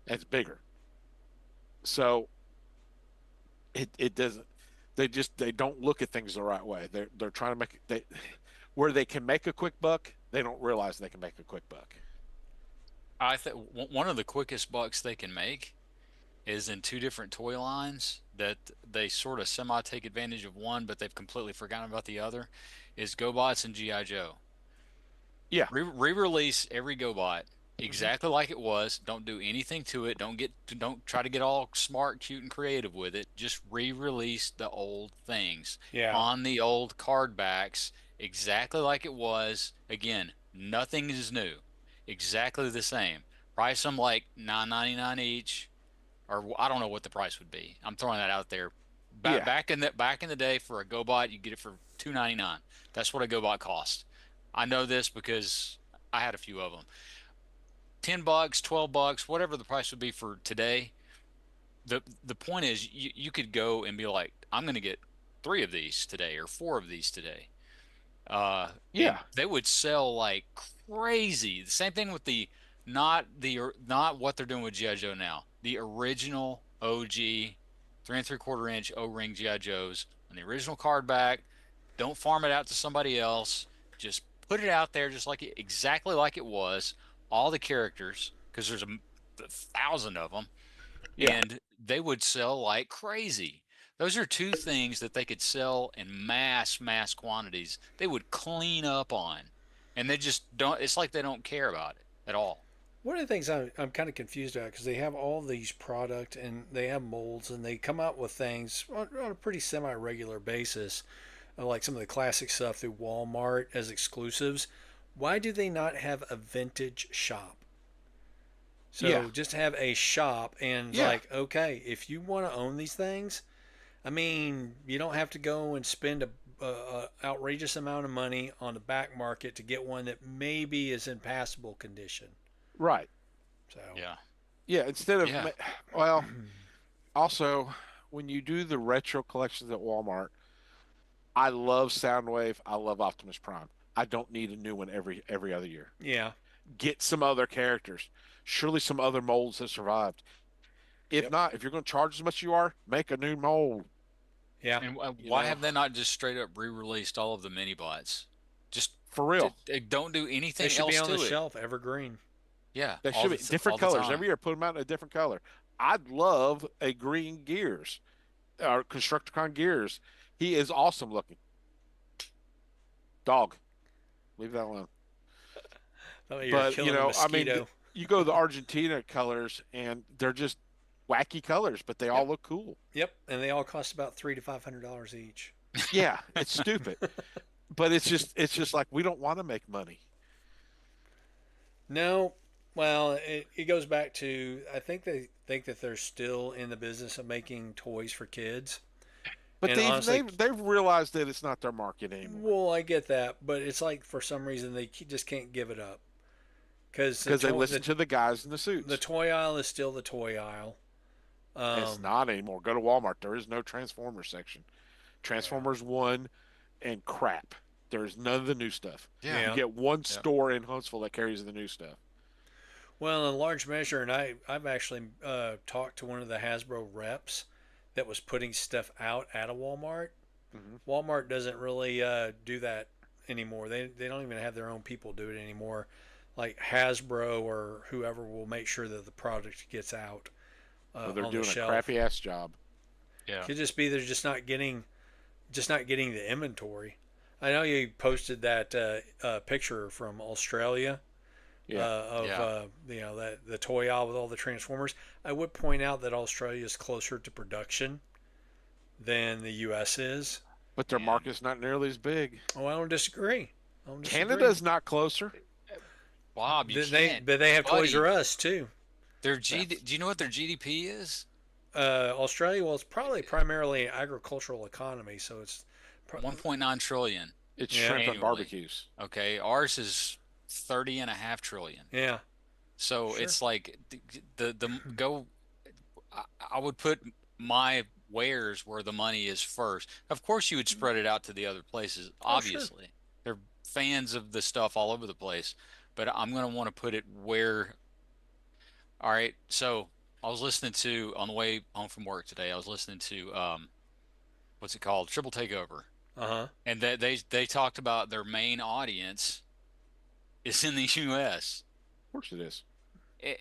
It's bigger. So it doesn't. They don't look at things the right way. They're trying to make where they can make a quick buck. They don't realize they can make a quick buck. I think one of the quickest bucks they can make is in two different toy lines that they sort of semi take advantage of one, but they've completely forgotten about the other. Is GoBots and GI Joe. Yeah. Re-release every GoBot exactly like it was. Don't do anything to it. Don't try to get all smart, cute, and creative with it. Just re-release the old things Yeah. on the old card backs exactly like it was. Again, nothing is new. Exactly the same. Price them like $9.99 each, or I don't know what the price would be. I'm throwing that out there. Yeah. Back in the day, for a GoBot, you get it for $2.99. That's what a GoBot cost. I know this because I had a few of them. $10, $12, whatever the price would be for today. The point is, you could go and be like, I'm going to get 3 of these today or 4 of these today. Yeah. And they would sell like crazy. The same thing with not what they're doing with GI Joe now. The original OG 3 3/4 inch O-ring GI Joes on the original card back. Don't farm it out to somebody else. Just put it out there, just like exactly like it was. All the characters, because there's a 1,000 of them, Yeah. and they would sell like crazy. Those are two things that they could sell in mass quantities. They would clean up on, and they just don't. It's like they don't care about it at all. One of the things I'm kind of confused about because they have all these product and they have molds and they come out with things on a pretty semi-regular basis, like some of the classic stuff through Walmart as exclusives. Why do they not have a vintage shop? So Yeah. just have a shop and Yeah. like, okay, if you want to own these things, I mean, you don't have to go and spend a outrageous amount of money on the back market to get one that maybe is in passable condition. Right. So Yeah. Yeah. Instead of Yeah. well, also when you do the retro collections at Walmart, I love Soundwave. I love Optimus Prime. I don't need a new one every other year. yeah, Get some other characters. Surely some other molds have survived. If not, if you're going to charge as much as you are, make a new mold. yeah. And You why know? have they not just straight up re-released all of the mini bots? Just For real. don't do anything They should else be on to the it. shelf, evergreen. Yeah, They all should be the- different all the colors time. every year. Put them out in a different color. I'd love a green Gears, or Constructicon Gears. He is awesome looking. Dog, leave that alone. Oh, you're But killing you a know, I mean, mosquito. you go to the Argentina colors, and they're just wacky colors, but they all look cool. Yep, and they all cost about $300 to $500 each. Yeah, it's stupid, but it's just like we don't want to make money. No, well, it goes back to I think they think that they're still in the business of making toys for kids. But And honestly- they've realized that it's not their market anymore Well, I get that, but it's like for some reason they just can't give it up because because they listen to the guys in the suits. the toy aisle is still the toy aisle. It's not anymore. Go to Walmart. There is no Transformers section. Transformers 1 and crap. There's none of the new stuff. Yeah. You get one store in Huntsville that carries the new stuff. Well, in large measure, and I've actually talked to one of the Hasbro reps that was putting stuff out at a Walmart. Mhm. Walmart doesn't really do that anymore. They don't even have their own people do it anymore. Like Hasbro or whoever will make sure that the product gets out So they're on doing the a shelf. crappy ass job. Yeah. Could just be they're just not getting the inventory. I know you posted that picture from Australia. Yeah. Of Yeah. you know that the toy aisle with all the Transformers. I would point out that Australia is closer to production than the U.S. is. But their Yeah. market's not nearly as big. Oh, I don't disagree. Canada's not closer. Bob, you They, can't. but they have Toys buddy. R Us too. Their do you know what their GDP is? Australia, well, it's probably primarily an agricultural economy, so it's 1.9 trillion. It's Yeah. shrimp and Annually. barbecues. Okay, ours is 30.5 trillion. Yeah. So Sure. it's like the go. I would put my wares where the money is first. Of course, you would spread it out to the other places. Oh, sure. Obviously, they're fans of the stuff all over the place, but I'm gonna want to put it where. All right, so I was listening to on the way home from work today. I was listening to what's it called, Triple Takeover, Uh-huh. and that they talked about their main audience is in the U.S. Of course it is. It,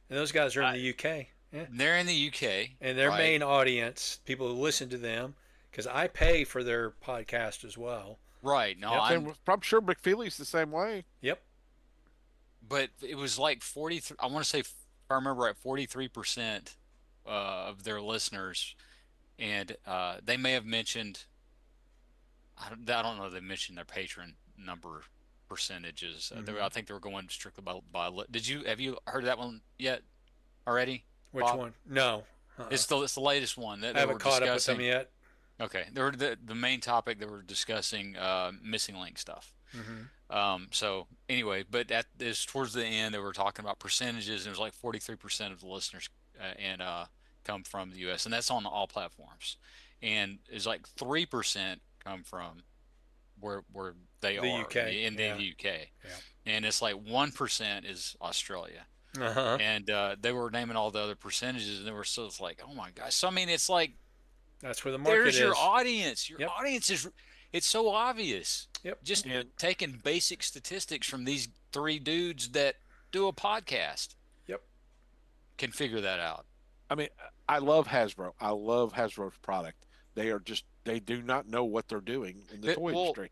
And those guys are in I, the UK. Yeah. they're in the UK, And their right? main audience, people who listen to them, because I pay for their podcast as well. Right. No, Yep. I'm. I'm sure McFeely's the same way. Yep. But it was like 43. I want to say, if I remember right, 43% of their listeners, and they may have mentioned. I don't know if they mentioned their patron number percentages. I think they were going strictly by. Have you heard that one yet already? Which Bob? one? No. It's the latest one that I they haven't were caught up with discussing. them yet. Okay, they were the main topic they were discussing missing link stuff. So anyway, but at this towards the end they were talking about percentages, and it was like 43% of the listeners come from the U.S. and that's on all platforms, and it's like 3% come from where they The are UK, in the yeah. UK, Yeah. and it's like 1% is Australia. Uh-huh. And they were naming all the other percentages, and they were so it's like, oh my gosh. So I mean, it's like That's where the market there's your is. audience. Your Yep. audience is, it's so obvious. Yep. Just And taking basic statistics from these three dudes that do a podcast Yep. can figure that out. I mean, I love Hasbro. I love Hasbro's product. They do not know what they're doing in the toy industry.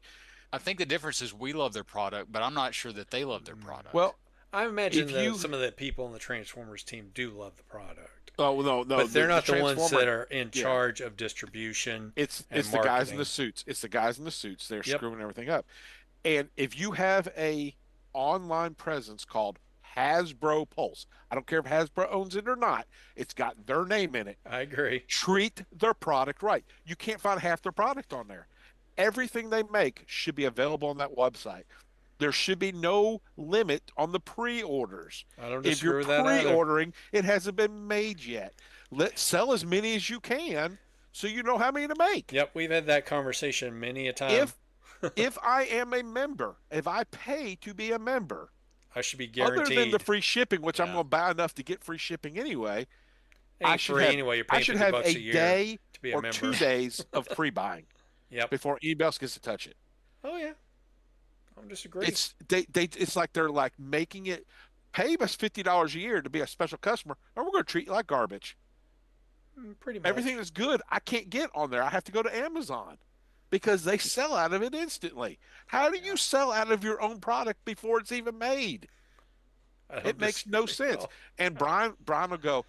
I think the difference is we love their product, but I'm not sure that they love their product. Well, I imagine If you- some of the people in the Transformers team do love the product. oh no, But they're not the ones Transformer- that are in yeah. charge of distribution. It's and the guys in marketing. the suits. It's the guys in the suits. They're Yep. screwing everything up. And if you have a online presence called Hasbro Pulse, I don't care if Hasbro owns it or not, it's got their name in it. I agree. Treat their product right. You can't find half their product on there. Everything they make should be available on that website. There should be no limit on the pre-orders. I don't If disagree you're with that either. pre-ordering, it hasn't been made yet. Sell as many as you can so you know how many to make. Yep, we've had that conversation many a time. If I am a member, if I pay to be a member, I should be other guaranteed. than the free shipping, which I'm Yeah. going to buy enough to get free shipping anyway, ain't I should free have, anyway. You're I paying should 50 have bucks a a year day to be a or member. 2 days of pre-buying Yep. before anybody else gets to touch it. Oh yeah. I don't disagree. It's like they're like making it pay us $50 a year to be a special customer, or we're going to treat you like garbage. Pretty much. Everything that's good I can't get on there. I have to go to Amazon because they sell out of it instantly. How do you sell out of your own product before it's even made? I don't It makes no disagree at sense. all. And Brian will go,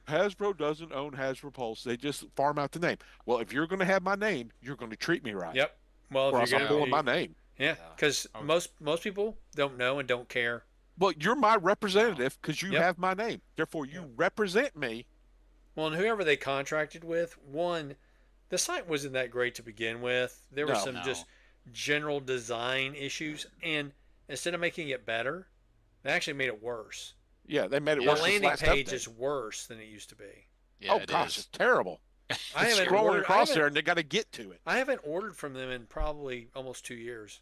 Hasbro doesn't own Hasbro Pulse. They just farm out the name. Well, if you're going to have my name, you're going to treat me right. Yep. Well, Or if else you're I'm gonna, pulling my name. yeah, Yeah. because Okay. most people don't know and don't care. Well, you're my representative because you Yep. have my name. Therefore, you represent me. Well, and whoever they contracted with, one, the site wasn't that great to begin with. There were No. some just general design issues, and instead of making it better, they actually made it worse. Yeah, they made it Yeah. The worse. this landing last page update. is worse than it used to be. Yeah, Oh it gosh, is. it's terrible. I It's haven't scrolling ordered, across there, and they got to get to it. I haven't ordered from them in probably almost 2 years.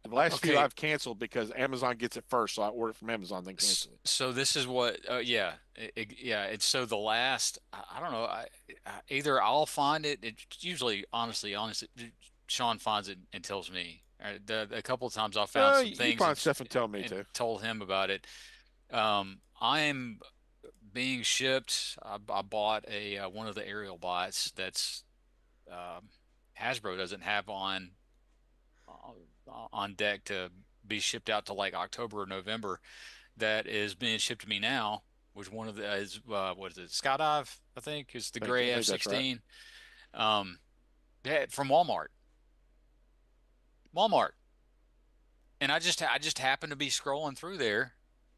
The last few Okay. I've canceled because Amazon gets it first, so I order from Amazon then cancel it. So this is what, yeah, It's so the last, I don't know. Either I'll find it. It's usually, honestly, Sean finds it and tells me. A couple of times I found some You things find stuff and tell me and too. told him about it. I'm being shipped. I bought one of the aerial bots that's Hasbro doesn't have on deck to be shipped out to like October or November. That is being shipped to me now. Which one of the is what is it? Skydive, I think, is the I gray think that's right. F-16. Yeah, from Walmart. Walmart. And I just happened to be scrolling through there,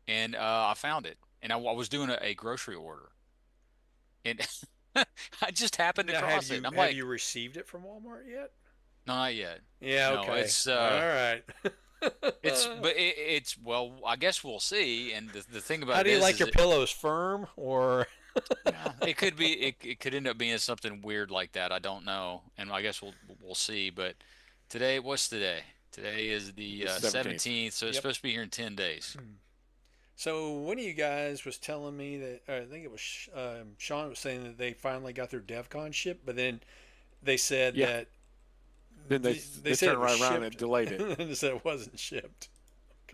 and I found it. And I was doing a grocery order, and I just happened to Now, cross have it. And I'm have like, you received it from Walmart yet? No, not yet. Yeah, No, okay. it's All right. it's well, I guess we'll see. And the thing about How it do you is, like your pillows, firm or? it could be it could end up being something weird like that. I don't know, and I guess we'll see. But today, what's today? Today is the The 17th. 17th, so it's Yep. supposed to be here in 10 days. So one of you guys was telling me that I think it was Sean was saying that they finally got their DevCon ship, but then they said Yeah. that Then they said turned it was right around and shipped. delayed it. And they said it wasn't shipped.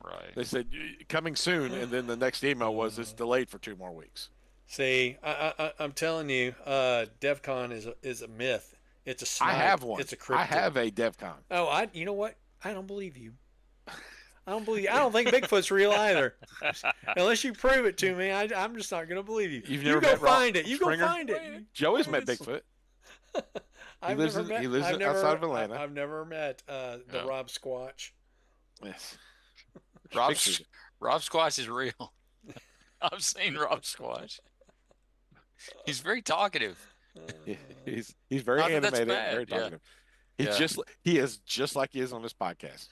Right. They said coming soon, and then the next email was it's delayed for 2 more weeks. See, I'm telling you, DevCon is a myth. It's a snipe. I have one. It's a cryptid. I have a DevCon. Oh, you know what? I don't believe you. I don't believe you. I don't think Bigfoot's real either. Unless you prove it to me, I'm just not going to believe you. You've You never go met Rob find it. You go Springer? find it. Joey's met Bigfoot. I've lives never in- met. he lives I've in- never, outside of Atlanta. I've never met the Yeah. Rob Squatch. Yes. Rob Pictures. Rob Squatch is real. I've seen Rob Squatch. He's very talkative. He's very Not that that's animated, bad, very yeah. talkative. He's Yeah. he is just like he is on this podcast.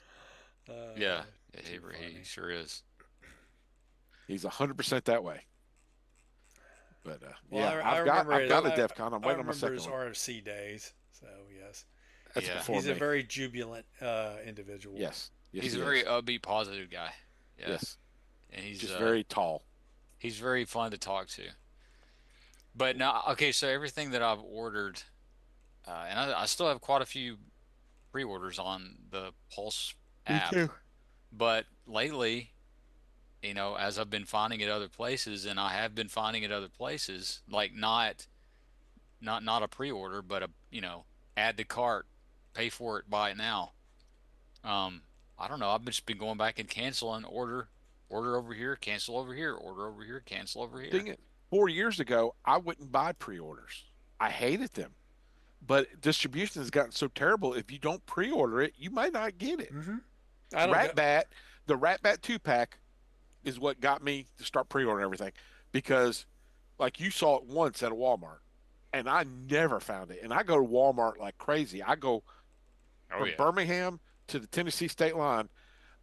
Yeah, he sure is. He's 100% that way. But Well, yeah, I I've got remember I've got a I- DEF CON. I'm I waiting on my remember second his one. RFC days. So yes, That's Yeah. before he's me. a very jubilant individual. yes. Yes, He's he a very is. upbeat, positive guy. Yeah. Yes. And he's Just very tall. he's very fun to talk to. But now, okay, so everything that I've ordered, and I still have quite a few pre-orders on the Pulse app. But lately, as I've been finding it other places, and I have been finding it other places, like not a pre-order, but add to cart, pay for it, buy it now. I don't know. I've just been going back and canceling order over here, cancel over here, order over here, cancel over here. Dang it. 4 years ago, I wouldn't buy pre-orders. I hated them. But distribution has gotten so terrible. If you don't pre-order it, you might not get it. Mm-hmm. I don't. Rat Bat, the Rat Bat 2-pack is what got me to start pre-ordering everything, because like you saw it once at a Walmart and I never found it. And I go to Walmart like crazy. I go from Birmingham to the Tennessee state line.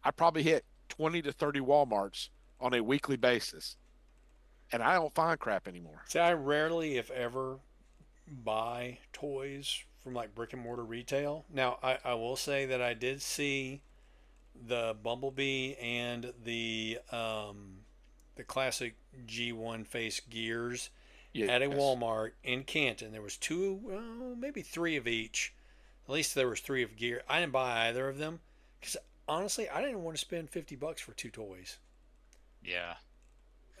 I probably hit 20 to 30 Walmarts on a weekly basis. And I don't find crap anymore. See, I rarely, if ever, buy toys from like brick and mortar retail. Now, I will say that I did see the Bumblebee and the classic G1 face gears at a Yes. Walmart in Canton. There was two, well, maybe three of each. At least there was three of gear. I didn't buy either of them because honestly, I didn't want to spend $50 for two toys. Yeah.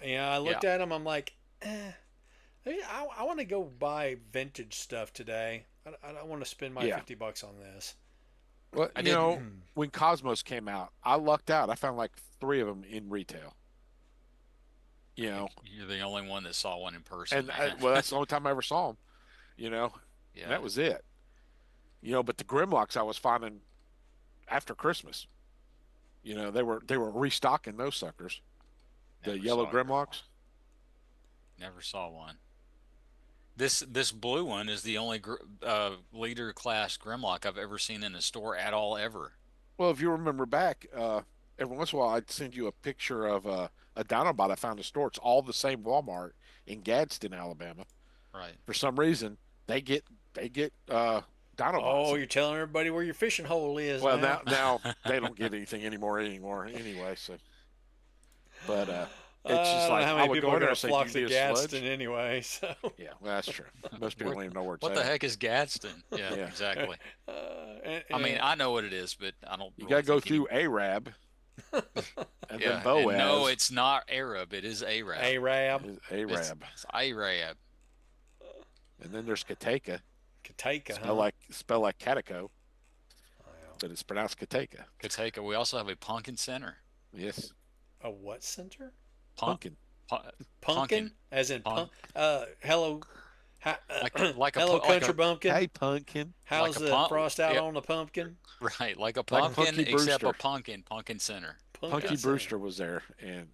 Yeah, I looked at them. I'm like, I want to go buy vintage stuff today. I don't want to spend my $50 on this. Well, I you did- know, when Cosmos came out, I lucked out. I found like 3 of them in retail. You know, You're the only one that saw one in person, and man. well, that's the only time I ever saw them. You know, Yeah. and that was it. You know, but the Grimlocks I was finding after Christmas. You know, they were restocking those suckers. The Never yellow saw a Grimlocks. Never saw one. This blue one is the only leader class Grimlock I've ever seen in a store at all ever. Well, if you remember back, every once in a while I'd send you a picture of a Dinobot I found in a store. It's all the same Walmart in Gadsden, Alabama. Right. For some reason, they get Dinobots. Oh, you're telling everybody where your fishing hole is. well, now. now they don't get anything anymore anyway. So, but it's I just don't know like how I many would people go are in there going and to say, flock "Do to you do a Gadsden sludge?" anyway. So, Yeah, well, that's true. Most people don't even know where it's What the at. heck is Gadsden? Yeah, Yeah. exactly. and, I mean, I know what it is, but I don't. You really got to go think through Arab, and yeah, then and Boaz. no, it's not Arab. It is Arab. Arab, is Arab, It's Arab. and then there's Kateka. Kateka, Spell like Catico, but it's pronounced Kateka. Kateka. We also have a Pumpkin Center. Yes, A what center? pumpkin. Pumpkin, as in Punk. hello, Like a hello, pu- like country a- bumpkin. Hey, pumpkin. How's like a the pump- frost out yeah. on the pumpkin? Right, like a Like pumpkin, Punky except a Brewster. pumpkin center. Punky Center. Brewster was there, and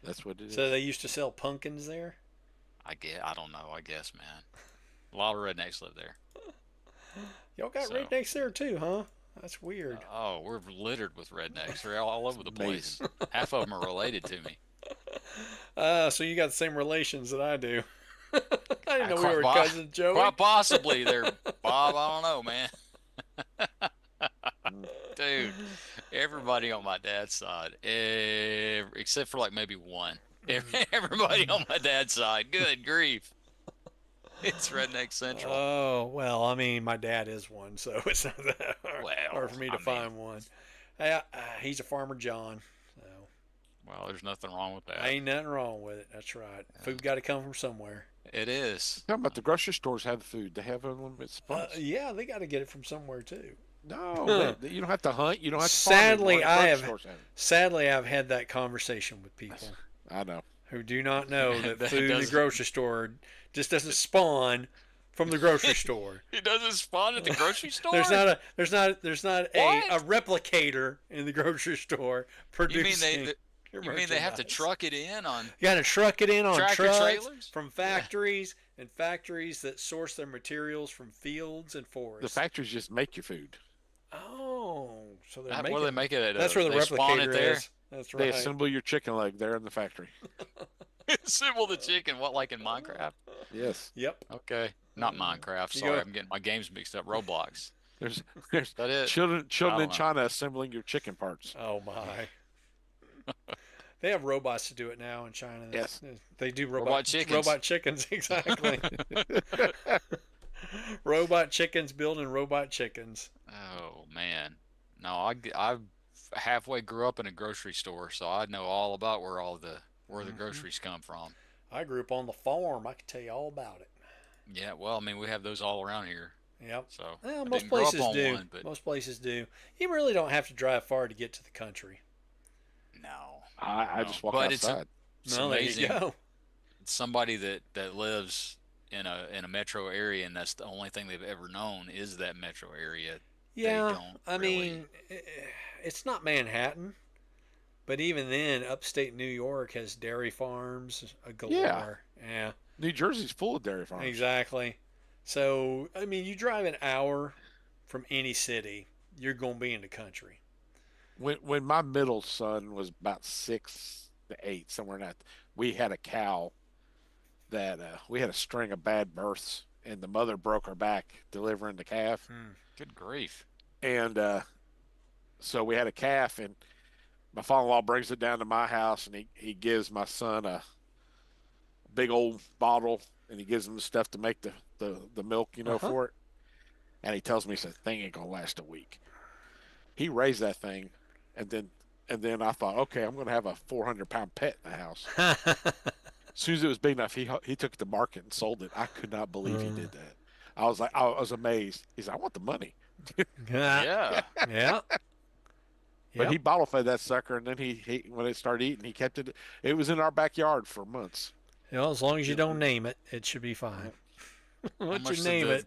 that's what it is. So they used to sell pumpkins there. I don't know. I guess, man. A lot of rednecks live there. Y'all got So- rednecks there too, huh? That's weird. Oh, we're littered with rednecks. They're all over the place. Half of them are related to me. So you got the same relations that I do. I didn't know we Quite were po- cousins, Joey. Quite possibly, they're Bob. I don't know, man. Dude, everybody on my dad's side, except for like maybe one. Everybody on my dad's side. Good grief. It's redneck central. Oh, well, I mean, my dad is one, so it's not that hard for me to I mean- find one. He's a Farmer John, so Well, there's nothing wrong with that. ain't nothing wrong with it. That's right. Food got to come from somewhere. It is. Talking about the grocery stores have food. They have unlimited supplies. Yeah, they got to get it from somewhere too. No, you don't have to hunt. You don't have to. Sadly, farm anymore. I Grocery have- stores have it. Sadly, I've had that conversation with people I know. who do not know that That food in the doesn't- grocery store just doesn't spawn from the grocery store. It doesn't spawn at the grocery store. There's not a What? replicator in the grocery store You mean producing. you mean they have to truck it in on? You got to truck it in on Tractor trucks trailers? from factories and factories that source their materials from fields and The forests. factories just make your food. Oh, so they're Well, making. they make it at. That's where the they spawn replicator it there. is. That's They right. assemble your chicken leg there in the factory. Assemble the chicken. What, like in Minecraft? Yes. Yep. Okay, not Minecraft. You Sorry, go- I'm getting my games mixed up. Roblox. There's That it? children I in don't know. China assembling your chicken parts. Oh my. They have robots to do it now in China. Yes. They do Robot chickens. Robot chickens, exactly. Robot chickens building robot chickens. Oh man, no, I halfway grew up in a grocery store, so I know all about where the Mm-hmm. groceries come from. I grew up on the farm. I can tell you all about it. Yeah, well, I mean, we have those all around here, Yep. so Well, I most didn't grow up places on do. one, but Most places do. You really don't have to drive far to get to the country. no, I No. just walk But it's a- outside. it's No, there you amazing. go. Somebody that lives in a metro area and that's the only thing they've ever known is that metro area. Yeah, don't I really- mean, it's not Manhattan, but even then, upstate New York has dairy farms galore. Yeah, New Jersey's full of dairy farms. exactly. So, I mean, you drive an hour from any city, you're going to be in the country. When my middle son was about 6 to 8, somewhere in that, we had a cow that we had a string of bad births, and the mother broke her back delivering the calf, Good grief. and so we had a calf, and my father-in-law brings it down to my house, and he gives my son a big old bottle, and he gives him the stuff to make the milk, for it, and he tells me, he says, thing ain't gonna last a week. He raised that thing, and then I thought, okay, I'm gonna have a 400-pound pet in the house. As soon as it was big enough, he took it to market and sold it. I could not believe he did that. I was amazed. He said, I want the money. Yeah. Yeah. But he bottle fed that sucker, and then he when it started eating, he kept it. It was in our backyard for months. As long as you don't name it, it should be fine. Once you did name it,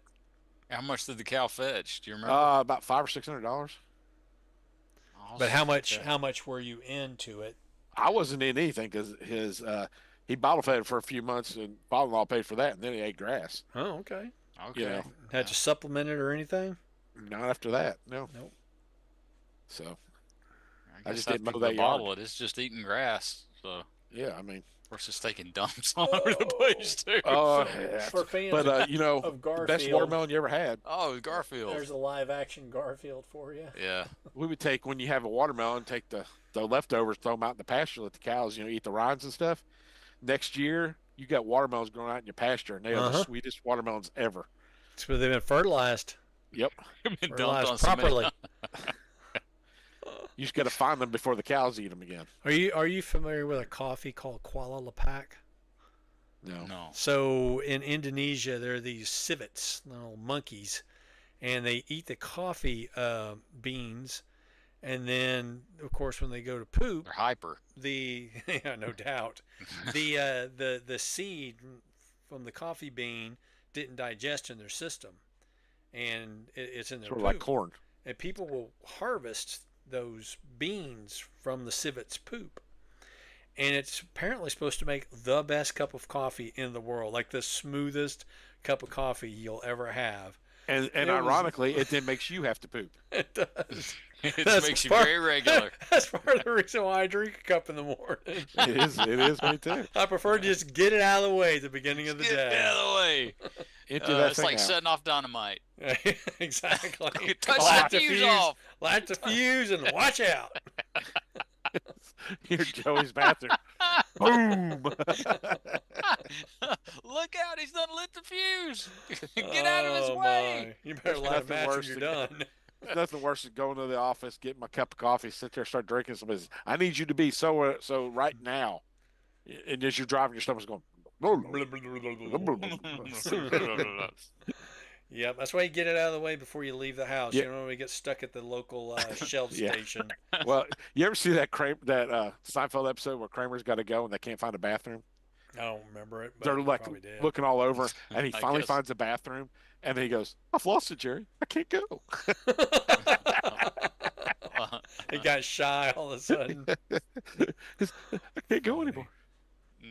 How much did the cow fetch? Do you remember? About $500 or $600. but how much? Okay. How much were you into it? I wasn't in anything because he bottle fed it for a few months, and father-in-law paid for that, and then he ate grass. Oh, okay. Okay. You know, Had to supplement it or anything? not after that, no. Nope. So I just guess didn't after mow the that yard. bottle it. It's just eating grass. So yeah, I mean, we're just taking dumps all over the place too. oh, For fans but of the best Garfield, watermelon you ever had. Oh, Garfield. there's a live action Garfield for you. Yeah. We would take, when you have a watermelon, take the leftovers, throw them out in the pasture, let the cows, eat the rinds and stuff. Next year, you got watermelons growing out in your pasture, and they are the sweetest watermelons ever. It's where they've been fertilized. Yep. Been dumped Fertilized on so many- properly. You just got to find them before the cows eat them again. Are you familiar with a coffee called Kuala Lumpur? No. No. So in Indonesia, there are these civets, little monkeys, and they eat the coffee beans, and then of course when they go to poop, They're hyper. yeah, no doubt, the seed from the coffee bean didn't digest in their system, and it's in their Sort of poop. like corn. And people will harvest those beans from the civet's poop, and it's apparently supposed to make the best cup of coffee in the world, like the smoothest cup of coffee you'll ever have. And It was- ironically, it then makes you have to poop. It does. It That's makes you part- very regular. That's part of the reason why I drink a cup in the morning. It is me too. I prefer to just get it out of the way at the beginning of the Get out day. of the way. Empty that It's thing like out. setting off dynamite. Exactly. Touch Light the fuse off. Light the fuse and watch out. Here's Joey's bathroom. Boom. Look out, he's done lit the fuse. Get out of his Oh, way. my. You better There's light a nothing match when worse you're than- done. Nothing worse than going to the office, getting my cup of coffee, sit there, start drinking some. I need you to be so right now. And as you're driving, your stomach's going. Yep, that's why you get it out of the way before you leave the house. Yeah. You don't want to get stuck at the local Shell Yeah. station. Well, you ever see that Seinfeld episode where Kramer's got to go and they can't find a bathroom? I don't remember it, but They're you like probably did. looking all over, and he I finally guess. finds a bathroom, and then he goes, "I've lost it, Jerry. I can't go." He got shy all of a sudden. I can't go anymore. Oh,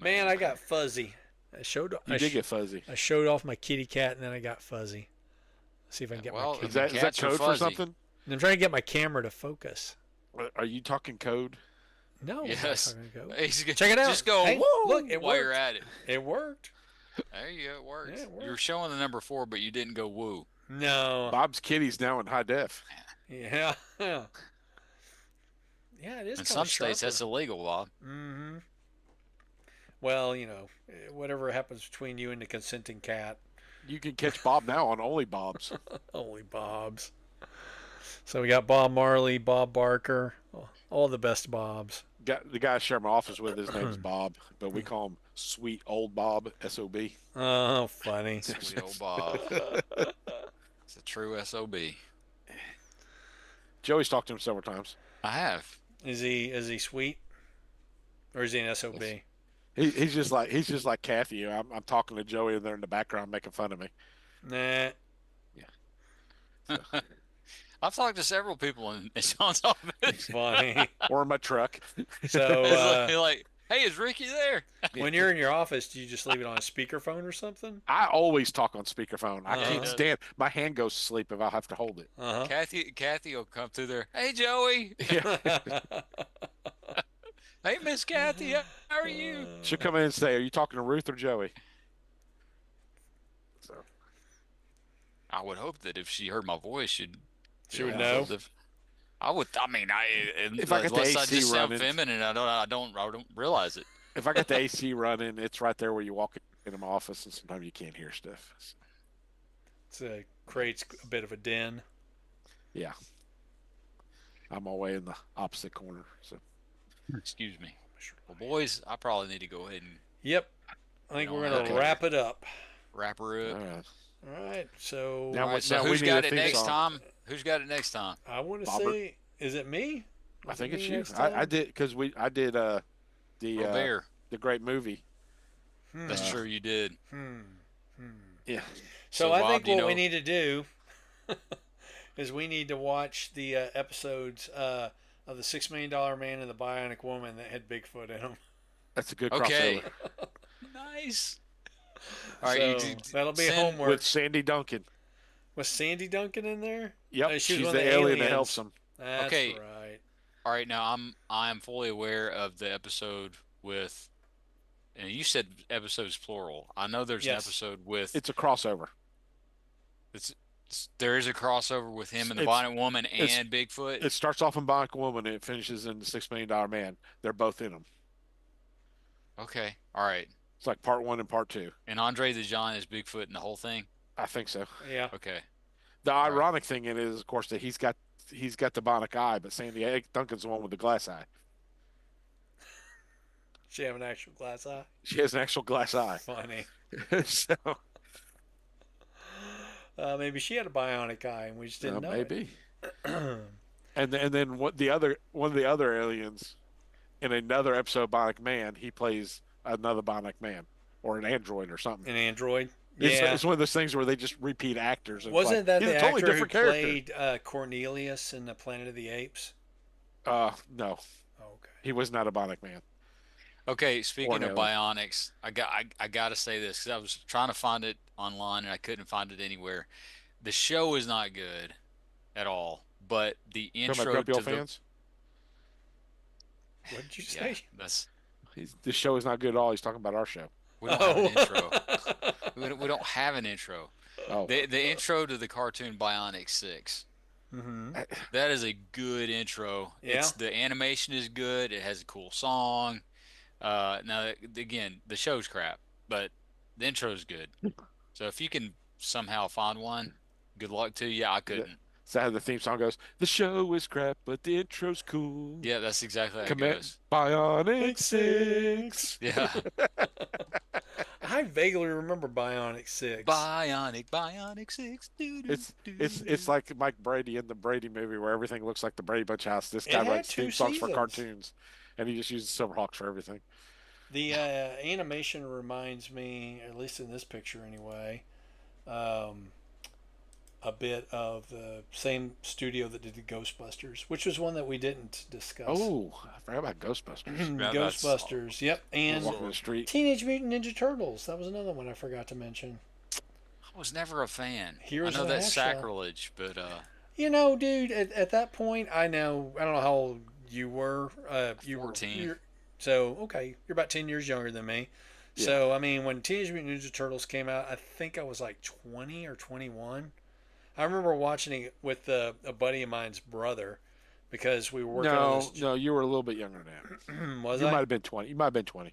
Man, I got fuzzy. You did get fuzzy. I showed off my kitty cat, and then I got fuzzy. Let's see if I can get Well, my camera. Is that Cats are code for fuzzy. something? I'm trying to get my camera to focus. Are you talking code? No. I'm not Yes. talking to go. He's Check it out. Just go, Hey, woo, look, it while you're worked. at it. It worked. There you go, it works. Yeah, it You're worked. showing the number 4, but you didn't go woo. No. Bob's Kitty's now in high def. Yeah. Yeah, it is. In some states, that's illegal, Bob. Mm-hmm. Well, whatever happens between you and the consenting cat, You can catch Bob now on Only Bob's. only Bob's. So we got Bob Marley, Bob Barker, all the best Bobs. The guy I share my office with, his name's Bob, but we call him Sweet Old Bob, SOB. Oh, funny. Sweet old Bob. It's a true SOB. Joey's talked to him several times. I have. Is he sweet, or is he an SOB? He's just like Kathy. I'm talking to Joey, and they're in the background making fun of me. Nah. I've talked to several people in Sean's office. Funny. Or in my truck. So It's like, hey, is Ricky there? when you're in your office, do you just leave it on a speakerphone or something? I always talk on speakerphone. I Uh-huh. can't stand. My hand goes to sleep if I have to hold it. Uh Kathy will come through there. Hey, Joey. Yeah. huh. Hey, Miss Kathy. How are you? She'll come in and say, "Are you talking to Ruth or Joey?" So I would hope that if she heard my voice, She would Yeah, know. I would. I mean, If I got the unless I AC just sound running. feminine, I don't realize it. if I got the AC running, it's right there where you walk into my office, and sometimes you can't hear stuff. It creates a bit of a den. Yeah, I'm all way in the opposite corner. So Excuse me. Well, boys, I probably need to go ahead and Yep. I think No, we're gonna okay. wrap it up. wrap her all up. right. All right. So Now All we- right, so we who's need got a it theme next song. time? Who's got it next time? I want to Bobbert. say, is it me? I Is think it it's me you. next time? I did because I did the Robert. the great movie. Hmm. That's true. You did. Yeah. So, So, I Bob, think do you what we know- need to do is we need to watch the episodes of the $6 Million Man and the Bionic Woman that had Bigfoot in them. That's a good Okay. crossover Nice. All right, So, you that'll be send- homework. with Sandy Duncan. Was Sandy Duncan in there? Yep, She's she's one the of the alien that aliens. helps him. That's Okay. right. All right, now I'm fully aware of the episode with, and you said episodes plural. I know there's Yes. an episode with. It's a crossover. There is a crossover with him and the It's- Bionic Woman it's- and Bigfoot. It starts off in Bionic Woman and it finishes in the $6 Million Man. They're both in them. Okay, all right. It's like part 1 and part 2. And Andre the Giant is Bigfoot in the whole thing. I think so. Yeah. Okay. The right. ironic thing in it is, of course, that he's got the bionic eye, but Sandy Duncan's the one with the glass eye. She have an actual glass eye. She has an actual glass eye. Funny. So Maybe she had a bionic eye and we just didn't know maybe. it. And then one of the other aliens in another episode of Bionic Man, he plays another Bionic Man or an android or something. An android. It's, Yeah. it's one of those things where they just repeat actors. And Wasn't play. that He's the a totally actor different who character? played Cornelius in the Planet of the Apes? No. Okay. He was not a Bionic Man. Okay, speaking of alien. Bionics, I gotta say this because I was trying to find it online and I couldn't find it anywhere. The show is not good at all, but the Talking about intro Grumpy to Old the Fans? What did you yeah, say? that's The show is not good at all. He's talking about our show. we don't have an intro. Oh. We don't have an intro. Oh, The intro to the cartoon Bionic 6. Mhm. That is a good intro. Yeah. The animation is good. It has a cool song. Now again, the show's crap, but the intro is good. So if you can somehow find one, good luck to you. I couldn't. is that how the theme song goes? The show is crap, but the intro's cool. Yeah, that's exactly how it Commit goes. Bionic 6. Yeah. I vaguely remember Bionic 6. Bionic 6. It's like Mike Brady in the Brady movie where everything looks like the Brady Bunch house. This guy It had writes 2 theme songs for seasons. cartoons, and he just uses Silverhawks for everything. The animation reminds me, at least in this picture anyway, a bit of the same studio that did the Ghostbusters, which was one that we didn't discuss. Oh, I forgot about Ghostbusters. Yeah, that's- Ghostbusters, yep. And Walking the street. Teenage Mutant Ninja Turtles. That was another one I forgot to mention. I was never a fan. Heroes I know of the that's Half Shell. sacrilege, but You know, dude, at that point, I don't know how old you were. You 14. So, okay, you're about 10 years younger than me. Yeah. So, I mean, when Teenage Mutant Ninja Turtles came out, I think I was like 20 or 21. I remember watching it with a buddy of mine's brother because we were working on No, this. no, you were a little bit younger than that. Was You I? might have been 20. You might have been 20.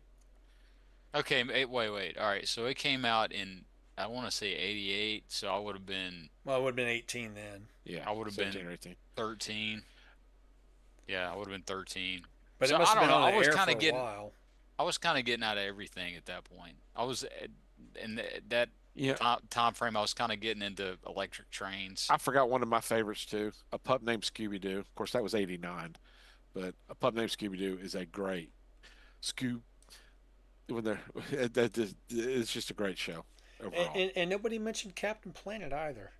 okay, wait. All right, so it came out in I want to say 88, so I would have been Well, I would have been 18 then. Yeah, I would have been 17 or 18. 13. Yeah, I would have been 13. But So, it must I have been don't know, on I was the air for kinda a getting- while. I was kind of getting out of everything at that point. I was in that Yeah, time frame. I was kind of getting into electric trains. I forgot one of my favorites too. A pup named Scooby Doo. Of course, that was '89, but a pup named Scooby Doo is a great Scoob. When they're, it's just a great show overall. And nobody mentioned Captain Planet either.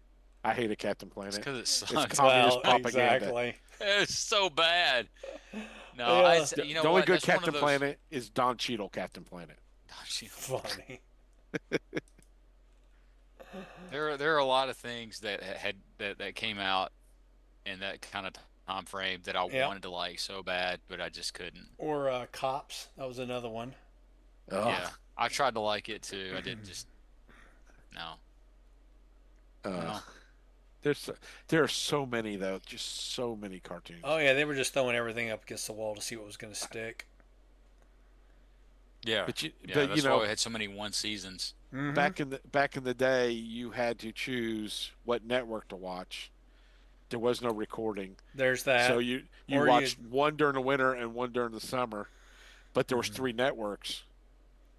I hated Captain It's Planet. because it It's sucks. communist propaganda. exactly. It's so bad. No, Yeah. you know The only what? good That's one of Captain those- Planet is Don Cheadle Captain Planet. Funny. There are a lot of things that that came out in that kind of time frame that I Yeah. wanted to like so bad, but I just couldn't. Or Cops. That was another one. Ugh. Yeah, I tried to like it too. I didn't just no. No. There are so many though, just so many cartoons. Oh, yeah, they were just throwing everything up against the wall to see what was going to stick. Yeah, But you, yeah. but That's you know, why we had so many one seasons. Mhm. back in the day, you had to choose what network to watch. There was no recording, There's that. so you or watched one during the winter and one during the summer. But there was Mm-hmm. 3 networks.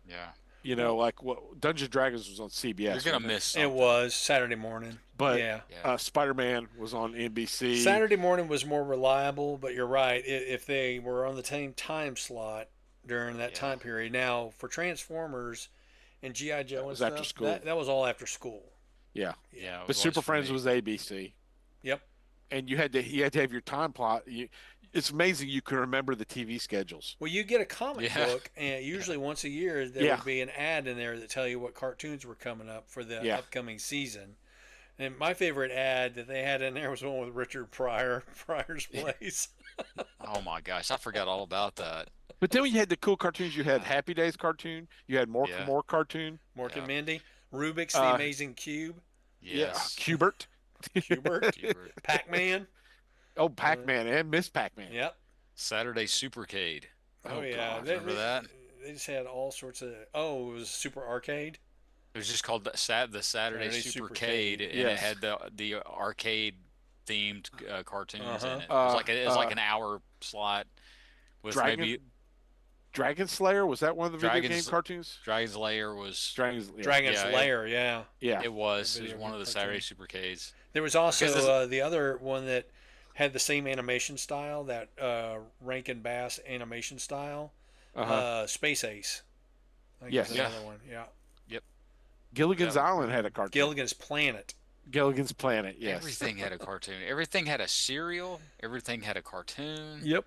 Yeah, You know, like what Dungeons and Dragons was on CBS. you're gonna wasn't it? miss it something. was Saturday morning. But yeah. Yeah. Spider-Man was on NBC. Saturday morning was more reliable, but you're right. If they were on the same time slot during that Yeah. time period. Now, for Transformers and G.I. Joe and was stuff, after school. That was all after school. Yeah, Yeah, it but was Super always for Friends me. was ABC, Yep. and you had to have your time plot. It's amazing you can remember the TV schedules. Well, you get a comic Yeah. book, and usually once a year there Yeah. would be an ad in there that tell you what cartoons were coming up for the Yeah. upcoming season. And my favorite ad that they had in there was the one with Richard Pryor, Pryor's Place. Oh my gosh, I forgot all about that. But then you had the cool cartoons. You had Happy Days cartoon. You had More Yeah. More cartoon. Mork and Yeah. Mindy, Rubik's The Amazing Cube, Yes. Yeah, Cubert. Hubert, Hubert. Pac-Man. Oh, Pac-Man and Miss Pac-Man. Yep. Saturday Supercade. Oh, yeah. God. Remember that? They just had all sorts of. Oh, it was Super Arcade. It was just called the Saturday Saturday Supercade, Supercade. and Yes. it had the arcade themed cartoons Uh-huh. in it. It was like Uh, an hour slot with Dragon maybe Dragon Slayer, was that one of the video game Dragon's- cartoons? Dragon's Lair was Dragon's yeah. Dragon's Yeah, Lair, yeah. Yeah. it was Video one of the game Saturday cartoon. Supercades. There was also Because it's- the other one that had the same animation style, that Rankin Bass animation style, Uh-huh. Space Ace. I think Yes. was another one. Yeah. Gilligan's Yeah. Island had a cartoon. Gilligan's Planet. Gilligan's Planet, yes. Everything had a cartoon. Everything had a cereal. Everything had a cartoon. Yep.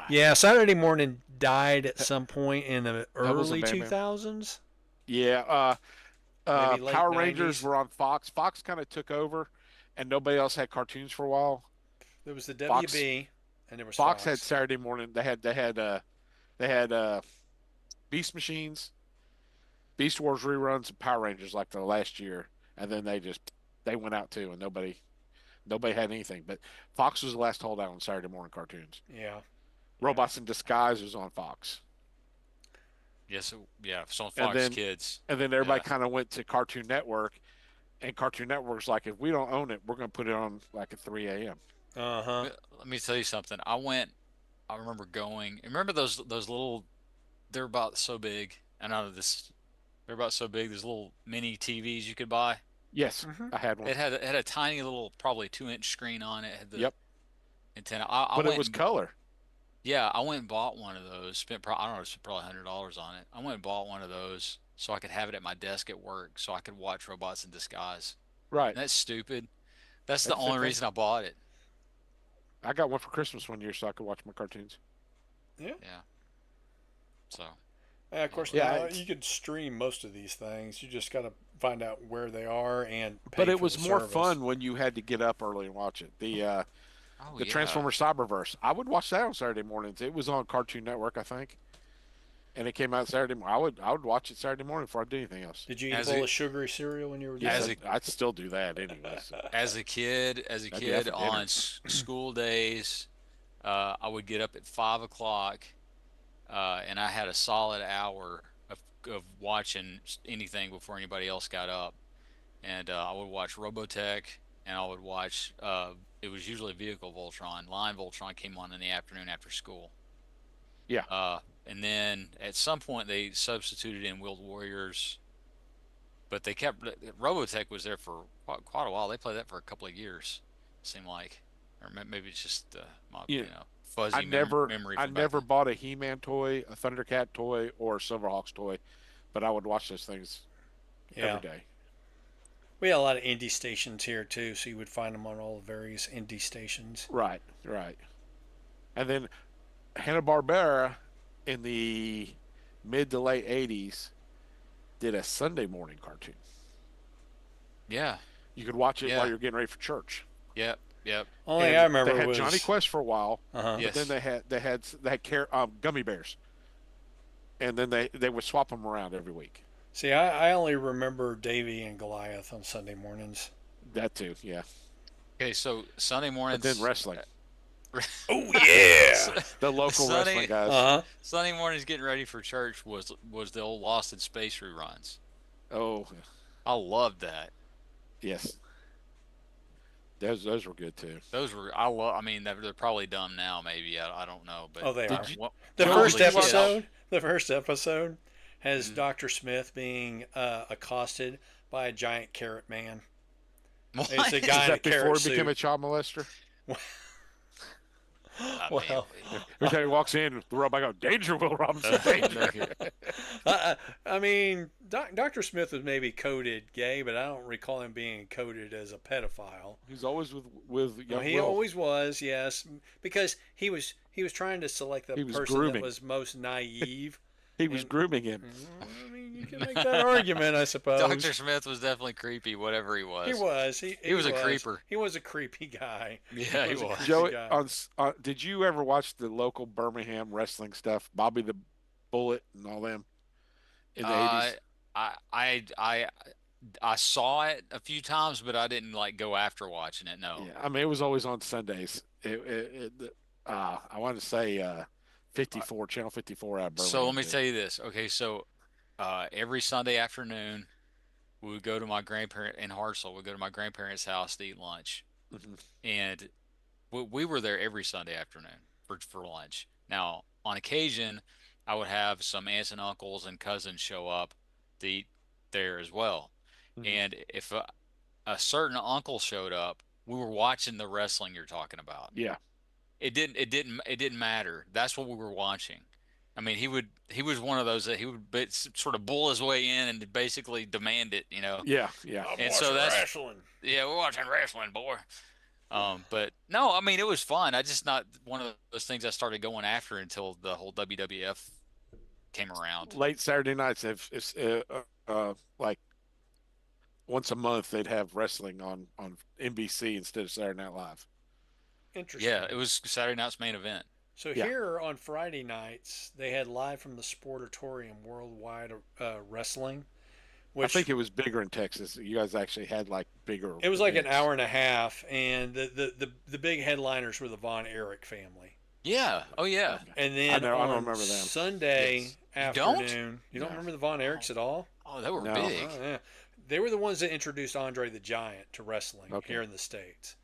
Yeah, Saturday morning died at some point in the That was a early Bam Bam. 2000s. Yeah. Maybe late Power Rangers 90s. were on Fox. Fox kind of took over, and nobody else had cartoons for a while. There was the Fox WB, and there was Fox had Fox. Saturday morning. They had Beast Machines, Beast Wars reruns, and Power Rangers like the last year, and then they went out too, and nobody had anything. But Fox was the last holdout on Saturday morning cartoons. Yeah. Robots in Disguise was on Fox. Yes, yeah. So And Fox then- Kids. And then everybody Yeah. kind of went to Cartoon Network, and Cartoon Network's like, if we don't own it, we're going to put it on like at 3 a.m. Uh-huh. Let me tell you something. I remember going. Remember those little? They're about so big. I know this. They're about so big. These little mini TVs you could buy. Yes, Mhm. I had one. It had a tiny little, probably 2-inch screen on it. Had the Yep. antenna. I But went it was and- color. Yeah, I went and bought one of those. I don't know, spent probably $100 on it. I went and bought one of those so I could have it at my desk at work, so I could watch Robots in Disguise. Right. And that's stupid. That's the That's only okay. reason I bought it. I got one for Christmas one year so I could watch my cartoons. Yeah. So. Of course, Yeah, now it's- you could stream most of these things. You just got to find out where they are and pay But it for was the more service. fun when you had to get up early and watch it. The Oh, the yeah. Transformer Cyberverse. I would watch that on Saturday mornings. It was on Cartoon Network, I think. And it came out Saturday morning. I would watch it Saturday morning before I did anything else. Did you eat As a bowl a- of sugary cereal when you were As young? a- I'd still do that anyway. So. As a kid, That'd be on after dinner. school days, I would get up at 5 o'clock, and I had a solid hour of watching anything before anybody else got up. And I would watch Robotech, and I would watch. It was usually Vehicle Voltron. Line Voltron came on in the afternoon after school. Yeah. And then at some point they substituted in Wheeled Warriors, but they kept Robotech was there for quite a while. They played that for a couple of years, it seemed like, or maybe it's just my Yeah. fuzzy I never memory. I from back never then. bought a He-Man toy, a Thundercat toy, or a Silverhawks toy, but I would watch those things Yeah. every day. We had a lot of indie stations here too, so you would find them on all the various indie stations. Right. And then Hanna-Barbera in the mid to late 80s did a Sunday morning cartoon. Yeah. You could watch it Yeah. while you're getting ready for church. Yep. Only And I remember they had was Johnny Quest for a while, Uh-huh. Yes. but then they had gummy bears, and then they would swap them around every week. See, I only remember Davy and Goliath on Sunday mornings. That too, yeah. Okay, so Sunday But mornings. then wrestling, Oh yeah. the local Sunday- wrestling guys. Uh-huh. Sunday mornings getting ready for church was the old Lost in Space reruns. Oh, I loved that. yes. Those were good too. Those were I mean they're probably dumb now maybe I don't know but Oh, they Did are. you- The when I first was a kid, episode has Mhm. Dr. Smith being accosted by a giant carrot man. What? It's a Is guy in a that before carrot he became a suit. child molester? I Well, Every time he walks in, the robot goes, "Danger, Will Robinson, danger." I mean, Dr. Smith was maybe coded gay, but I don't recall him being coded as a pedophile. He's always with young Well, he Will. always was, yes, because he was trying to select the He was person grooming. that was most naive. He was and- grooming him. I mean, you can make that argument, I suppose. Dr. Smith was definitely creepy whatever he was. He was. He was a creeper. He was a creepy guy. Yeah, he was a was. creepy Joey, guy. did you ever watch the local Birmingham wrestling stuff? Bobby the Bullet and all them in the 80s? I saw it a few times, but I didn't like go after watching it. No. Yeah, I mean, it was always on Sundays. I wanted to say 54, Channel 54 out of Birmingham. So let me tell you this. Okay, so every Sunday afternoon, we would go to my grandparent in Hartselle. We'd go to my grandparents' house to eat lunch, Mhm. and we were there every Sunday afternoon for lunch. Now, on occasion, I would have some aunts and uncles and cousins show up to eat there as well. Mhm. And if a certain uncle showed up, we were watching the wrestling you're talking about. Yeah. It didn't matter. That's what we were watching. I mean, he was one of those that he would sort of bull his way in and basically demand it, you know. Yeah. I'm And so watching that's- wrestling. Yeah, we're watching wrestling, boy. But no, I mean it was fun. I just not one of those things I started going after until the whole WWF came around. Late Saturday nights, if like once a month, they'd have wrestling on NBC instead of Saturday Night Live. Interesting. Yeah, it was Saturday night's main event. So Yeah. here on Friday nights, they had live from the Sportatorium Worldwide Wrestling, I which think it was bigger in Texas. You guys actually had like bigger. it was like an events. hour and a half, and the big headliners were the Von Erich family. Yeah. Oh yeah. And then I on don't remember them. Sunday Yes. You don't? afternoon, you don't No. remember the Von Erichs at all? Oh, they were No. big. Oh, yeah. They were the ones that introduced Andre the Giant to wrestling Okay. here in the States.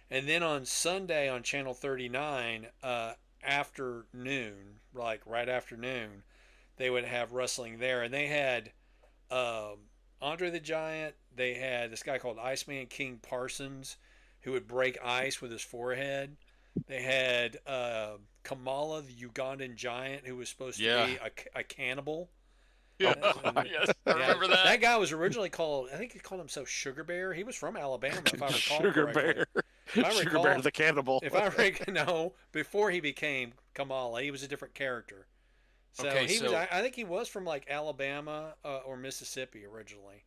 And then on Sunday on Channel 39, afternoon, like right afternoon, they would have wrestling there. And they had Andre the Giant. They had this guy called Iceman King Parsons who would break ice with his forehead. They had Kamala, the Ugandan giant, who was supposed to Yeah. be a cannibal. Yeah. God. Yes, I Yeah, remember that. That guy was originally called, I think he called himself Sugar Bear. He was from Alabama, if I recall Sugar correctly. Bear. I Sugar recall- Bear the cannibal. If I no, before he became Kamala, he was a different character. So Okay, he was. so- I think he was from like Alabama or Mississippi originally.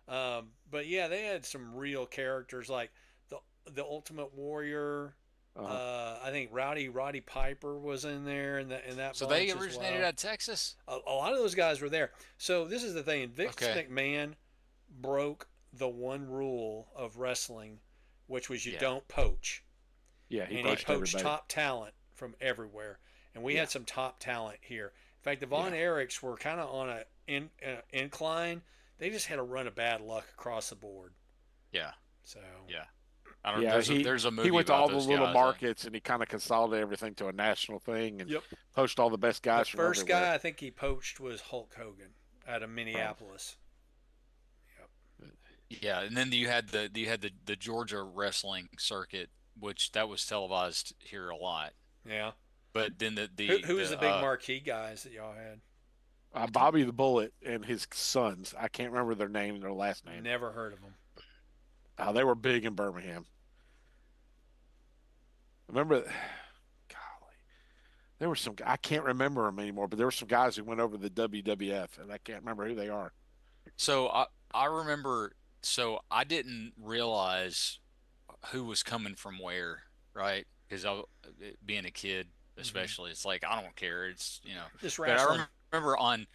But yeah, they had some real characters like the Ultimate Warrior. I think Roddy Piper was in there, and that. So bunch they as originated well. out of Texas. A lot of those guys were there. So this is the thing: Vince Okay. McMahon broke the one rule of wrestling, which was you Yeah. don't poach. Yeah, And he poached poached everybody. top talent from everywhere. And we Yeah. had some top talent here. In fact, the Von Erichs were kind of on an incline. They just had a run of bad luck across the board. Yeah. So Yeah. I don't. Yeah, there's a movie he went to about all the those little guys, markets and he kind of consolidated everything to a national thing and Yep. poached all the best the guys from first everywhere. guy I think he poached was Hulk Hogan out of Minneapolis. Yeah, and then you had the Georgia wrestling circuit, which that was televised here a lot. Yeah. But then Who was the big marquee guys that y'all had? Bobby the Bullet and his sons. I can't remember their name and their last name. Never heard of them. They were big in Birmingham. Remember, golly, there were some. I can't remember them anymore, but there were some guys who went over to the WWF, and I can't remember who they are. So I remember. So I didn't realize who was coming from where, right? Because being a kid, especially, it's like I don't care. It's Just But I wrestling. remember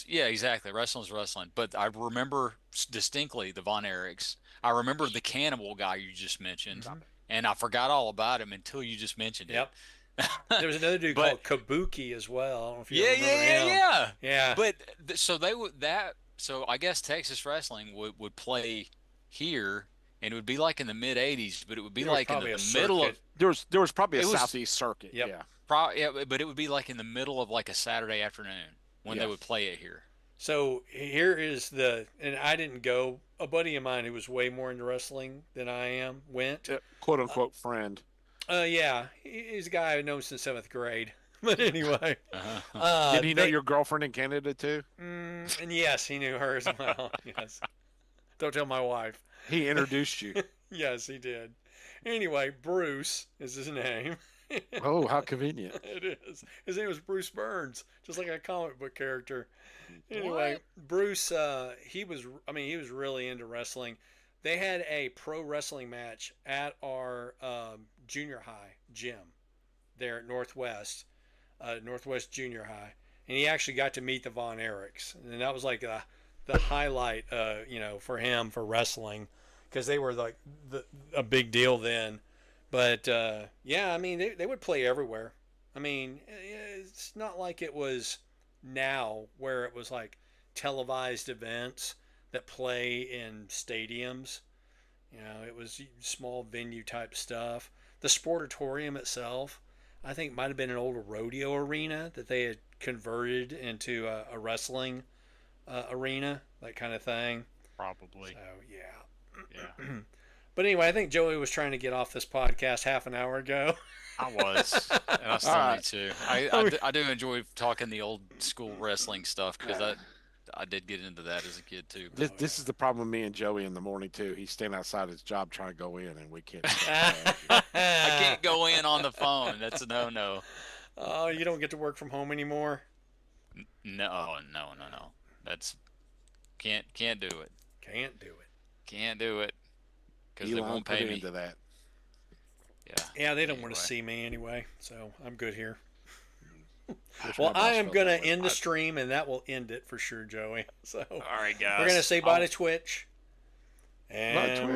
yeah, exactly. Wrestling's wrestling. But I remember distinctly the Von Erichs. I remember the cannibal guy you just mentioned, and I forgot all about him until you just mentioned it. Yep. There was another dude But- called Kabuki as well. I don't know if you Yeah, remember yeah, him. yeah. Yeah. But so they would that. So I guess Texas wrestling would play here, and it would be like in the mid '80s, but it would be There was like in probably the a middle of circuit. There was probably a It was- Southeast circuit. Yep. Yeah. yeah, but it would be like in the middle of like a Saturday afternoon when they Yeah. would play it here. So here is and I didn't go. A buddy of mine who was way more into wrestling than I am went. Quote unquote friend. Yeah, he's a guy I've known since 7th grade. But anyway, Uh-huh. Did he know your girlfriend in Canada too? And yes, he knew her as well. Yes. Don't tell my wife. He introduced you. Yes, he did. Anyway, Bruce is his name. Oh, how convenient. It is. His name was Bruce Burns, just like a comic book character. Anyway, Bruce, he was really into wrestling. They had a pro wrestling match at our junior high gym there at Northwest Junior High, and he actually got to meet the Von Erichs, and that was like the highlight, for him for wrestling, because they were like a big deal then. But yeah, I mean, they would play everywhere. I mean, it's not like it was now where it was like televised events that play in stadiums. It was small venue type stuff. The Sportatorium itself, I think, might have been an old rodeo arena that they had converted into a wrestling arena, that kind of thing. Probably. So yeah. Yeah. But anyway, I think Joey was trying to get off this podcast half an hour ago. I was, and I still All right. need to. I do enjoy talking the old school wrestling stuff because I did get into that as a kid too. This is the problem with me and Joey in the morning too. He's standing outside his job trying to go in, and we can't. I can't go in on the phone. That's a no. Oh, you don't get to work from home anymore? No. That's can't do it. Can't do it. Can't do it because they Elon won't put pay me. into that. Yeah. Yeah, they don't want to Anyway. see me anyway, so I'm good here. Wish Well, my boss I am felt going that to way. end the stream, and that will end it for sure, Joey. So All right, guys. we're going to say bye to Twitch. And Twitch.